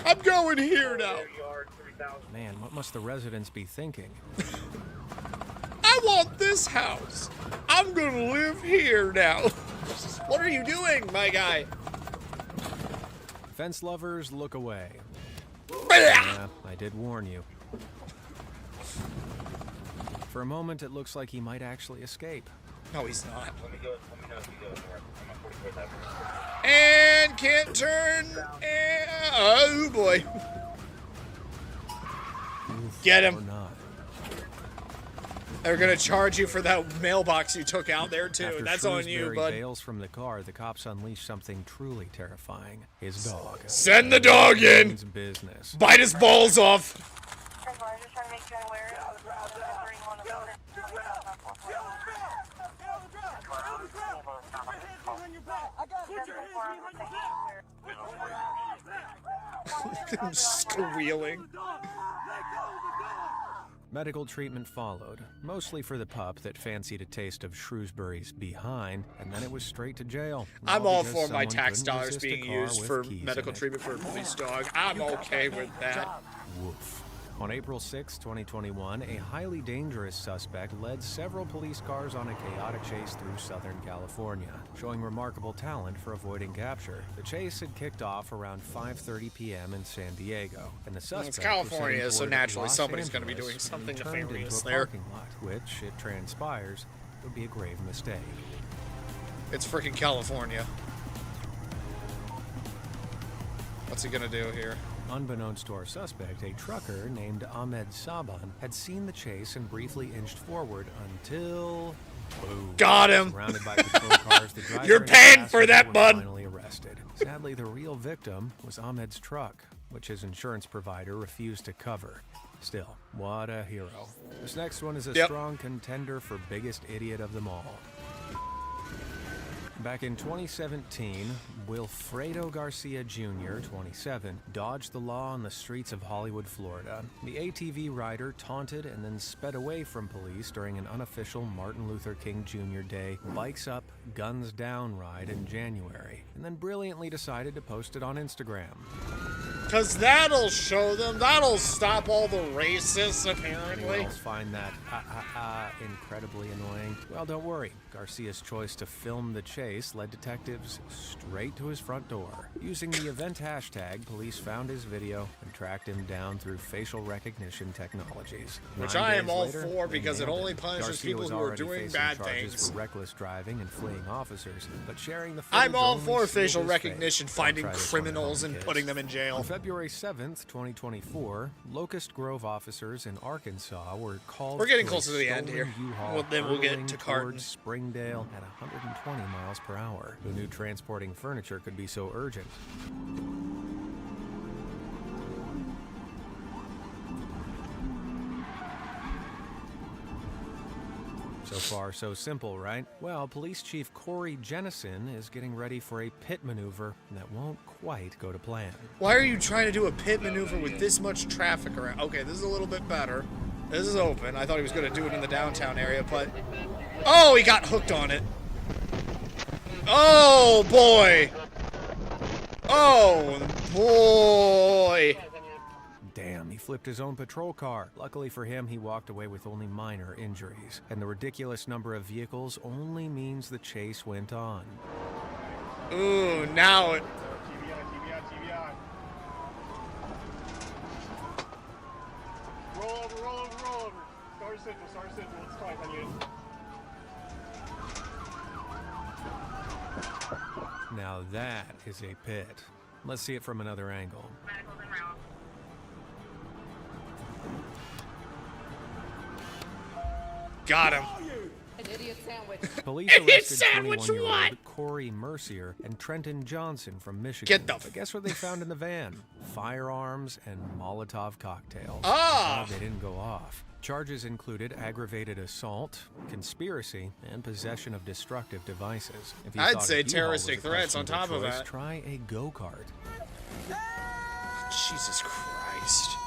I'm going here now. Man, what must the residents be thinking? I want this house. I'm gonna live here now. What are you doing, my guy? Fence lovers, look away. Blah! Yeah, I did warn you. For a moment, it looks like he might actually escape. No, he's not. Let me know if you go north. I'm on 44th Avenue. And can't turn. And, oh boy. Get Or him. not. They're gonna charge you for that mailbox you took out there too. After That's on you, Shrewsbury bud. bails from the car, the cops unleash something truly terrifying. His dog. Send the dog in. Means business. Bite his balls off. Squealing. Medical treatment followed, mostly for the pup that fancied a taste of Shrewsbury's behind, and then it was straight to jail. I'm All all because for my someone tax couldn't dollars resist a being car used with for keys medical in it. treatment for a police dog. I'm okay with that. Woof. On April 6, 2021, a highly dangerous suspect led several police cars on a chaotic chase through Southern California, showing remarkable talent for avoiding capture. The chase had kicked off around 5:30 p.m. in San Diego, and the suspect It's California, was so heading toward naturally Los somebody's gonna be Angeles doing something when he turned nefarious into a there. parking lot, which, it transpires, would be a grave mistake. It's freaking California. What's he gonna do here? Unbeknownst to our suspect, a trucker named Ahmed Saban had seen the chase and briefly inched forward until... Boom. Got him. Surrounded by patrol cars, the driver You're and his paying for passenger that, were bud. finally arrested. Sadly, the real victim was Ahmed's truck, which his insurance provider refused to cover. Still, what a hero. This next one is a strong contender for biggest idiot of them all. Back in 2017, Wilfredo Garcia Jr., 27, dodged the law on the streets of Hollywood, Florida. The ATV rider taunted and then sped away from police during an unofficial Martin Luther King Jr. Day Bikes Up, Guns Down ride in January, and then brilliantly decided to post it on Instagram. Because that'll show them. That'll stop all the racists, Anyone apparently. else find that incredibly annoying? Well, don't worry. Garcia's choice to film the chase led detectives straight to his front door. Using the event hashtag, police found his video and tracked him down through facial recognition technologies. Which 9 I am days all later, for they because it nailed only him. punishes Garcia people was who are already doing facing bad charges things. for reckless driving and fleeing officers, but sharing the footage I'm all only for sealed facial his recognition, fate. finding Don't try this one at criminals home, and kids. putting them in jail. On February 7th, 2024, Locust Grove officers in Arkansas were called. We're getting to a close to the end stolen here. U-Haul Well, then we'll get hurtling to towards Carton. Springdale at 120 miles per hour. Who knew transporting furniture could be so urgent? So far, so simple, right? Well, Police Chief Corey Jennison is getting ready for a pit maneuver that won't quite go to plan. Why are you trying to do a pit maneuver with this much traffic around? Okay, this is a little bit better. This is open. I thought he was going to do it in the downtown area, but... Oh, he got hooked on it. Oh, boy. Oh, boy. Damn, he flipped his own patrol car. Luckily for him, he walked away with only minor injuries. And the ridiculous number of vehicles only means the chase went on. Ooh, now it... Roll over, roll over, roll over. Start central, it's tight on you. Now that is a pit. Let's see it from another angle. Got him. An idiot sandwich. Police arrested 21-year-old Corey Mercier and Trenton Johnson from Michigan. Get the But guess what they found in the van? Firearms and Molotov cocktails. Ah! They didn't go off. Charges included aggravated assault, conspiracy, and possession of destructive devices. If you I'd thought say a U-Haul terroristic was a threats on questionable top of choice, that. Try a go-kart. Jesus Christ.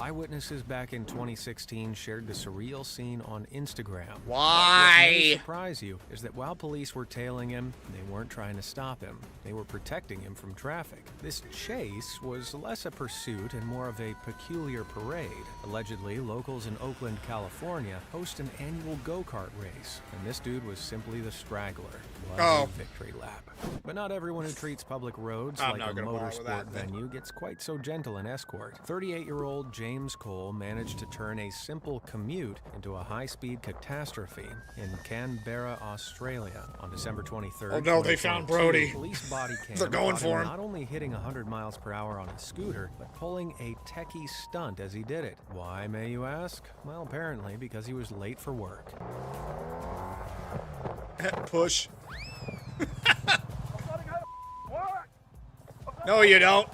Eyewitnesses back in 2016 shared the surreal scene on Instagram. Why? What may surprise you is that while police were tailing him, they weren't trying to stop him. They were protecting him from traffic. This chase was less a pursuit and more of a peculiar parade. Allegedly, locals in Oakland, California host an annual go-kart race, and this dude was simply the straggler. Oh. Victory lap. But not everyone who treats public roads I'm like not a gonna bother with motorsport that, then. venue gets quite so gentle an escort. 38-year-old James Cole managed to turn a simple commute into a high-speed catastrophe in Canberra, Australia on December 23rd. Oh no, they found 2022. Brody. Police body cam They're going caught for him. Not only hitting 100 miles per hour on a scooter, but pulling a techie stunt as he did it. Why, may you ask? Well, apparently because he was late for work. Push. No, you don't.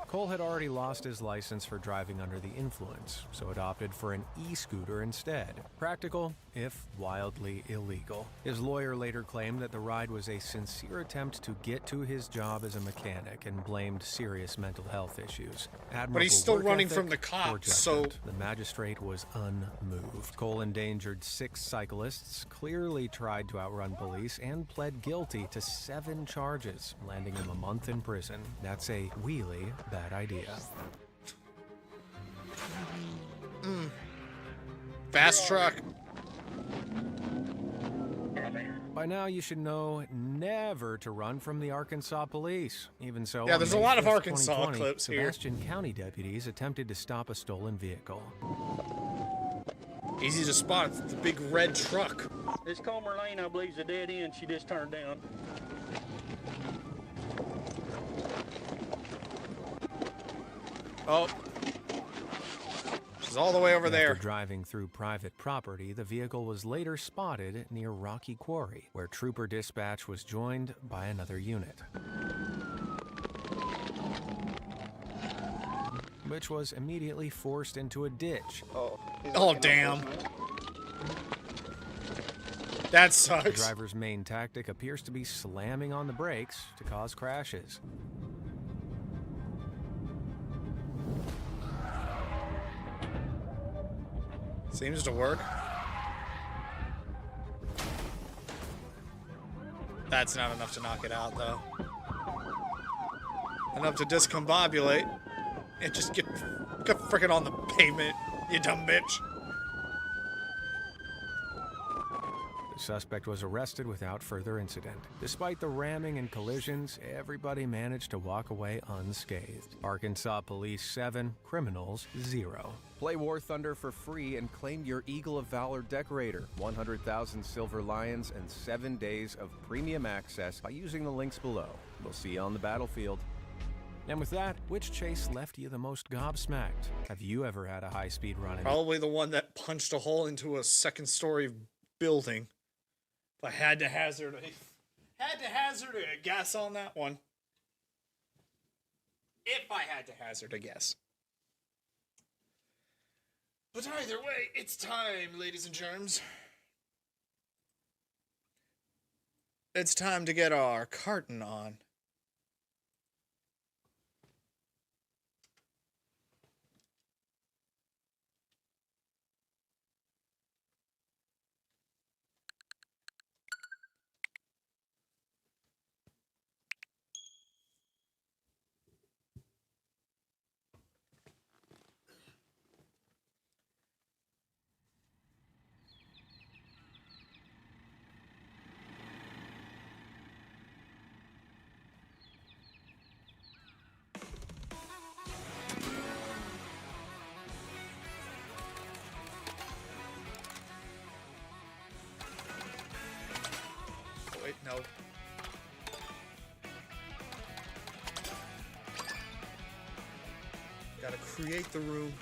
Cole had already lost his license for driving under the influence, so it opted for an e-scooter instead. Practical, if wildly illegal. His lawyer later claimed that the ride was a sincere attempt to get to his job as a mechanic and blamed serious mental health issues. But he's still Admirable work running ethic from the or cops, so... judgment. The magistrate was unmoved. Cole endangered 6 cyclists, clearly tried to outrun police, and pled guilty to 7 charges, landing him a month in prison. That's a wheelie bad idea. Fast truck. By now, you should know never to run from the Arkansas police. Even so, Yeah, on there's a May lot of 5th, Arkansas 2020, clips here. Sebastian County deputies attempted to stop a stolen vehicle. Easy to spot. It's the big red truck. This Comer Lane, I believe, is a dead end. She just turned down. Oh. She's all the way over there. After driving through private property, the vehicle was later spotted near Rocky Quarry, where trooper dispatch was joined by another unit, which was immediately forced into a ditch. Oh, damn. That The sucks. driver's main tactic appears to be slamming on the brakes to cause crashes. Seems to work. That's not enough to knock it out, though. Enough to discombobulate. And just get frickin' on the pavement, you dumb bitch. The suspect was arrested without further incident. Despite the ramming and collisions, everybody managed to walk away unscathed. Arkansas Police 7, criminals 0. Play War Thunder for free and claim your Eagle of Valor decorator, 100,000 silver lions, and 7 days of premium access by using the links below. We'll see you on the battlefield. And with that, which chase left you the most gobsmacked? Have you ever had a high-speed run in? Probably the one that punched a hole into a second-story building. If I had to hazard a guess on that one. If I had to hazard a guess. But either way, it's time, ladies and germs. It's time to get our carton on. Nope. Gotta create the room.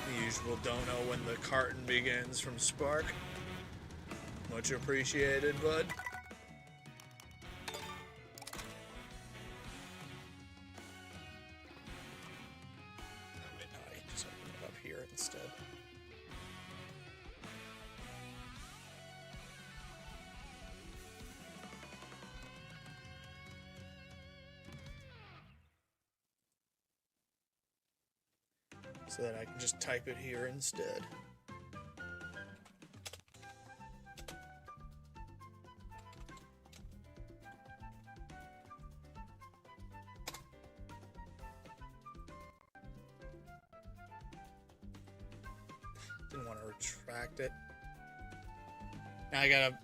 The usual don't know when the carton begins from Spark. Much appreciated, bud. I just open it up here instead. So that I can just type it here instead. Didn't want to retract it. Now I gotta...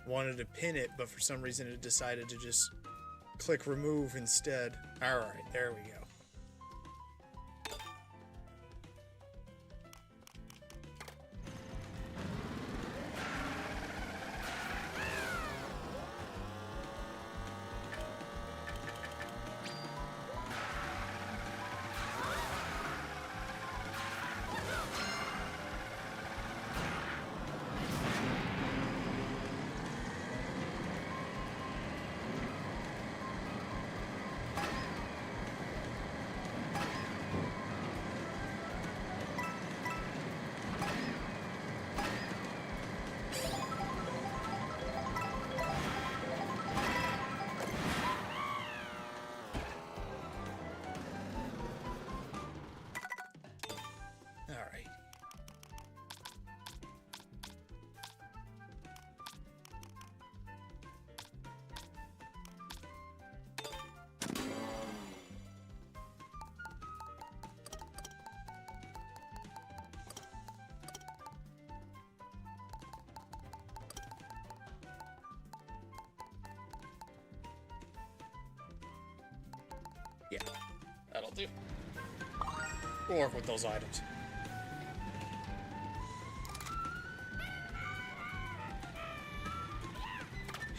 Wanted to pin it, but for some reason it decided to just click remove instead. Alright, there we go. Yeah, that'll do. We'll work with those items.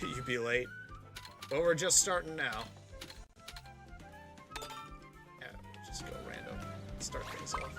You be late. But we're just starting now. Yeah, just go random. Start things off.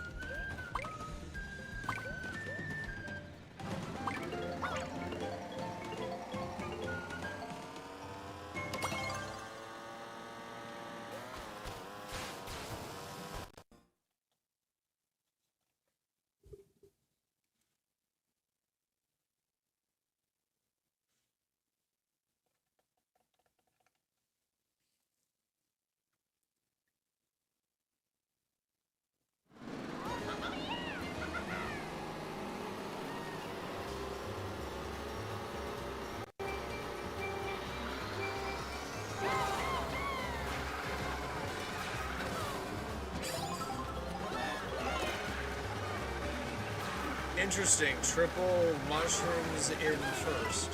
Interesting. Triple mushrooms in first.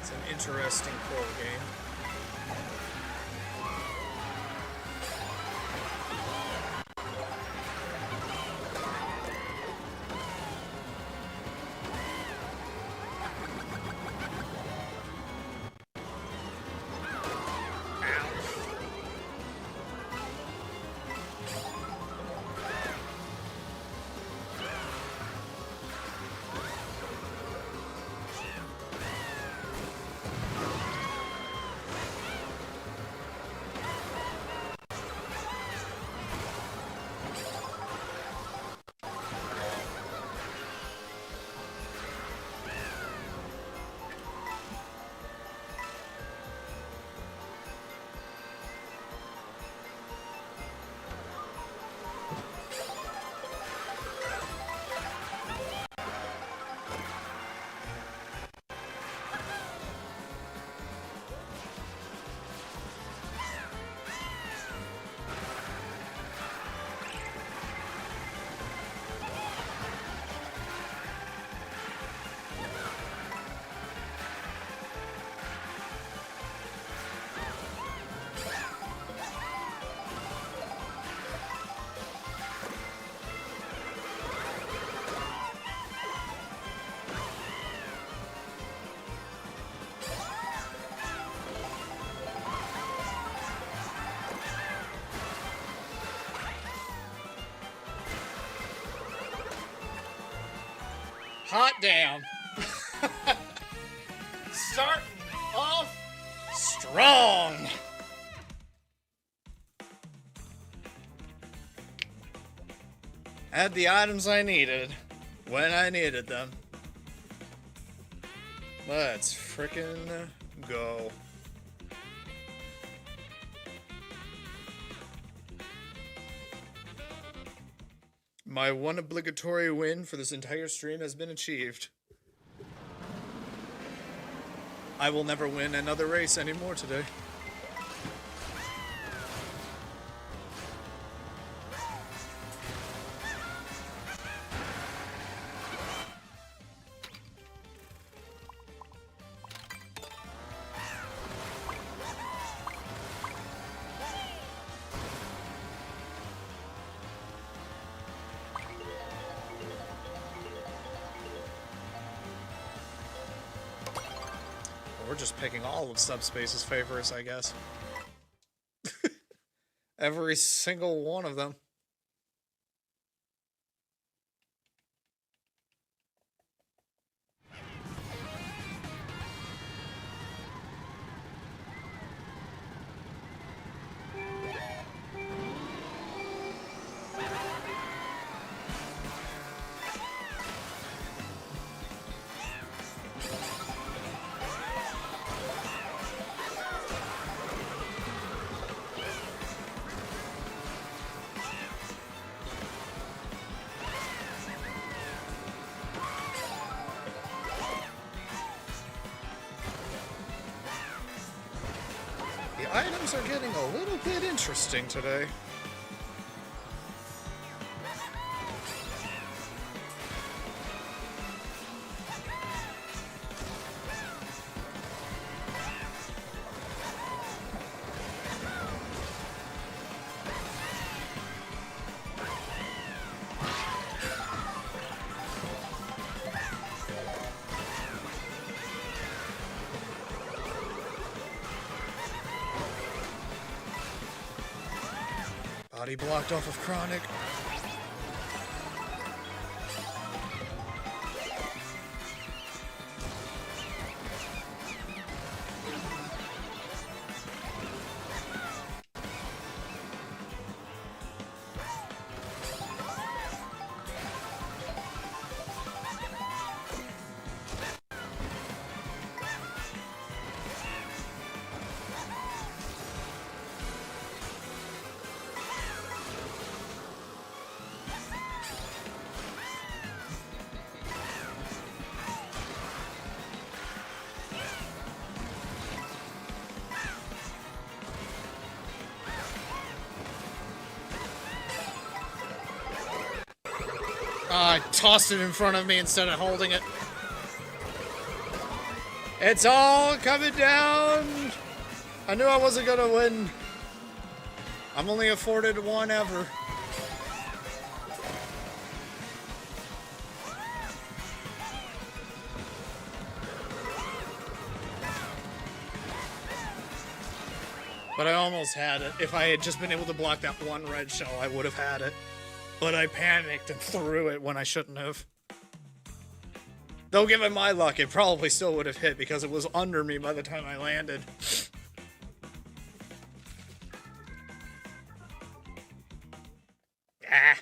It's an interesting pull game. Hot damn. Starting off strong. Had the items I needed when I needed them. Let's frickin' go. My one obligatory win for this entire stream has been achieved. I will never win another race anymore today. We're just picking all of Subspace's favorites, I guess. Every single one of them. The items are getting a little bit interesting today. Body blocked off of Chronic. I tossed it in front of me instead of holding it. It's all coming down. I knew I wasn't gonna win. I'm only afforded one ever. But I almost had it. If I had just been able to block that one red shell, I would have had it. But I panicked and threw it when I shouldn't have. Though given my luck, it probably still would have hit because it was under me by the time I landed. Ah.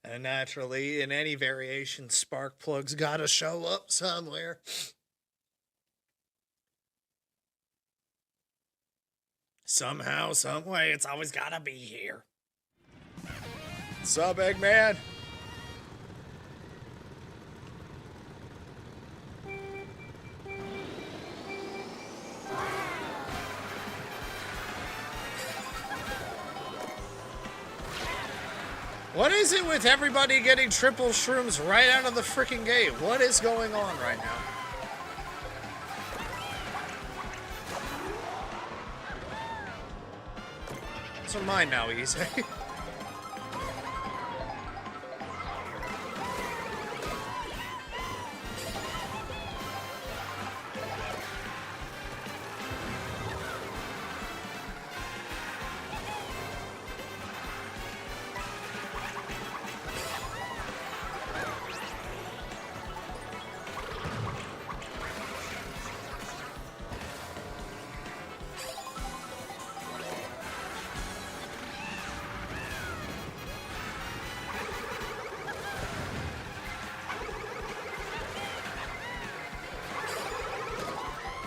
And naturally, in any variation, spark plugs gotta show up somewhere. Somehow, some way, it's always gotta be here. Sup, Eggman? What is it with everybody getting triple shrooms right out of the freaking gate? What is going on right now? Those are mine now, easy.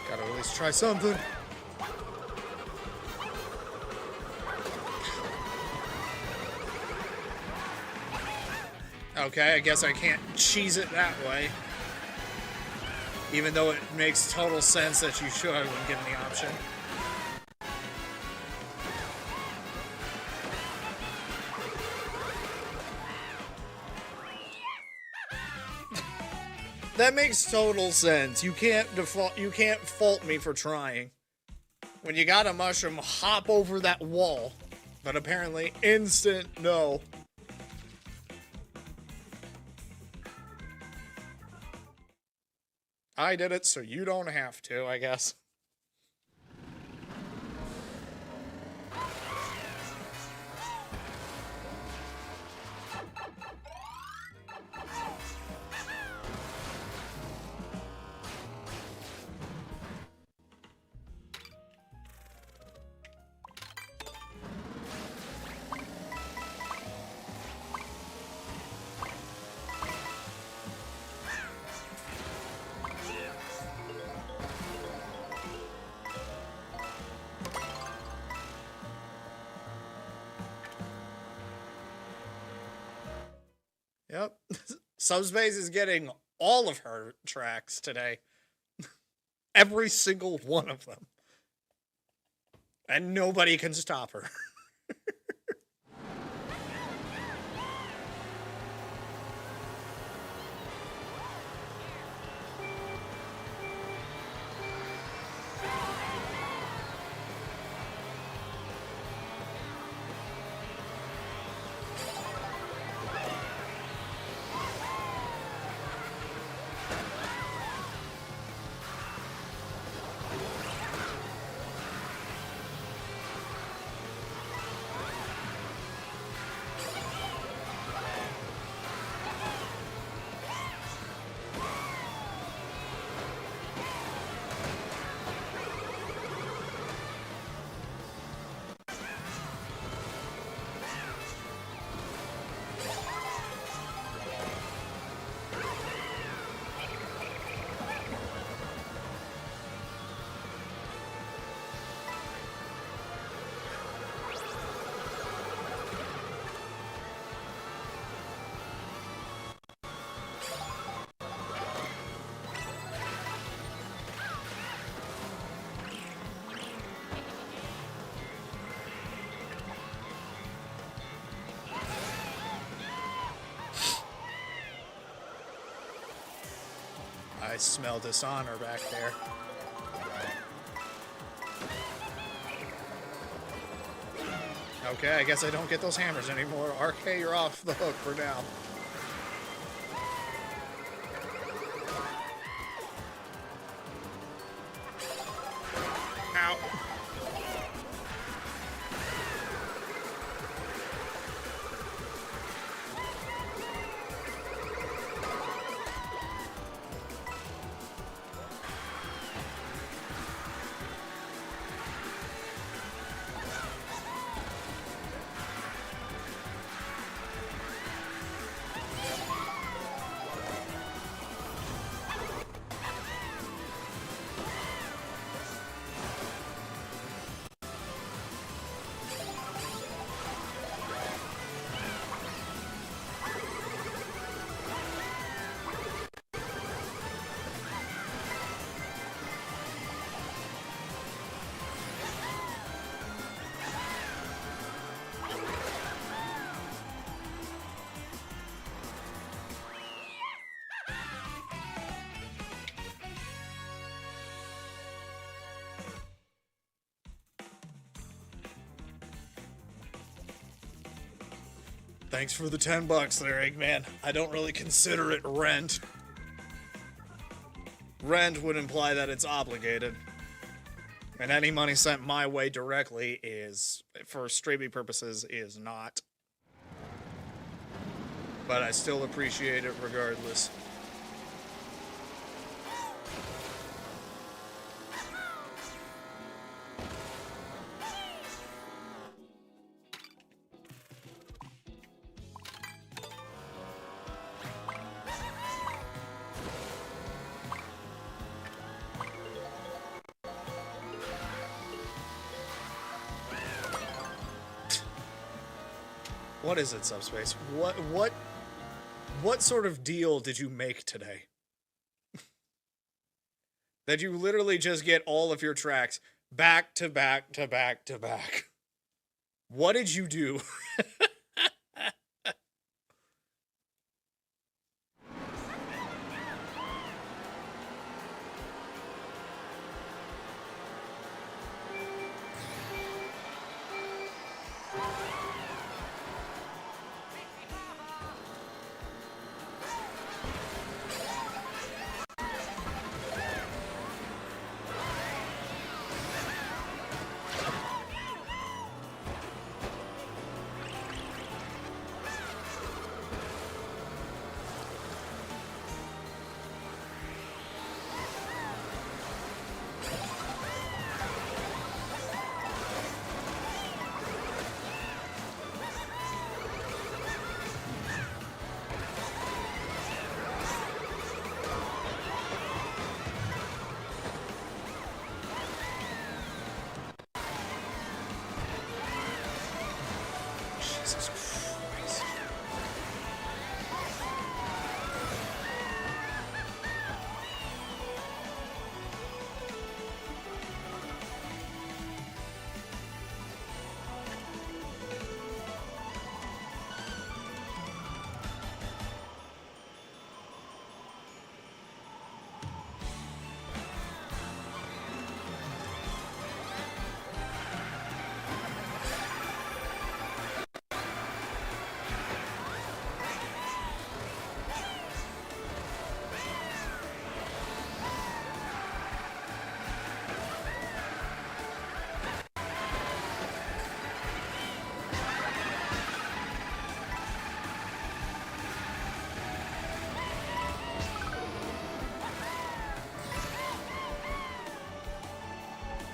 Gotta at least try something. Okay, I guess I can't cheese it that way. Even though it makes total sense that you should when given the option. That makes total sense. You can't fault me for trying. When you got a mushroom, hop over that wall. But apparently, instant no. I did it, so you don't have to, I guess. Yep. Subspace is getting all of her tracks today. Every single one of them. And nobody can stop her. I smell dishonor back there. Okay, I guess I don't get those hammers anymore. RK, you're off the hook for now. Ow. Thanks for the $10 there, Eggman. I don't really consider it rent. Rent would imply that it's obligated. And any money sent my way directly is, for streaming purposes, is not. But I still appreciate it regardless. What is it, Subspace? What sort of deal did you make today? That you literally just get all of your tracks back to back to back to back. What did you do? Jesus Christ.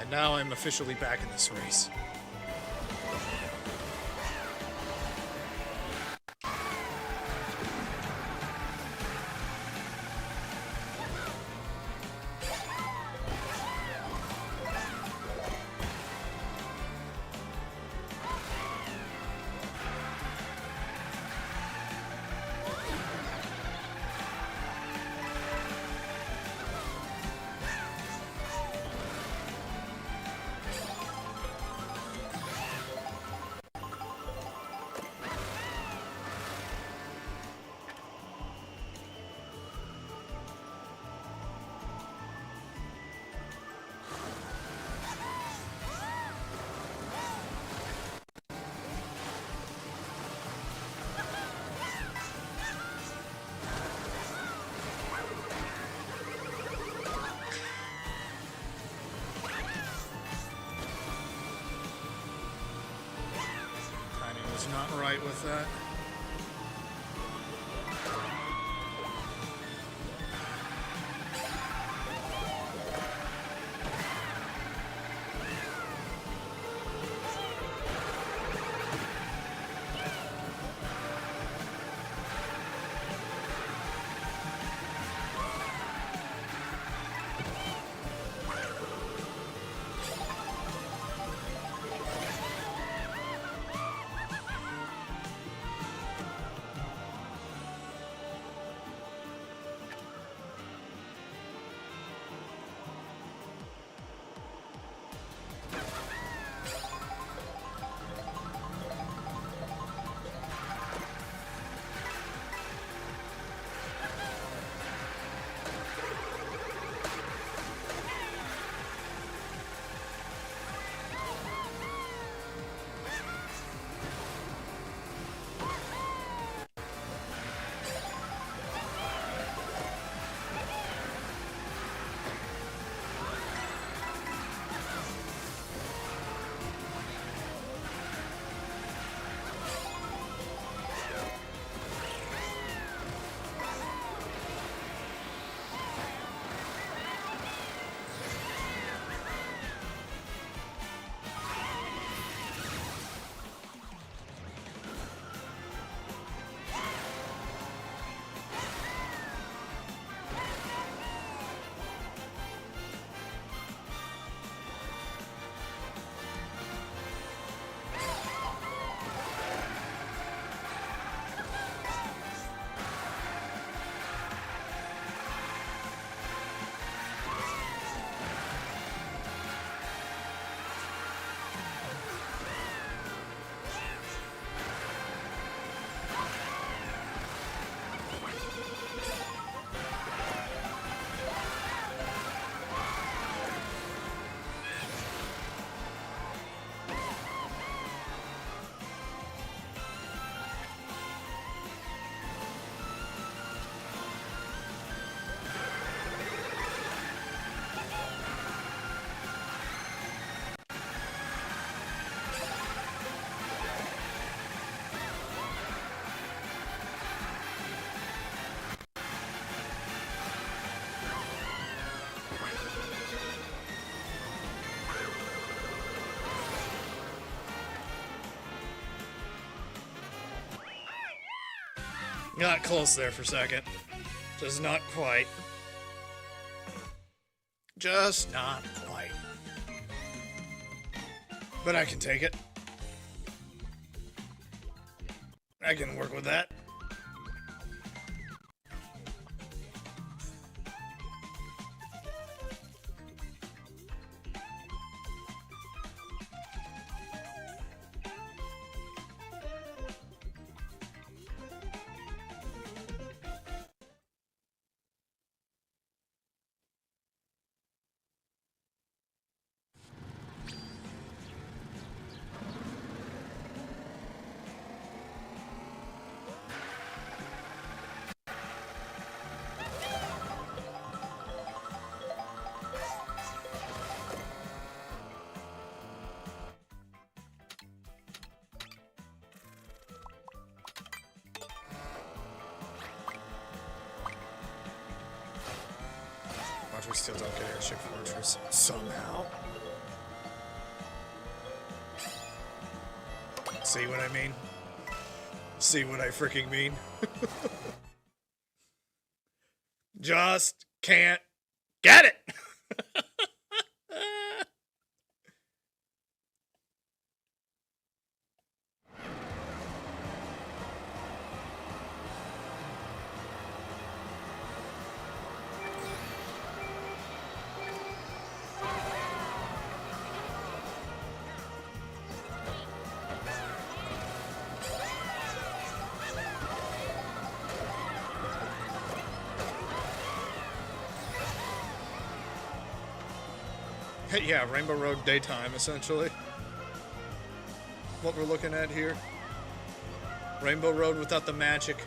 And now I'm officially back in this race. Not right with that. Got close there for a second. Just not quite. Just not quite. But I can take it. I can work with that. Watch, we still don't get Airship Fortress somehow. See what I mean? See what I freaking mean? Just can't get it! Yeah, Rainbow Road daytime, essentially. What we're looking at here. Rainbow Road without the magic.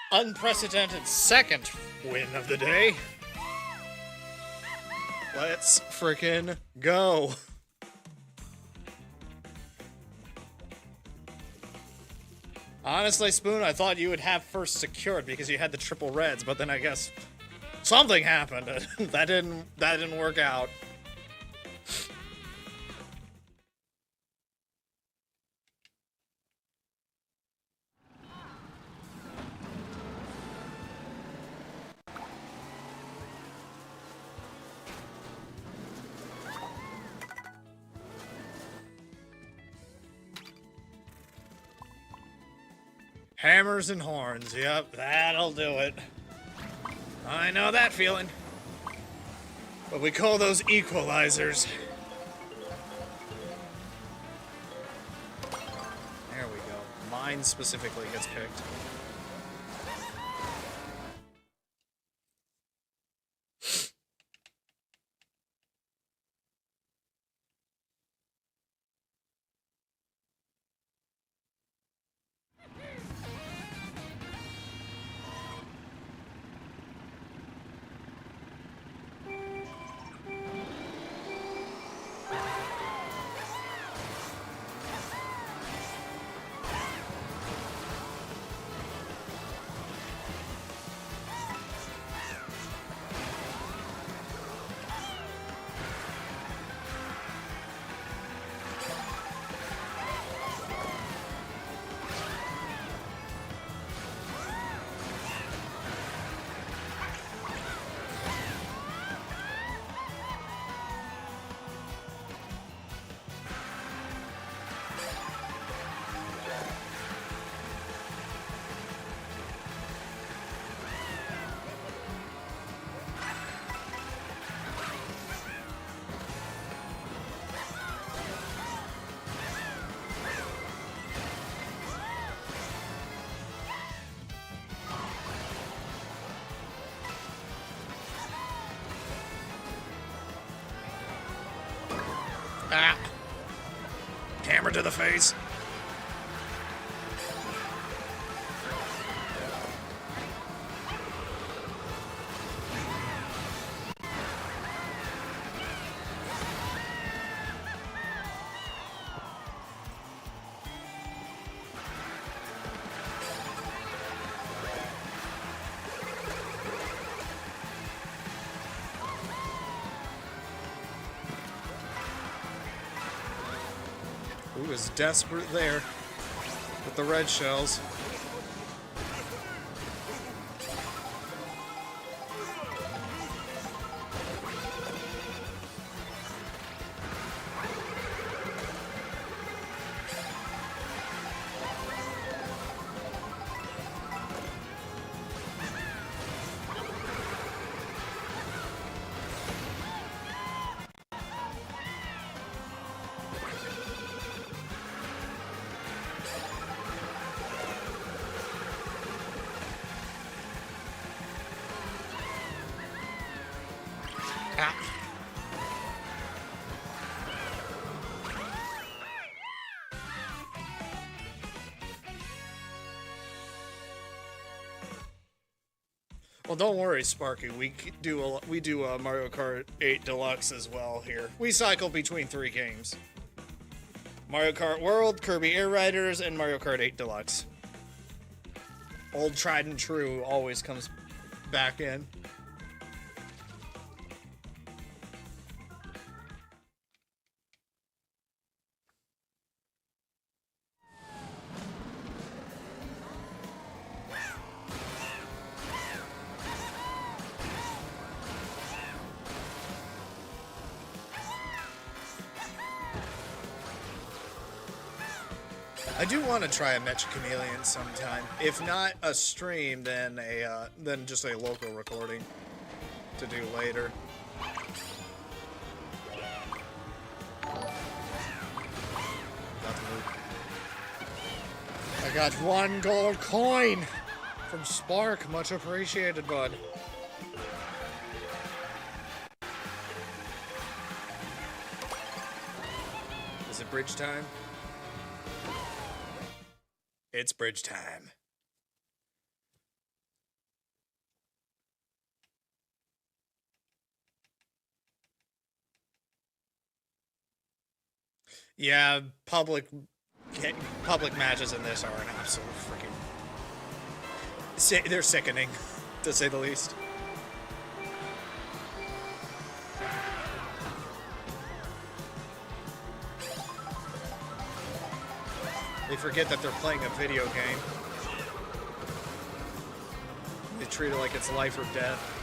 Unprecedented second win of the day. Let's frickin' go. Honestly, Spoon, I thought you would have first secured because you had the triple reds, but then I guess something happened. that didn't work out. Hammers and horns, yep, that'll do it. I know that feeling. But we call those equalizers. There we go. Mine specifically gets picked. Ah! Hammer to the face. Who is desperate there with the red shells? Well, don't worry, Sparky. We do Mario Kart 8 Deluxe as well here. We cycle between 3 games: Mario Kart World, Kirby Air Riders, and Mario Kart 8 Deluxe. Old tried and true always comes back in. I do want to try a Mecha Chameleon sometime. If not a stream, then just a local recording to do later. I got 1 gold coin from Spark. Much appreciated, bud. Is it bridge time? It's bridge time. Yeah, public matches in this are an absolute freaking... They're sickening, to say the least. They forget that they're playing a video game. They treat it like it's life or death.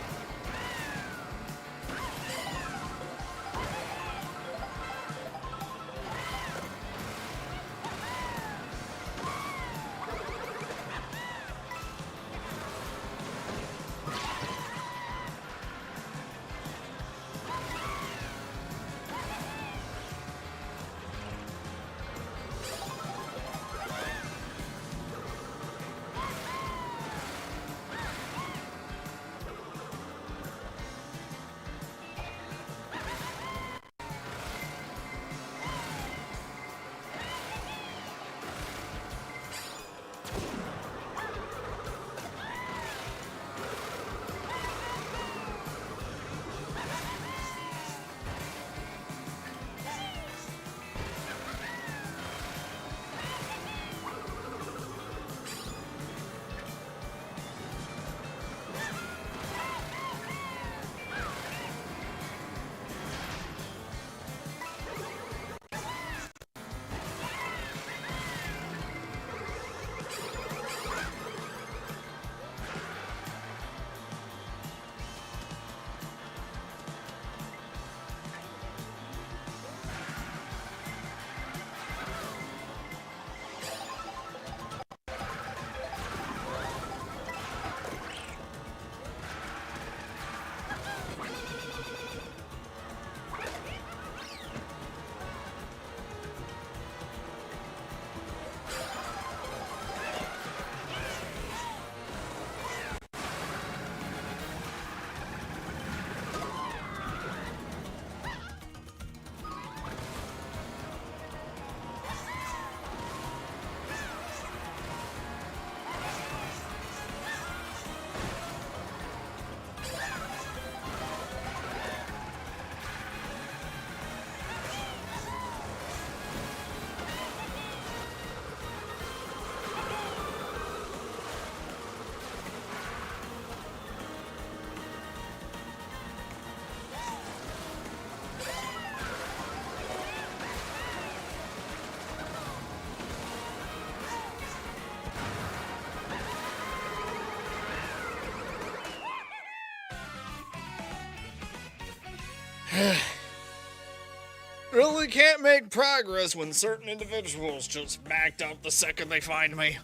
Really can't make progress when certain individuals just backed up the second they find me.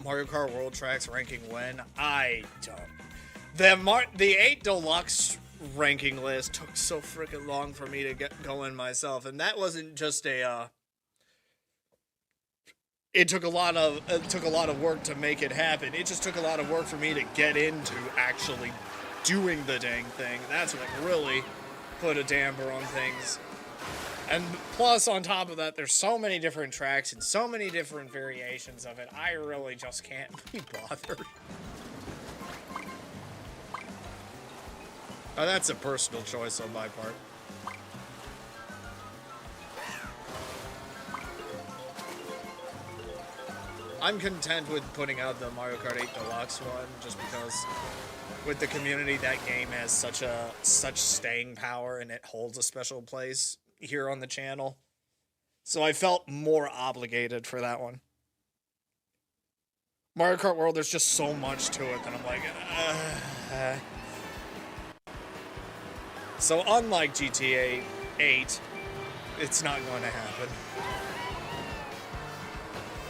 Mario Kart World Tracks ranking when? I don't. The 8 Deluxe ranking list took so freaking long for me to get going myself, and that wasn't just a it took a lot of work to make it happen. It just took a lot of work for me to get into actually doing the dang thing. That's what really put a damper on things. And plus, on top of that, there's so many different tracks and so many different variations of it, I really just can't be bothered. Oh, that's a personal choice on my part. I'm content with putting out the Mario Kart 8 Deluxe one, just because with the community, that game has such staying power and it holds a special place here on the channel. So I felt more obligated for that one. Mario Kart World, there's just so much to it that I'm like, So unlike GTA 8, it's not going to happen.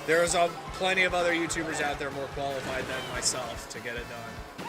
There's plenty of other YouTubers out there more qualified than myself to get it done.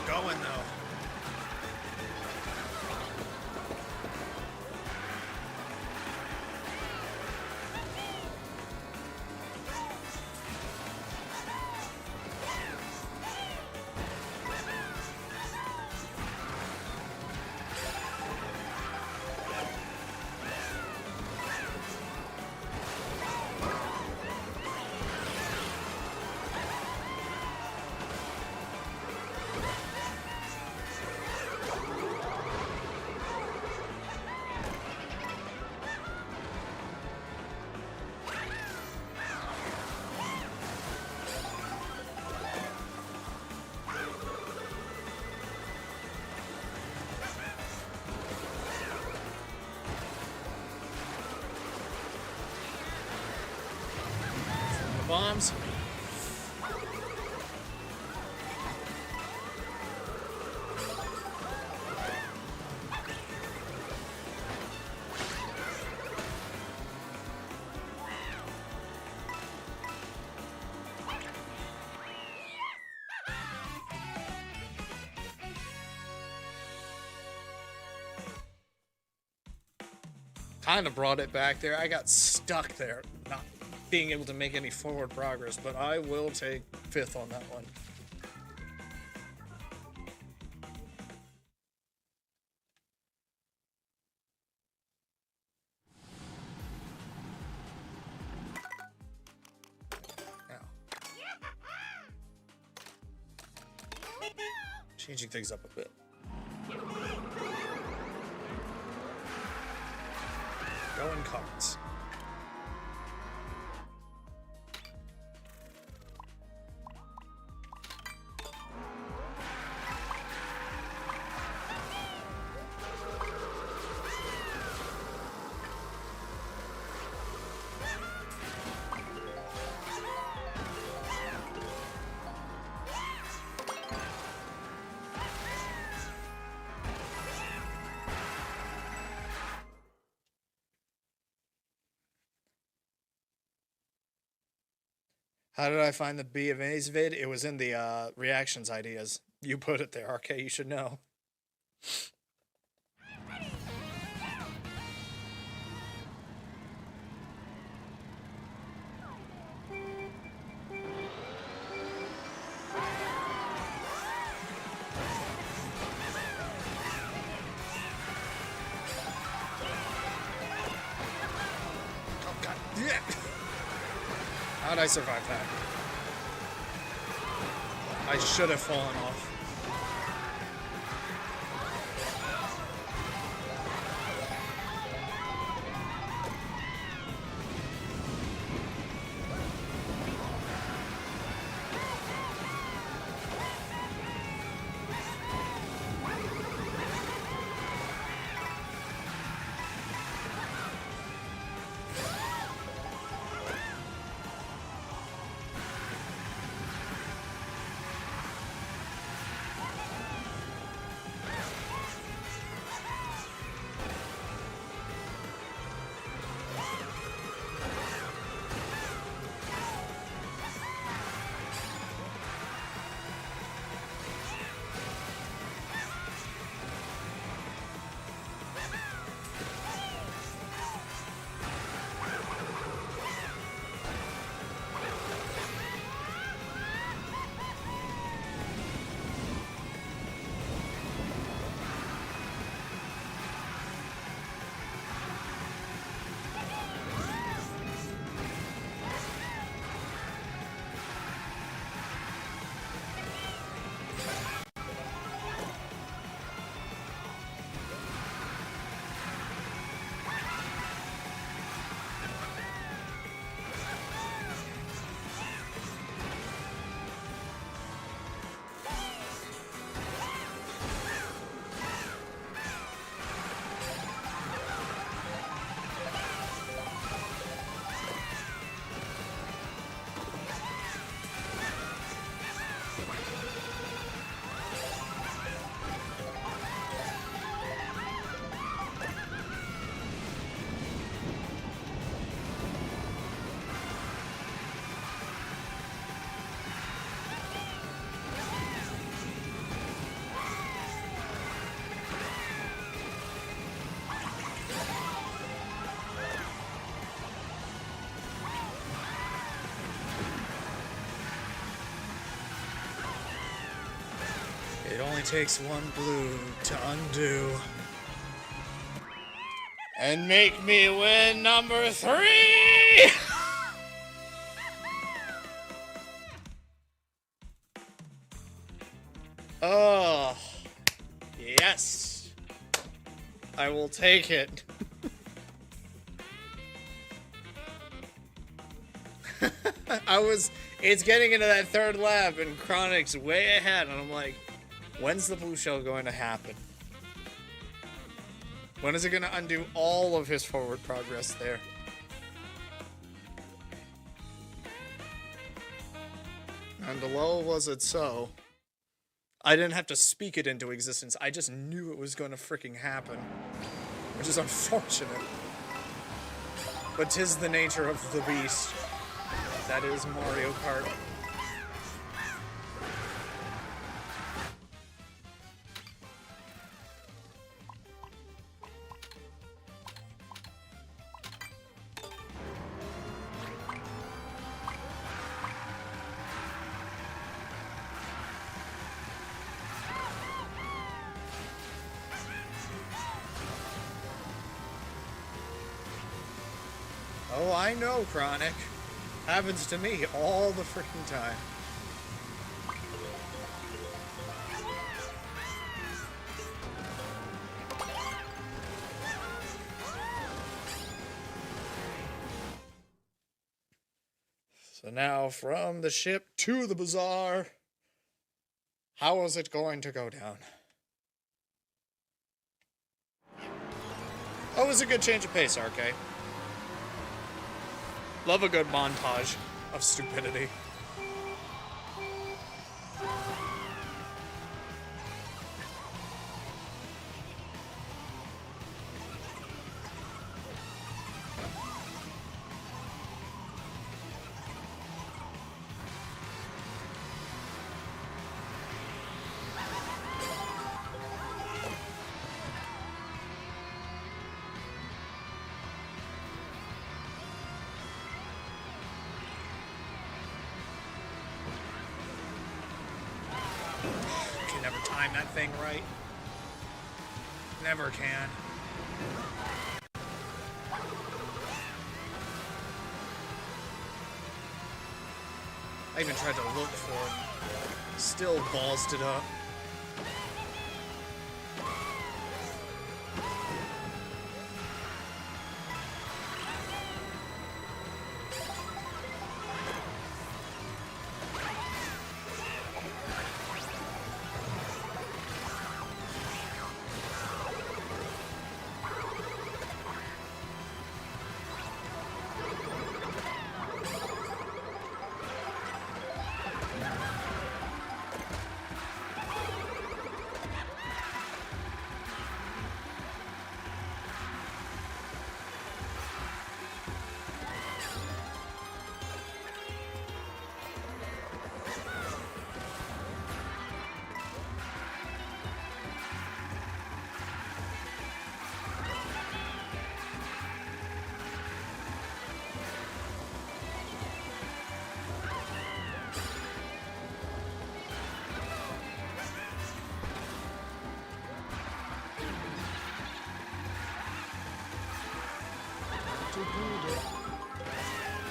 Going though. Bombs. Kind of brought it back there. I got stuck there, not being able to make any forward progress, but I will take 5th on that one. Changing things up a bit. Go in cards. How did I find the B of A's vid? It was in the reactions ideas. You put it there, RK. You should know. Oh, God. Yeah. How'd I survive that? I should have fallen off. It only takes one blue to undo. And make me win number 3! Oh, yes. I will take it. It's getting into that third lap and Chronic's way ahead and I'm like, when's the blue shell going to happen? When is it going to undo all of his forward progress there? And below was it so? I didn't have to speak it into existence. I just knew it was going to freaking happen. Which is unfortunate. But 'tis the nature of the beast. That is Mario Kart. Oh, I know, Chronic. Happens to me all the freaking time. So now from the ship to the bazaar. How is it going to go down? Oh, it was a good change of pace, RK. Love a good montage of stupidity. Can never time that thing right. Never can. I even tried to look for it. Still ballsed it up.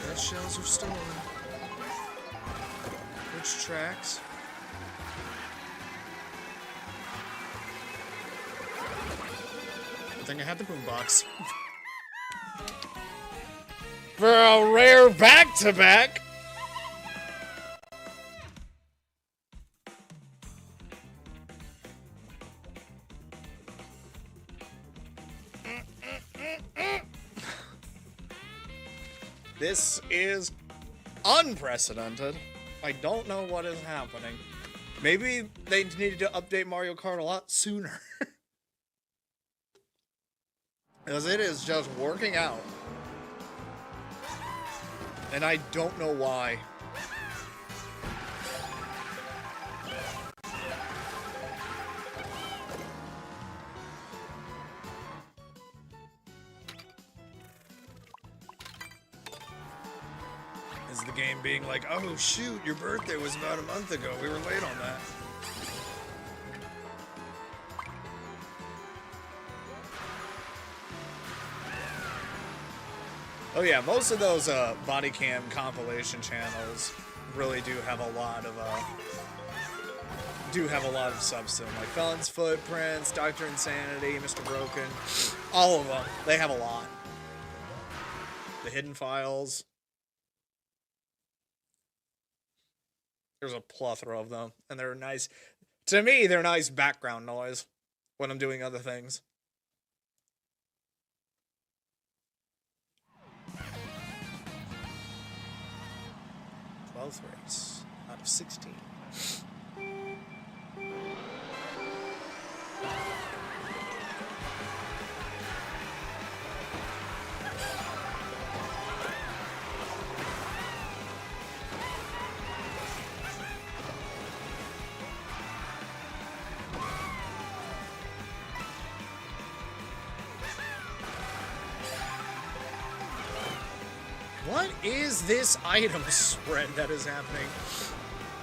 Red shells are stolen. Which tracks? I think I had the boombox. For a rare back-to-back. This is unprecedented. I don't know what is happening. Maybe they needed to update Mario Kart a lot sooner. Because it is just working out. And I don't know why. Is the game being like, oh shoot, your birthday was about a month ago. We were late on that. Oh yeah, most of those body cam compilation channels really do have a lot of substance. Like Felon's Footprints, Dr. Insanity, Mr. Broken, all of them. They have a lot. The Hidden Files. There's a plethora of them, and they're nice. To me, they're nice background noise when I'm doing other things. 12th race out of 16. What is this item spread that is happening?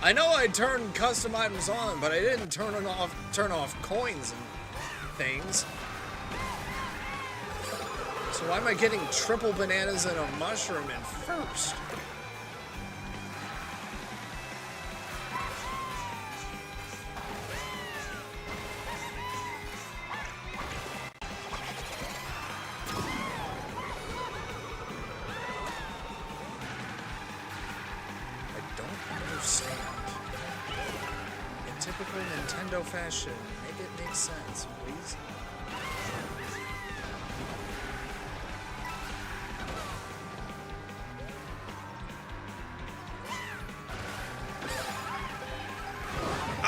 I know I turned custom items on, but I didn't turn off coins and things. So why am I getting triple bananas and a mushroom in first? typical Nintendo fashion. Make it make sense, please.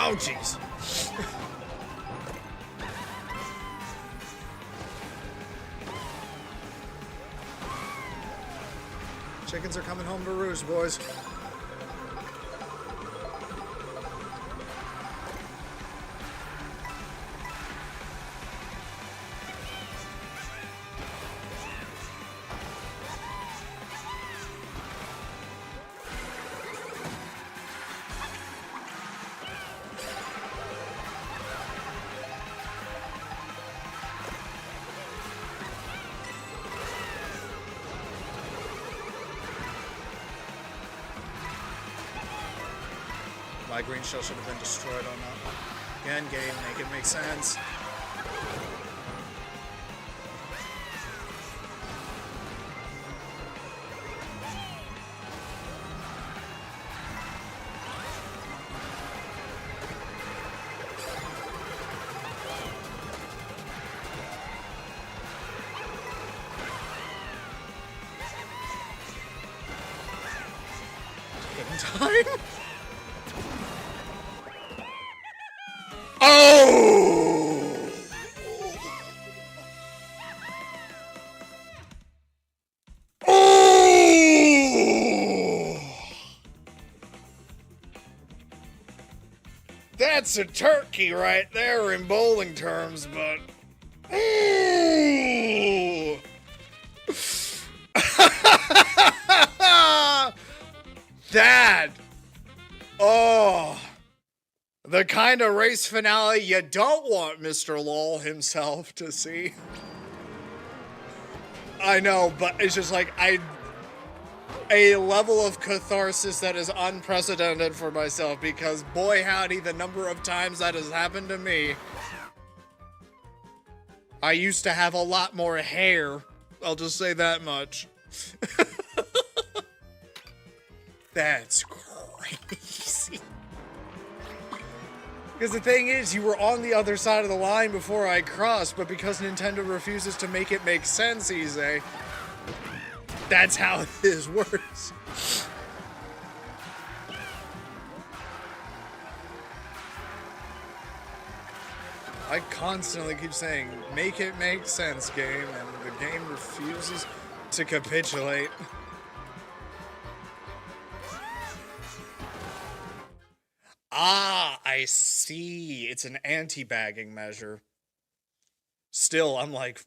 Oh, jeez. Chickens are coming home to roost, boys. My green shell should have been destroyed on that. Again, game, make it make sense. Taking time? Oh! Oh! That's a turkey right there in bowling terms, but... Ooh! That! Oh! The kind of race finale you don't want Mr. Lol himself to see. I know, but it's just like, a level of catharsis that is unprecedented for myself, because boy howdy, the number of times that has happened to me. I used to have a lot more hair. I'll just say that much. That's crazy. Because the thing is, you were on the other side of the line before I crossed, but because Nintendo refuses to make it make sense, Ise, that's how this works. I constantly keep saying, make it make sense, game, and the game refuses to capitulate. Ah, I see. It's an anti-bagging measure. Still, I'm like,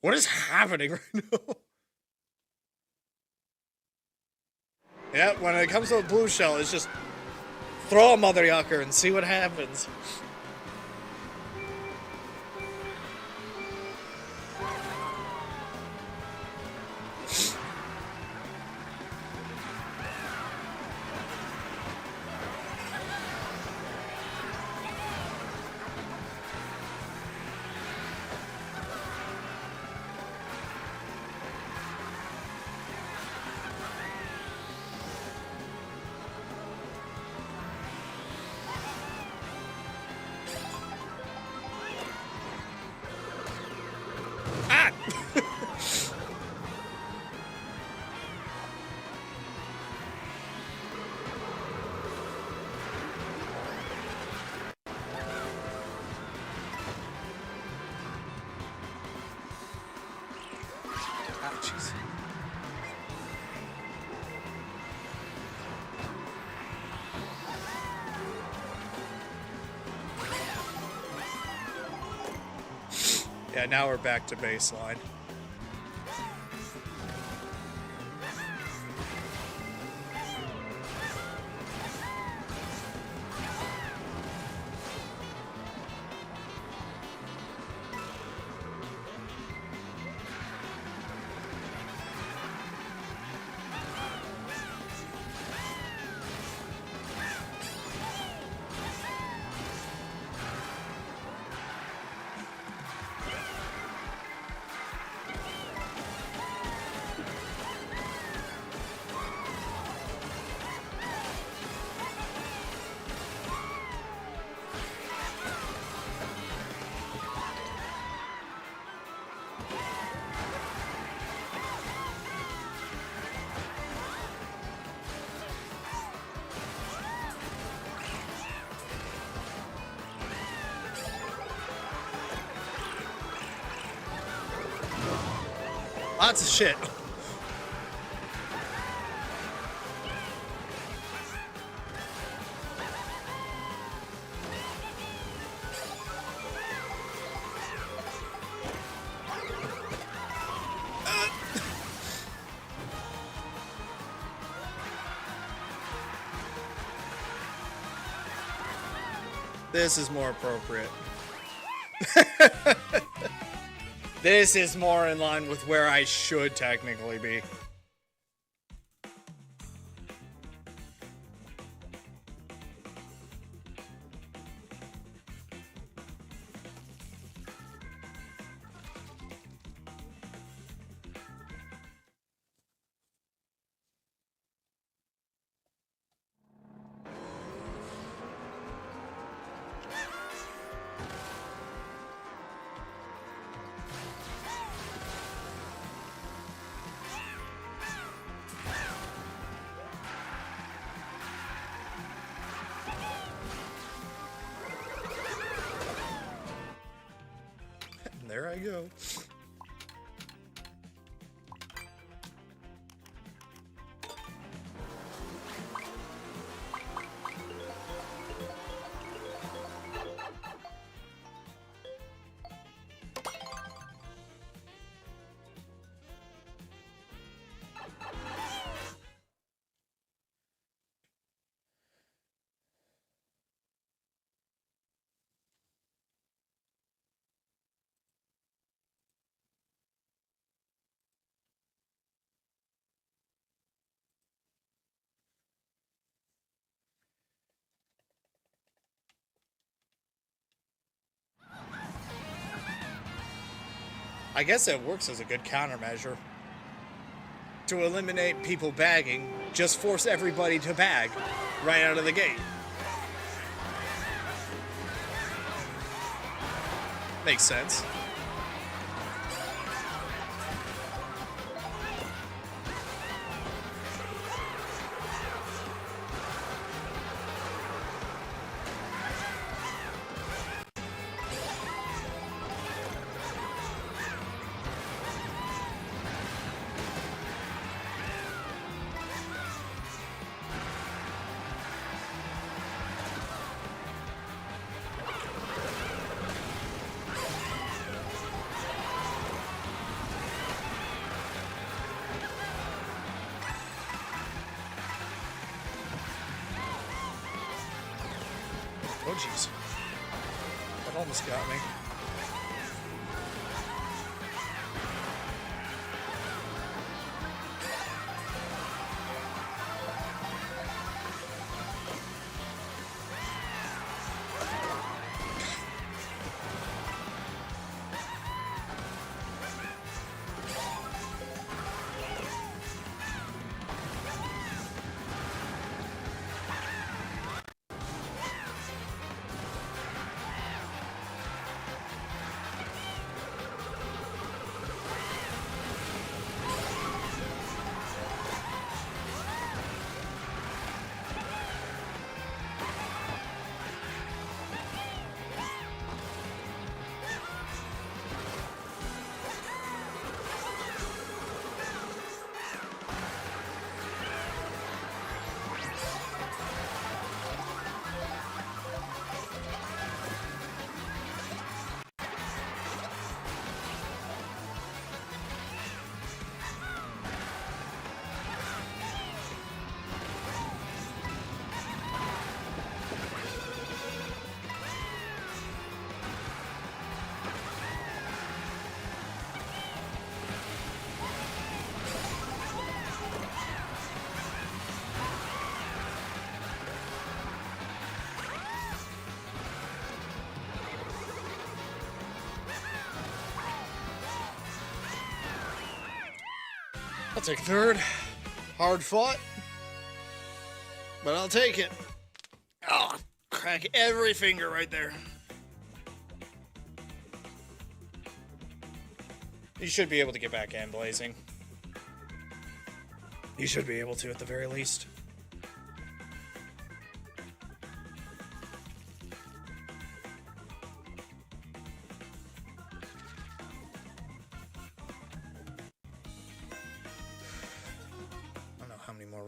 what is happening right now? Yeah, when it comes to a blue shell, it's just throw a mother yucker and see what happens. Yeah, now we're back to baseline. Lots of shit. This is more appropriate. This is more in line with where I should technically be. There I go. I guess it works as a good countermeasure. To eliminate people bagging, just force everybody to bag right out of the gate. Makes sense. Oh, jeez. That almost got me. I'll take third. Hard fought. But I'll take it. Oh, crack every finger right there. You should be able to get back in, Blazing. You should be able to at the very least.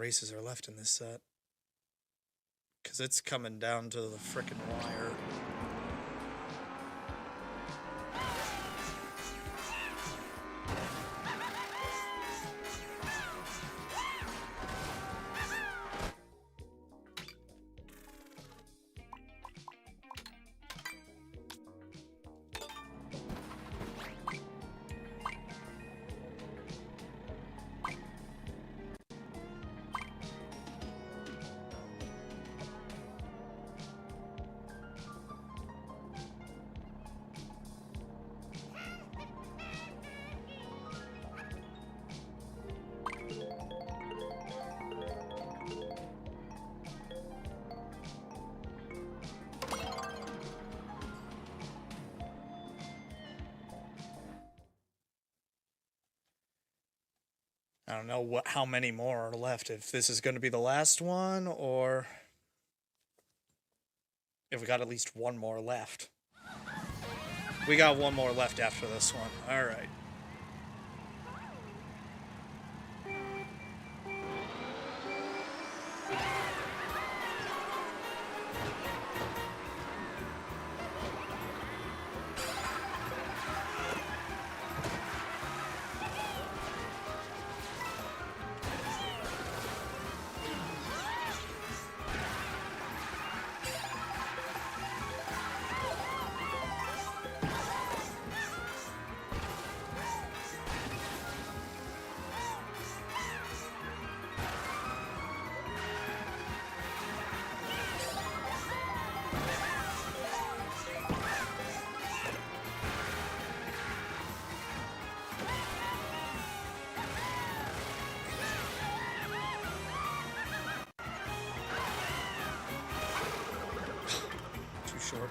races are left in this set. Because it's coming down to the frickin' wire. I don't know how many more are left, if this is going to be the last one, or if we got at least one more left. We got one more left after this one. All right. Short.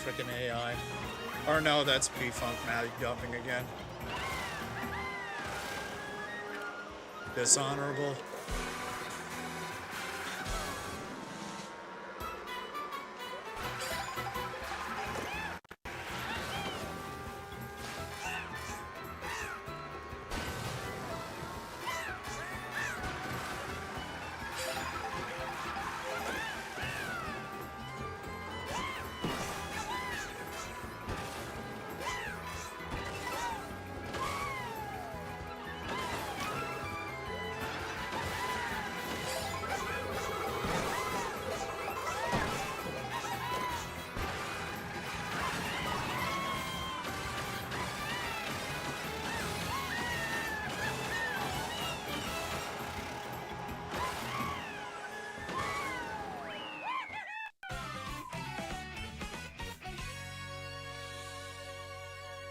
Frickin' AI. Or no, that's P-Funk Maddie dumping again. Dishonorable.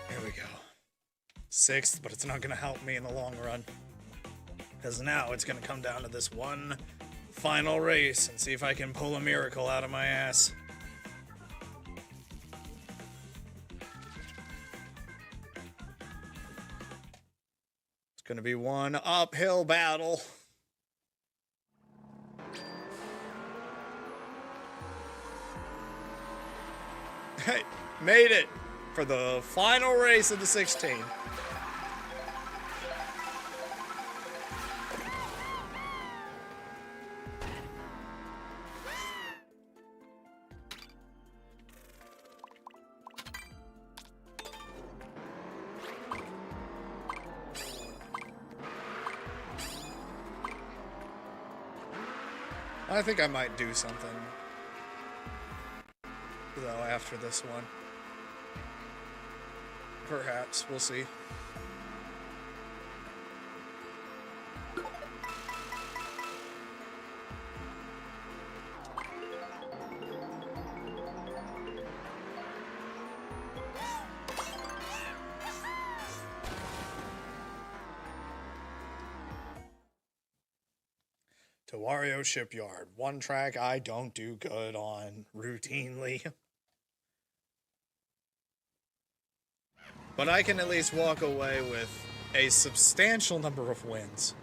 Here we go. 6th, but it's not going to help me in the long run. Because now it's going to come down to this one final race and see if I can pull a miracle out of my ass. It's going to be one uphill battle. Hey, made it for the final race of the 16. I think I might do something, though, after this one. Perhaps. We'll see. Wario Shipyard. One track I don't do good on routinely. But I can at least walk away with a substantial number of wins.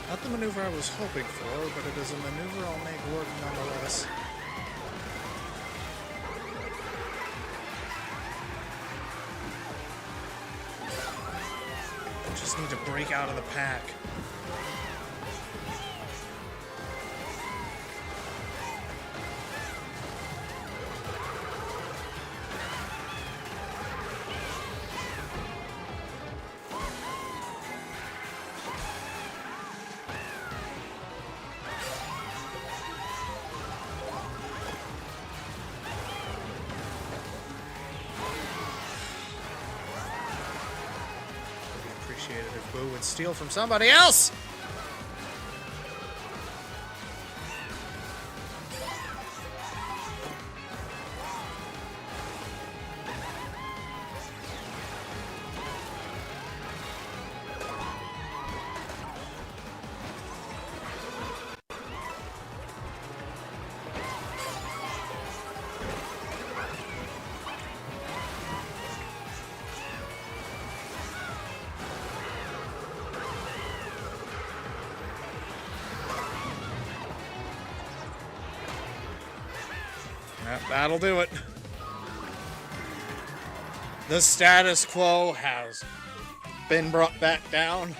Not the maneuver I was hoping for, but it is a maneuver I'll make work nonetheless. I just need to break out of the pack. If Boo would steal from somebody else! That'll do it. The status quo has been brought back down.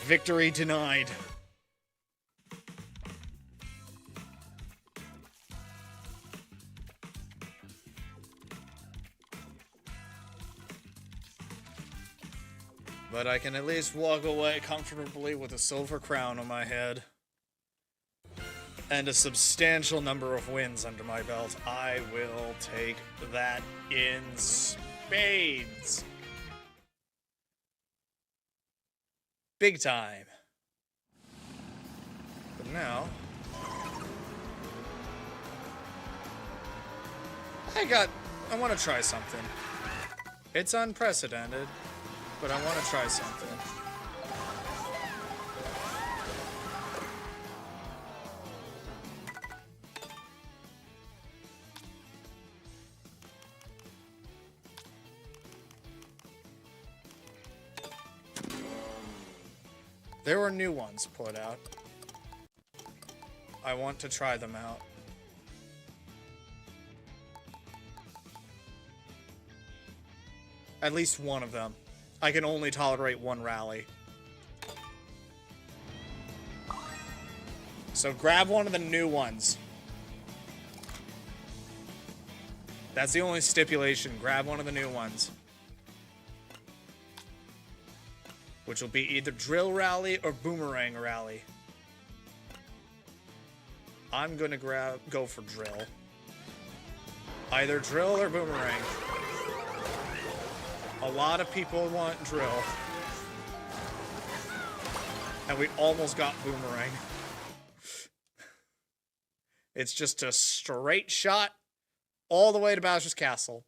Victory denied. But I can at least walk away comfortably with a silver crown on my head. And a substantial number of wins under my belt. I will take that in spades. Big time. But now... I want to try something. It's unprecedented, but I want to try something. There were new ones put out. I want to try them out. At least one of them. I can only tolerate one rally. So grab one of the new ones. That's the only stipulation. Grab one of the new ones. Which will be either Drill Rally or Boomerang Rally. I'm gonna go for Drill. Either Drill or Boomerang. A lot of people want Drill. And we almost got Boomerang. It's just a straight shot all the way to Bowser's Castle.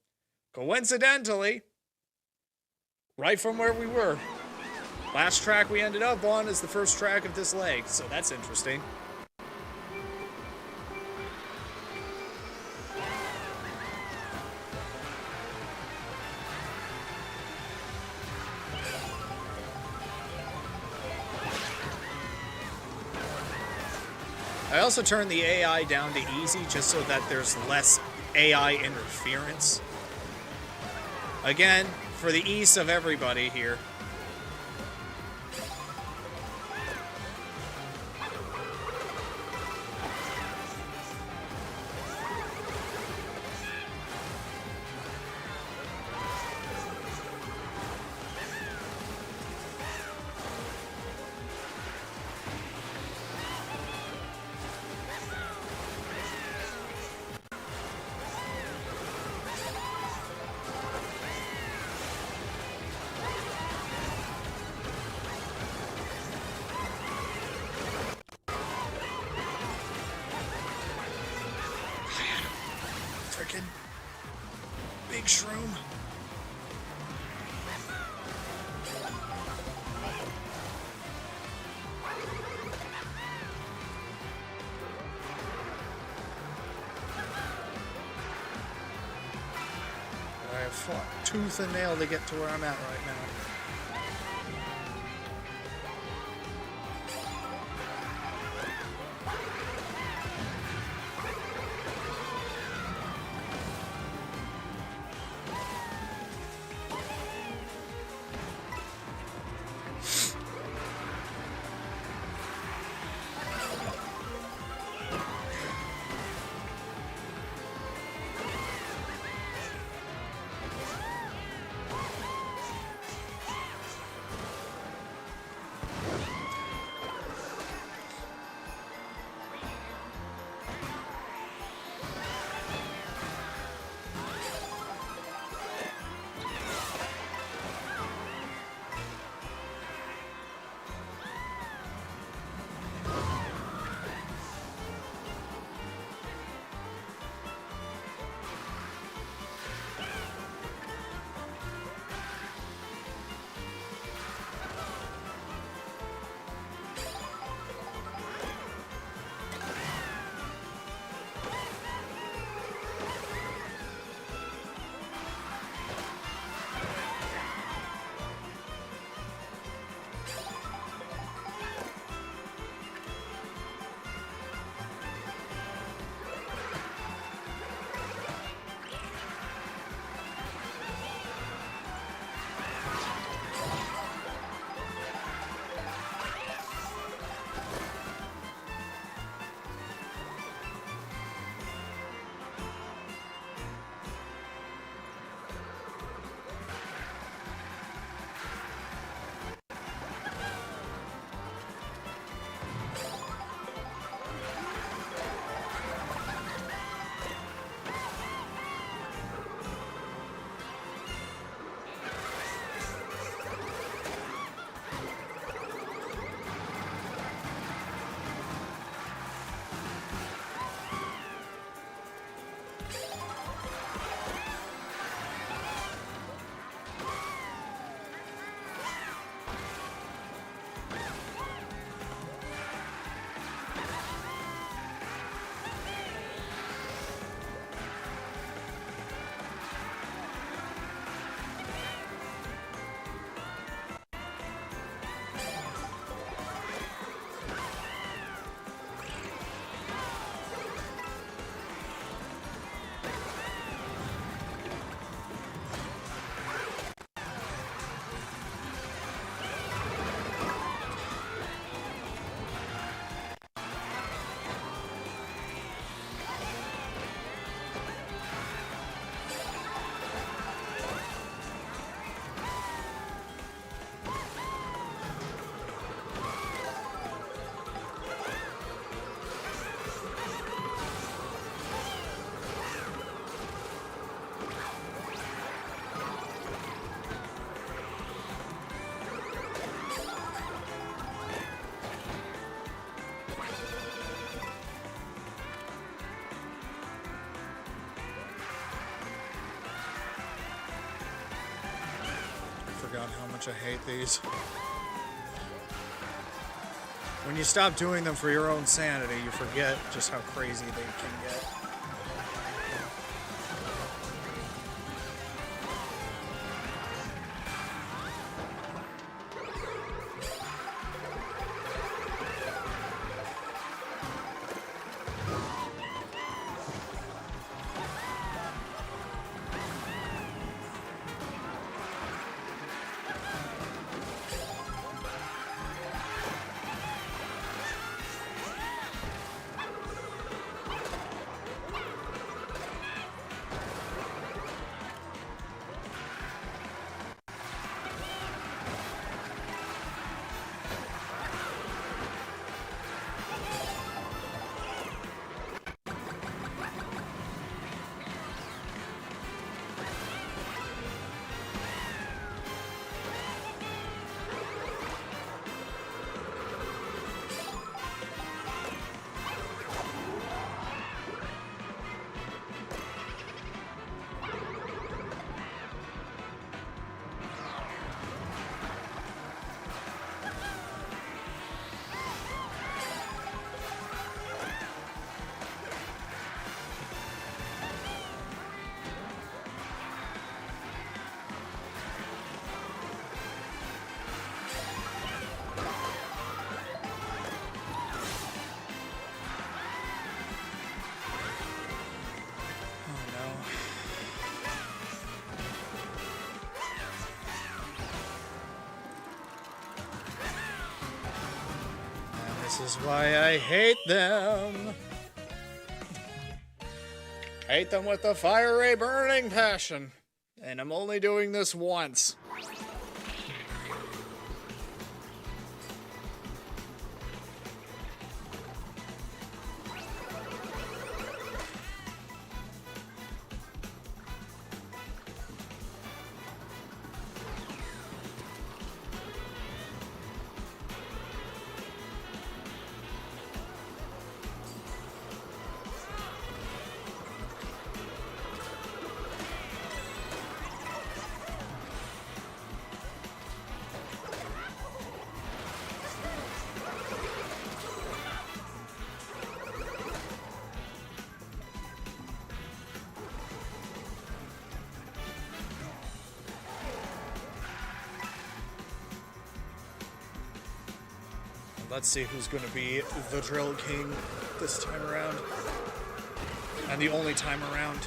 Coincidentally, right from where we were. Last track we ended up on is the first track of this leg, so that's interesting. I also turned the AI down to easy just so that there's less AI interference. Again, for the ease of everybody here. Frickin' big shroom. I have fought tooth and nail to get to where I'm at right now. forgot how much I hate these. When you stop doing them for your own sanity, you forget just how crazy they can get. This is why I hate them. Hate them with a fiery burning passion. And I'm only doing this once. Let's see who's going to be the Drill King this time around. And the only time around.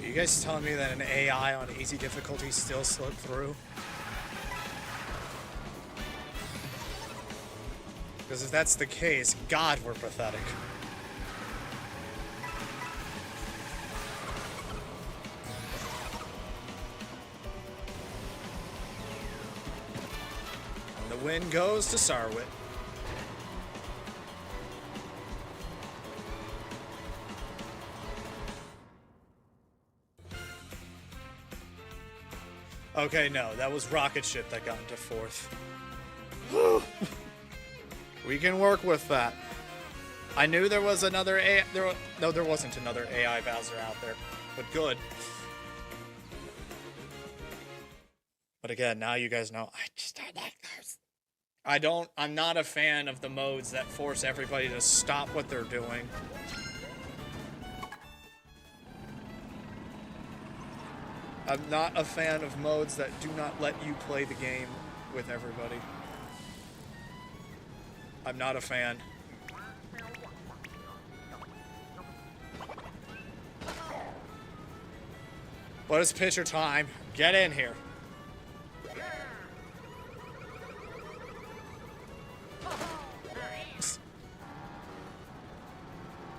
You guys telling me that an AI on easy difficulty still slipped through? Because if that's the case, God, we're pathetic. And the win goes to Sarwit. Okay, no, that was Rocket Ship that got into fourth. We can work with that. I knew there was another AI. No, there wasn't another AI Bowser out there, but good. But again, now you guys know I just don't like those. I'm not a fan of the modes that force everybody to stop what they're doing. I'm not a fan of modes that do not let you play the game with everybody. I'm not a fan. But it's pitcher time. Get in here.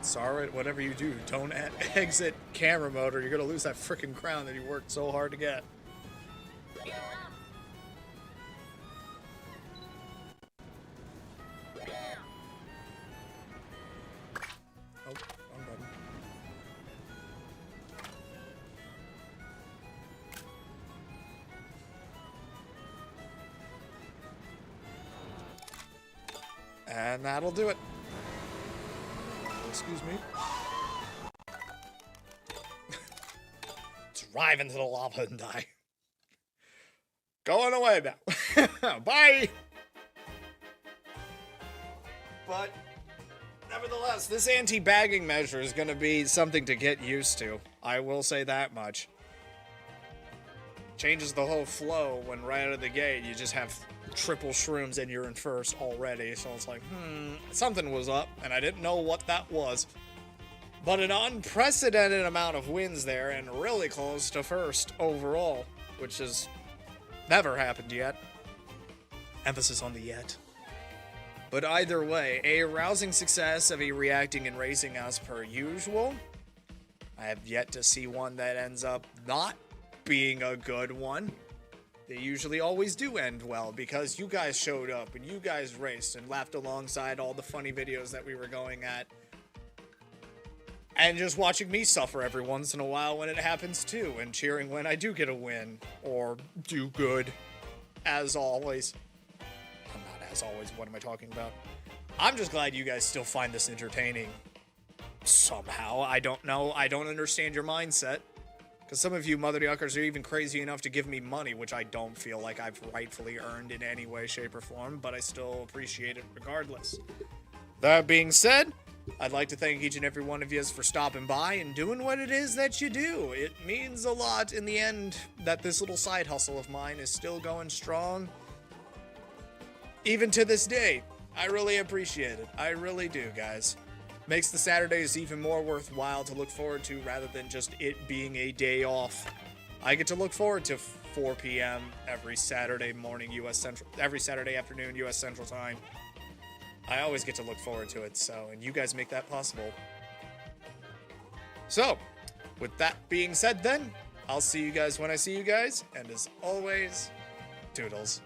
Sorry, whatever you do, don't exit camera mode or you're gonna lose that frickin' crown that you worked so hard to get. Oh, wrong button. And that'll do it. Excuse me. Drive into the lava and die. Going away now. Bye! But, nevertheless, this anti-bagging measure is going to be something to get used to. I will say that much. Changes the whole flow when right out of the gate you just have triple shrooms and you're in first already, so it's like, something was up, and I didn't know what that was. But an unprecedented amount of wins there, and really close to first overall, which has never happened yet. Emphasis on the yet. But either way, a rousing success of a reacting and racing as per usual. I have yet to see one that ends up not being a good one. They usually always do end well because you guys showed up and you guys raced and laughed alongside all the funny videos that we were going at. And just watching me suffer every once in a while when it happens too, and cheering when I do get a win or do good, as always. I'm not as always, what am I talking about? I'm just glad you guys still find this entertaining somehow. I don't know, I don't understand your mindset. Because some of you mother yuckers are even crazy enough to give me money, which I don't feel like I've rightfully earned in any way, shape, or form, but I still appreciate it regardless. That being said, I'd like to thank each and every one of you for stopping by and doing what it is that you do. It means a lot in the end that this little side hustle of mine is still going strong. Even to this day, I really appreciate it. I really do, guys. Makes the Saturdays even more worthwhile to look forward to rather than just it being a day off. I get to look forward to 4 p.m. every Saturday morning U.S. Central, every Saturday afternoon U.S. Central Time. I always get to look forward to it, so, and you guys make that possible. So, with that being said then, I'll see you guys when I see you guys, and as always, toodles.